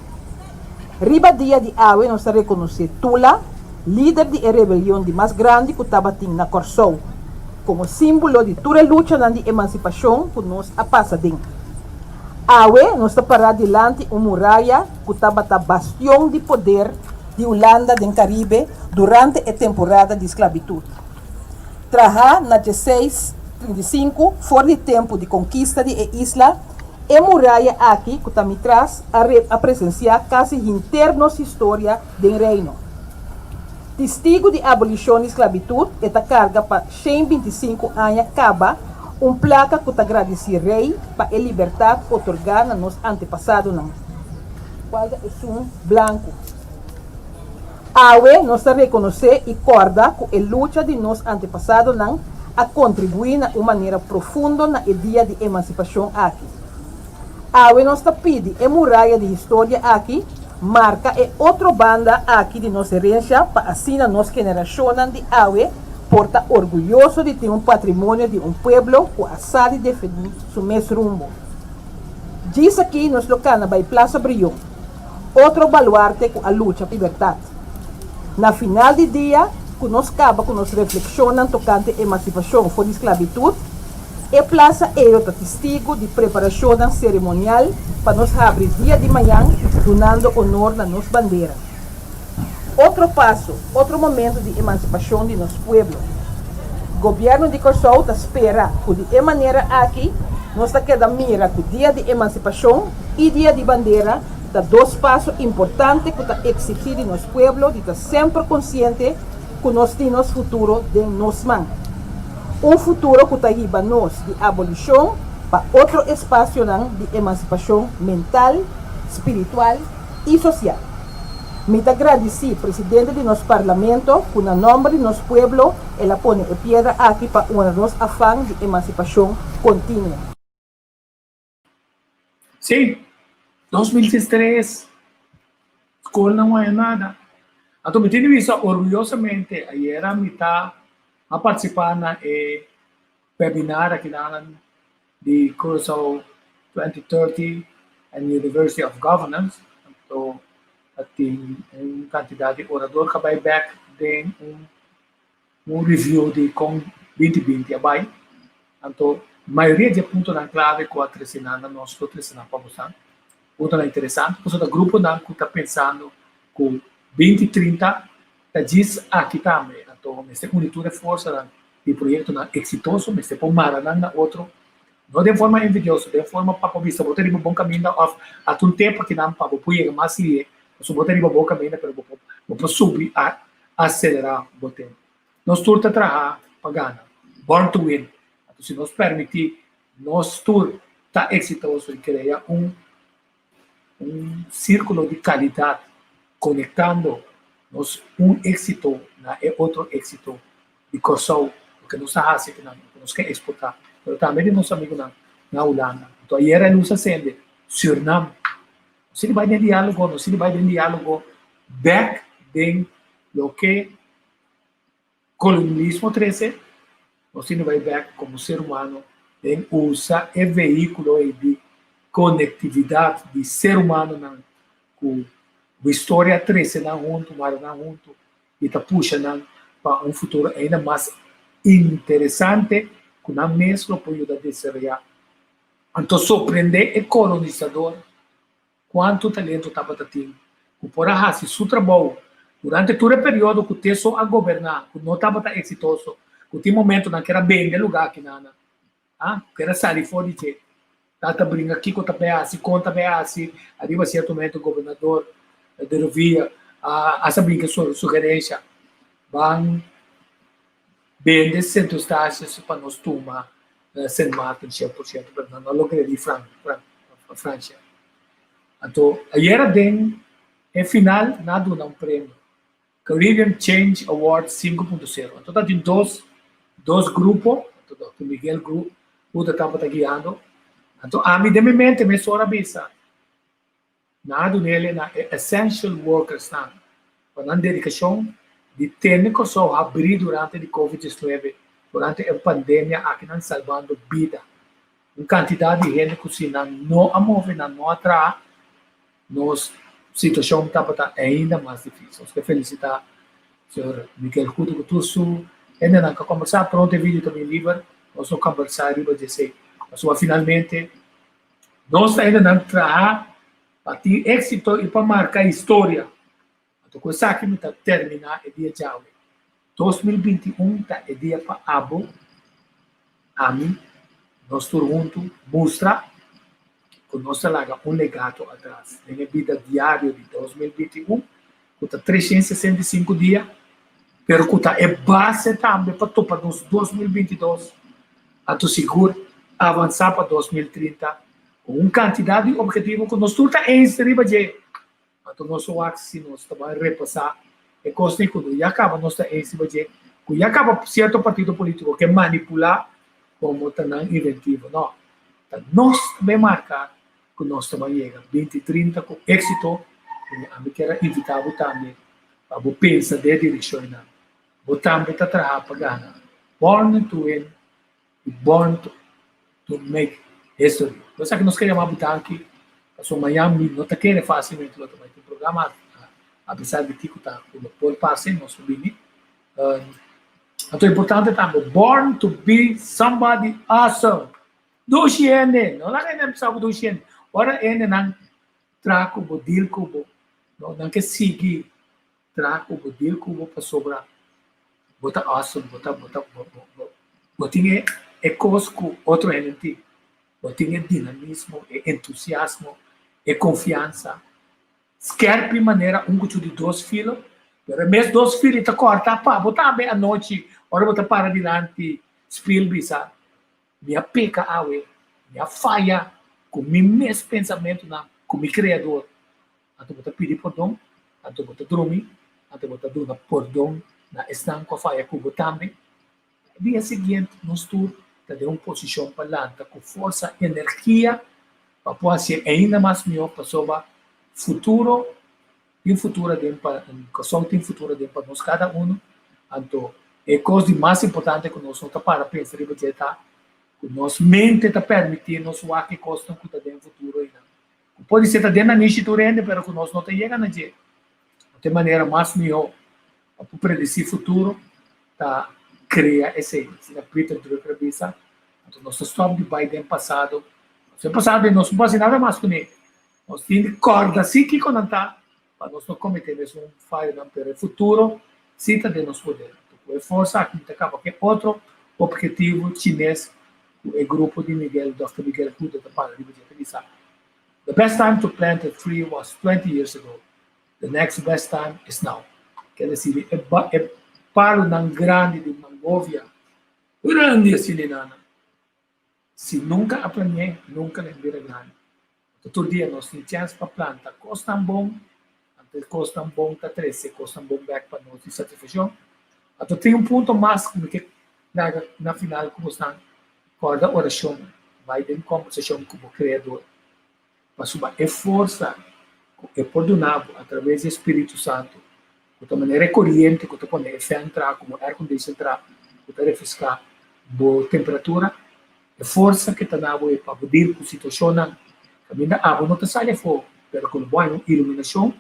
Riba dia de Awe nós reconhecer Tula, líder de rebelião de mais grande que estava na Corsou, como símbolo de toda a luta de emancipação que nós a passa dentro. Awe nós está para adiante uma muralha que estava bastião de poder de Holanda do Caribe durante a temporada de esclavitud. Traja na 1635, fora de tempo de conquista de isla, e muralha aqui que está me traz a presenciar quase internos história do reino. Testigo de abolição de esclavitud, esta carga para 125 anos acaba placa que está agradecer rei para a liberdade otorgada nos antepassados. Qual é branco? Awe nós reconhecer e corda que a luta de nos antepassados a contribuir de uma maneira profunda na ideia de emancipação aqui. Awe nós pede a muralha de história aqui marca é outra banda aqui de nossa herança para assim a nossa geração de Awe porta orgulhoso de ter patrimônio de povo que sabe definir seu mesmo rumo. Diz aqui nos locais na Plaza Brion, outro baluarte com a luta pela liberdade. Na final do dia, que nós acaba com nos reflexionam tocante a emancipação fora de esclavitud, a plaça é outra testigo de preparação cerimonial para nos abrir dia de manhã, donando honor na nossa bandeira. Outro passo, outro momento de emancipação de nosso povo. O governo de Corsou espera que de maneira aqui, nós queda mira que o dia de emancipação e dia de bandeira dá dois passos importantes que está exigir de nosso povo de estar sempre consciente que nós temos futuro de nossas mãos. Futuro que está riba nós de abolição para outro espaço de emancipação mental, espiritual e social. Me agradeci presidente de nosso parlamento, que no nome de nosso povo, ela põe a pedra aqui para o nosso afã de emancipação contínua. Sim, 2023, escola não é nada. Então, me tenho visto orgulhosamente, ayer a mitad a participar na webinar aqui na de Curacao 2030 and University of Governance. Então, tem uma quantidade de orador que vai back tem review de com 2020 abai. Então, a maioria de pontos na clave que a trecinada nós estou trecinando para você. Ponto interessante, porque o grupo não está pensando que 2030 está diz aqui também. Então, esta unitura é força de projeto exitoso, mas depois mara na outro. Não de forma envidiosa, de forma para vista, botar em bom caminho a um tempo que não para apoiar mais e se botar em bom caminho para subir a acelerar o tempo. Nós tour está trabalhar para ganhar, born to win. Então, se nos permitir, nós tour está exitoso e criar círculo de qualidade conectando nos êxito na outro êxito de Corsou, porque nós fazemos que nós quer exportar. Mas também de nossos amigos na Holanda. Então, ayer a luz acende, Suriname. Se ele vai em diálogo, back em lo que colonialismo 13, nós temos vai back como ser humano, em usa e veículo de conectividade de ser humano com a história 13 na junto, na junto, e tá puxa para um futuro ainda mais interessante, com a mesma apoio da desejar. Então, surpreender o colonizador quanto talento estava tendo. Por assim, seu trabalho, durante todo o período que o texto a governar, que não estava exitoso, que tinha momento que era bem de lugar que nada, que era sair fora de Tata brinca aqui com a conta beasi, arriba certo momento o governador derivia essa brinca sugerência, vão bem de centros para nós tomar Saint Martin 100%, para não lograr de França. Então, aí era bem, em final, nada um prêmio. Caribbean Change Award 5.0. Então, tem dois grupos, o Dr. Miguel Group, o que estava guiando. Então, a mim, de minha mente, me só avisa. Nada nele, na essential workers, para a dedicação de técnicos só abrir durante a Covid-19, durante a pandemia, aqui não salvando vida. Uma quantidade de gente que não a move, não atrás, nossa situação estava ainda mais difícil. Eu felicitar o senhor Miguel Couto Coutusso, ainda não conversar, pronto, o vídeo também livre, nós vamos conversar e dizer, mas finalmente, nós ainda não trabalhamos para ter êxito e para marcar a história. Então, com isso aqui, está terminar o dia de hoje. 2021 está o dia para Abo, a mim, nós juntos, mostra que nós temos um legado atrás. Na vida diária de 2021, que está 365 dias, mas que está base também para topar nos 2022, a tu seguro avançar para 2030, com uma quantidade de objetivos que nós estamos inserindo de. Então, nosso axis, nós estamos repassar, é coisa que já acaba, nós estamos inserindo de, que já acaba certo partido político que manipular como está inventivo. Não. Então, nós também marcar que nós estamos chegando 2030 com êxito, e a mim quero invitar você também para você pensar de direção. Você também está trabalhando para ganhar. Born to win, born to make history. Eu sei que nós queremos botar aqui, a Miami não está querendo facilmente o programa, apesar de que está por passe, nós subimos. Então, é importante também, born to be somebody awesome. Do Xiene, não é que não do Xiene. Ora, ele não trago o deal cubo, não que seguir trago o deal cubo para sobrar. Bota awesome, bota é coisa que outro gente, botinha dinamismo, entusiasmo, confiança. Quer de maneira custo de 2 filhos, mas mesmo 2 filhos está corta, pá, botar bem à noite, ora botar para adiante, spilbisa, minha peca awe, minha falha, com o mesmo pensamento, com o meu criador. Então, botar pedir perdão, então botar dormir, então botar dar perdão, na estão com a falha que eu também. Dia seguinte, nós todos de uma posição para lá, com força e energia, para poder ser ainda mais melhor para o futuro, e o futuro para nós cada um. Então, é a coisa mais importante que nós não para pensar que nossa mente está permitindo nós o que costa que está dentro do futuro ainda. Pode ser dentro da niche do ainda, mas que nós não está chegando a dia. De maneira mais melhor para predecir o futuro, tá cria esse Peter Drucker bisa. Então nós estamos de Biden passado, nós não faz nada mais com ele. Nós temos corda assim que quando está, para nós não cometermos falha no futuro, cita de nosso poder. Então, a força que acaba que outro objetivo chinês, o grupo de Dr. Miguel Couto para a The best time to plant a tree was 20 years ago. The next best time is now. Quer dizer, é palo ng grande de Mangovia, grande assim, nana. Se nunca apanhei, nunca lhe vira grande. Todo dia nós temos chance para plantar, custa bom, até custa bom, tá 13, custa bom back para nós de satisfação. Então tem ponto mais que na final como está, corda oração, vai ter conversação com o Criador. Mas uma é força, é perdonável através do Espírito Santo. de maneira corriente, que quando o fan entra, como ar condicionado entra, que refrescar boa temperatura, a força que está na água para poder com a situação, caminha a água não está saindo fora, mas com boa iluminação,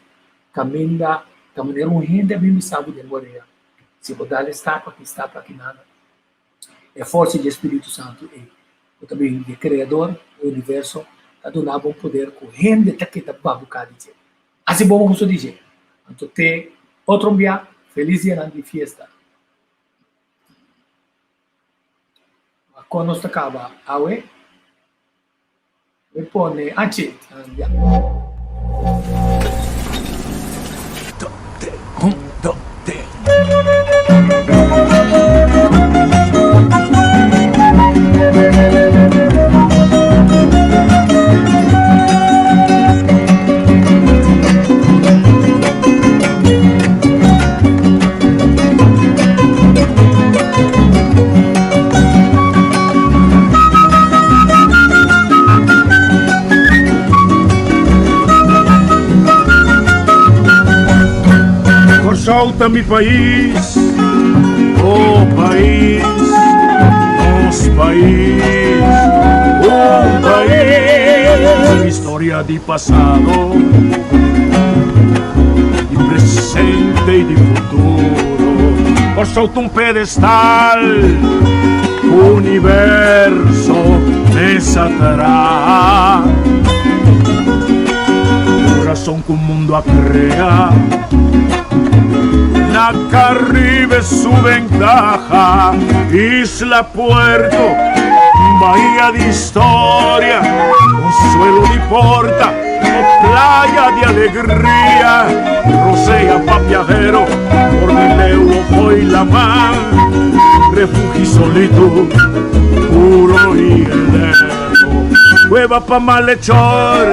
caminha da maneira rende bem sabe de agora. Se você dar está para aqui nada. É a força do Espírito Santo e também o Criador, o universo, está dando um poder que rende até que está babucado. Assim bom vamos dizer. Então tem outro dia feliz dia de festa. Quando acaba a we, me põe antes. Solta-me país, oh país, nosso país, um país, história de passado, de presente e de futuro. Por solta pedestal, o universo desatará. Corazón que un mundo acrea, la Caribe su ventaja, Isla Puerto, bahía de historia, consuelo de porta, playa de alegría, rosea pa' viajero, por el euro y la mar, refugio solito, puro y heleno, cueva pa' malhechor,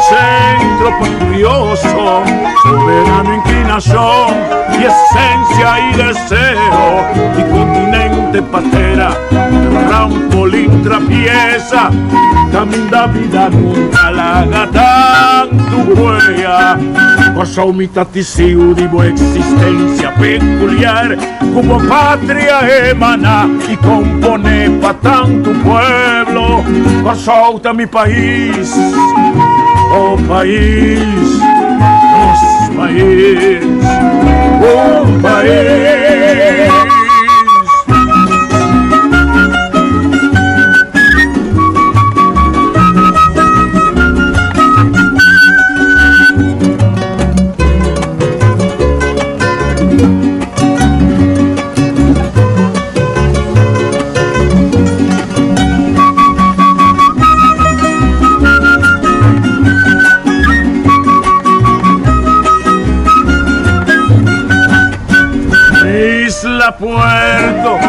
centro pa' curioso, soberano inclinación, y esencia y deseo, y continente patera, trampolín trapieza, camina vida nunca la gata tu huella, cosa umitaticio divo existencia peculiar, como patria emana y compone pa' tanto pueblo, cosa mi país, oh país, nos país, oh país. Puerto,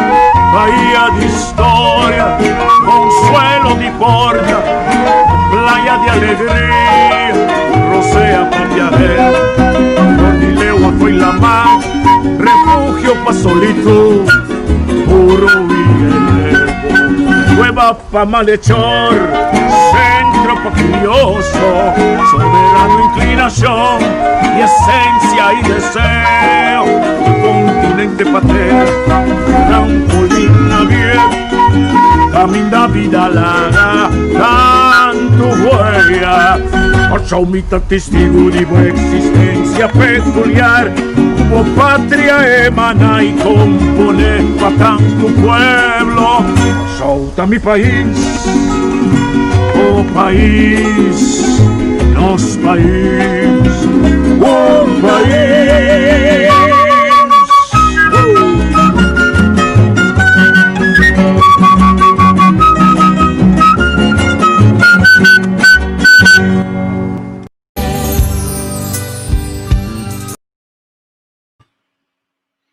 bahía de historia, consuelo de porta, playa de alegría, rosea pa' viajero, Cordilegua fue la mar, refugio pa' solito, puro y heleno, cueva pa' malhechor, centro pa' curioso, soberano inclinación y esencia y deseo, continente patera, trampolín abierto, camina vida larga, tanto huella, por mitad testigo de buena existencia peculiar, como patria emana y compone pa' tanto pueblo, solta mi país, oh país, nos país, un país.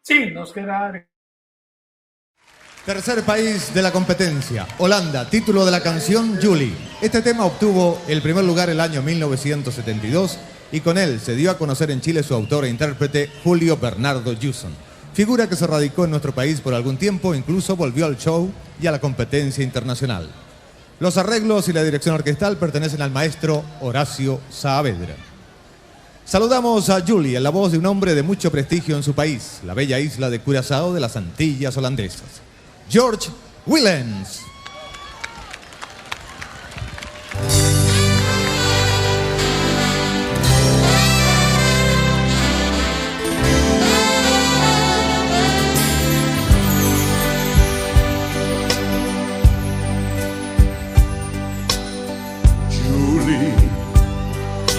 Sí, nos queda. Tercer país de la competencia, Holanda, título de la canción Julie. Este tema obtuvo el primer lugar el año 1972 y con él se dio a conocer en Chile su autor e intérprete Julio Bernardo Juson. Figura que se radicó en nuestro país por algún tiempo, incluso volvió al show y a la competencia internacional. Los arreglos y la dirección orquestal pertenecen al maestro Horacio Saavedra. Saludamos a Julie, en la voz de un hombre de mucho prestigio en su país, la bella isla de Curazao de las Antillas Holandesas. George Willens.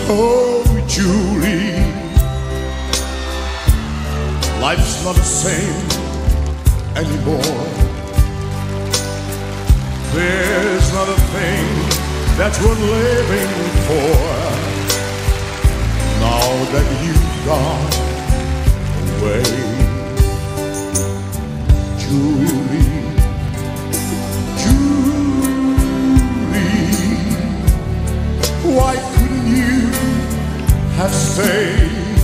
Oh, Julie, life's not the same anymore. There's not a thing that we're living for. Now that you've gone away, Julie, why couldn't you have stayed?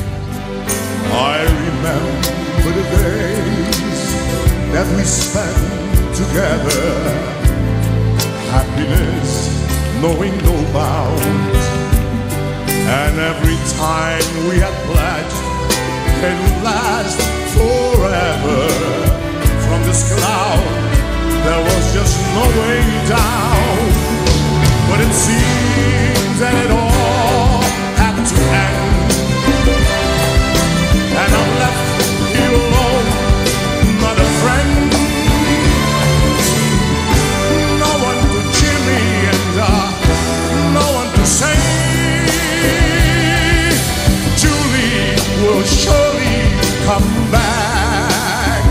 I remember the days that we spent together. Happiness knowing no bounds. And every time we had pledged it would last forever. From this cloud there was just no way down. But it seems that it all had to end, and I'm left here alone, not a friend, no one to cheer me and no one to say, Julie will surely come back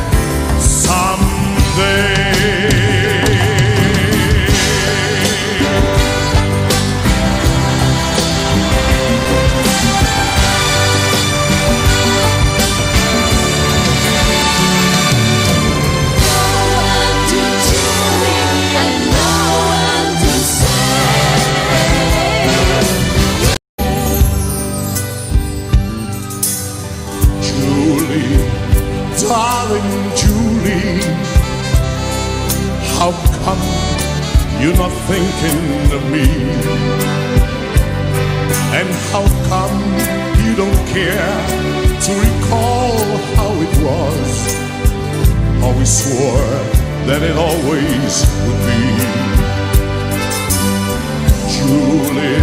someday. Darling Julie, how come you're not thinking of me? And how come you don't care to recall how it was? How we swore that it always would be. Julie,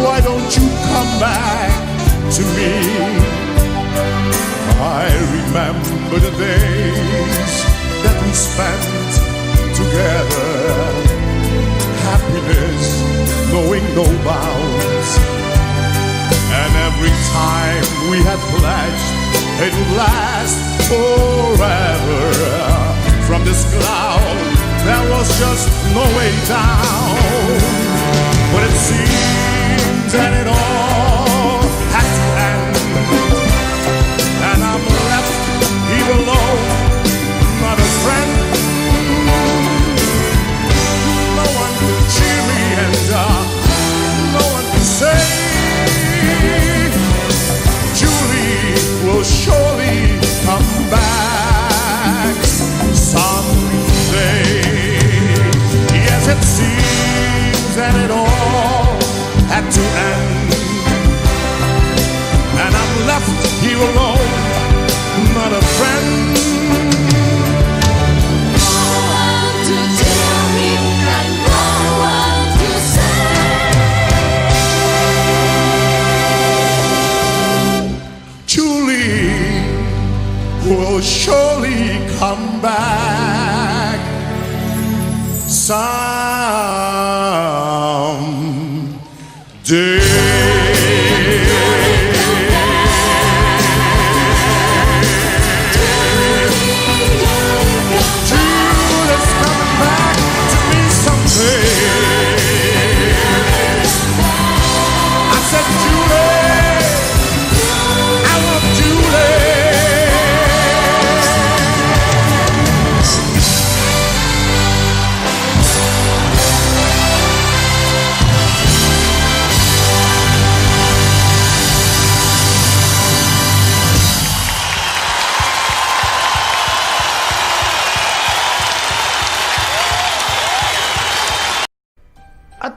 why don't you come back to me? I remember the days that we spent together. Happiness knowing no bounds. And every time we had pledged it would last forever. From this cloud there was just no way down. But it seems that it all had to end, and I'm left here alone, not a friend, no one to cheer me and no one to say, Julie will surely come back someday. Yes, it seems that it all had to end, and I'm left here alone, not a friend, No one to tell me and no one to say. Julie will surely come back someday.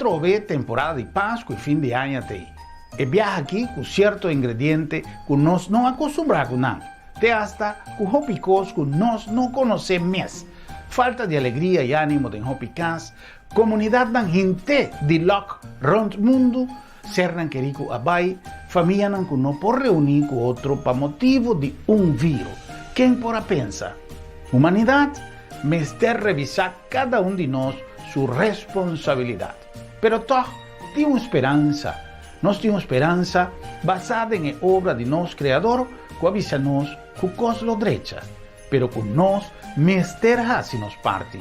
trove temporada de Páscoa e fim de ano até. E viaja aqui com certo ingrediente que nós não acostumbramos não. Até hasta com hopicos que nós não conhecemos. Falta de alegria e ânimo de hopicas, comunidade da gente de loc rond mundo, sernan querico abai, família não que não pode reunir com outro para motivo de vírus. Quem porá pensa? Humanidade, mester revisar cada de nós sua responsabilidade. Pero toch, temos esperança. Nós temos esperança basada em obra de nosso Criador, que avisa-nos que cos lo drecha, pero que nós mester nos parte.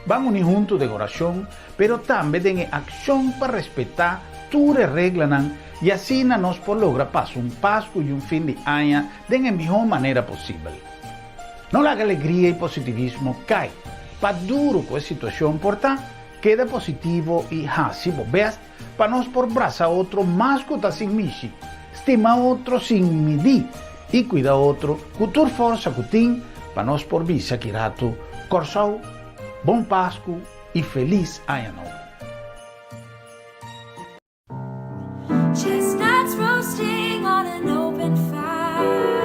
Vamos unir junto de oração, pero também de ação para respeitar todas as regras e assim nós por lograr passar Páscoa e fim de ano da melhor maneira possível. Não haga alegria e positivismo cai. Para duro com a situação, portanto, queda positivo e se best para nós por braçar outro mais que está sem michi, estima outro sem medir e cuida outro com toda força que tem para nós por visa que rato, corsau, bom Páscoa e feliz ano novo. Chestnuts roasting on an open fire.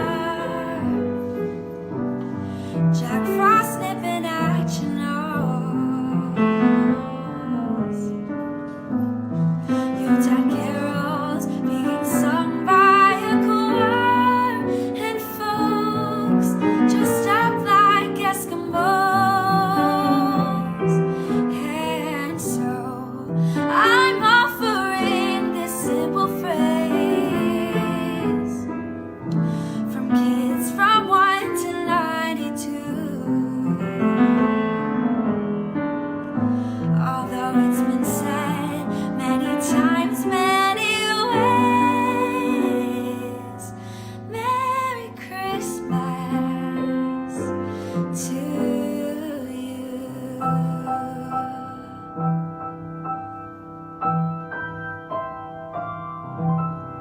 Jack Frost nipping at your nose. Yuletide carols being sung by a choir, and folks dressed up like Eskimos. And so I'm offering this simple phrase from kids from 1 to 92. Although it's been said many times, many ways, Merry Christmas to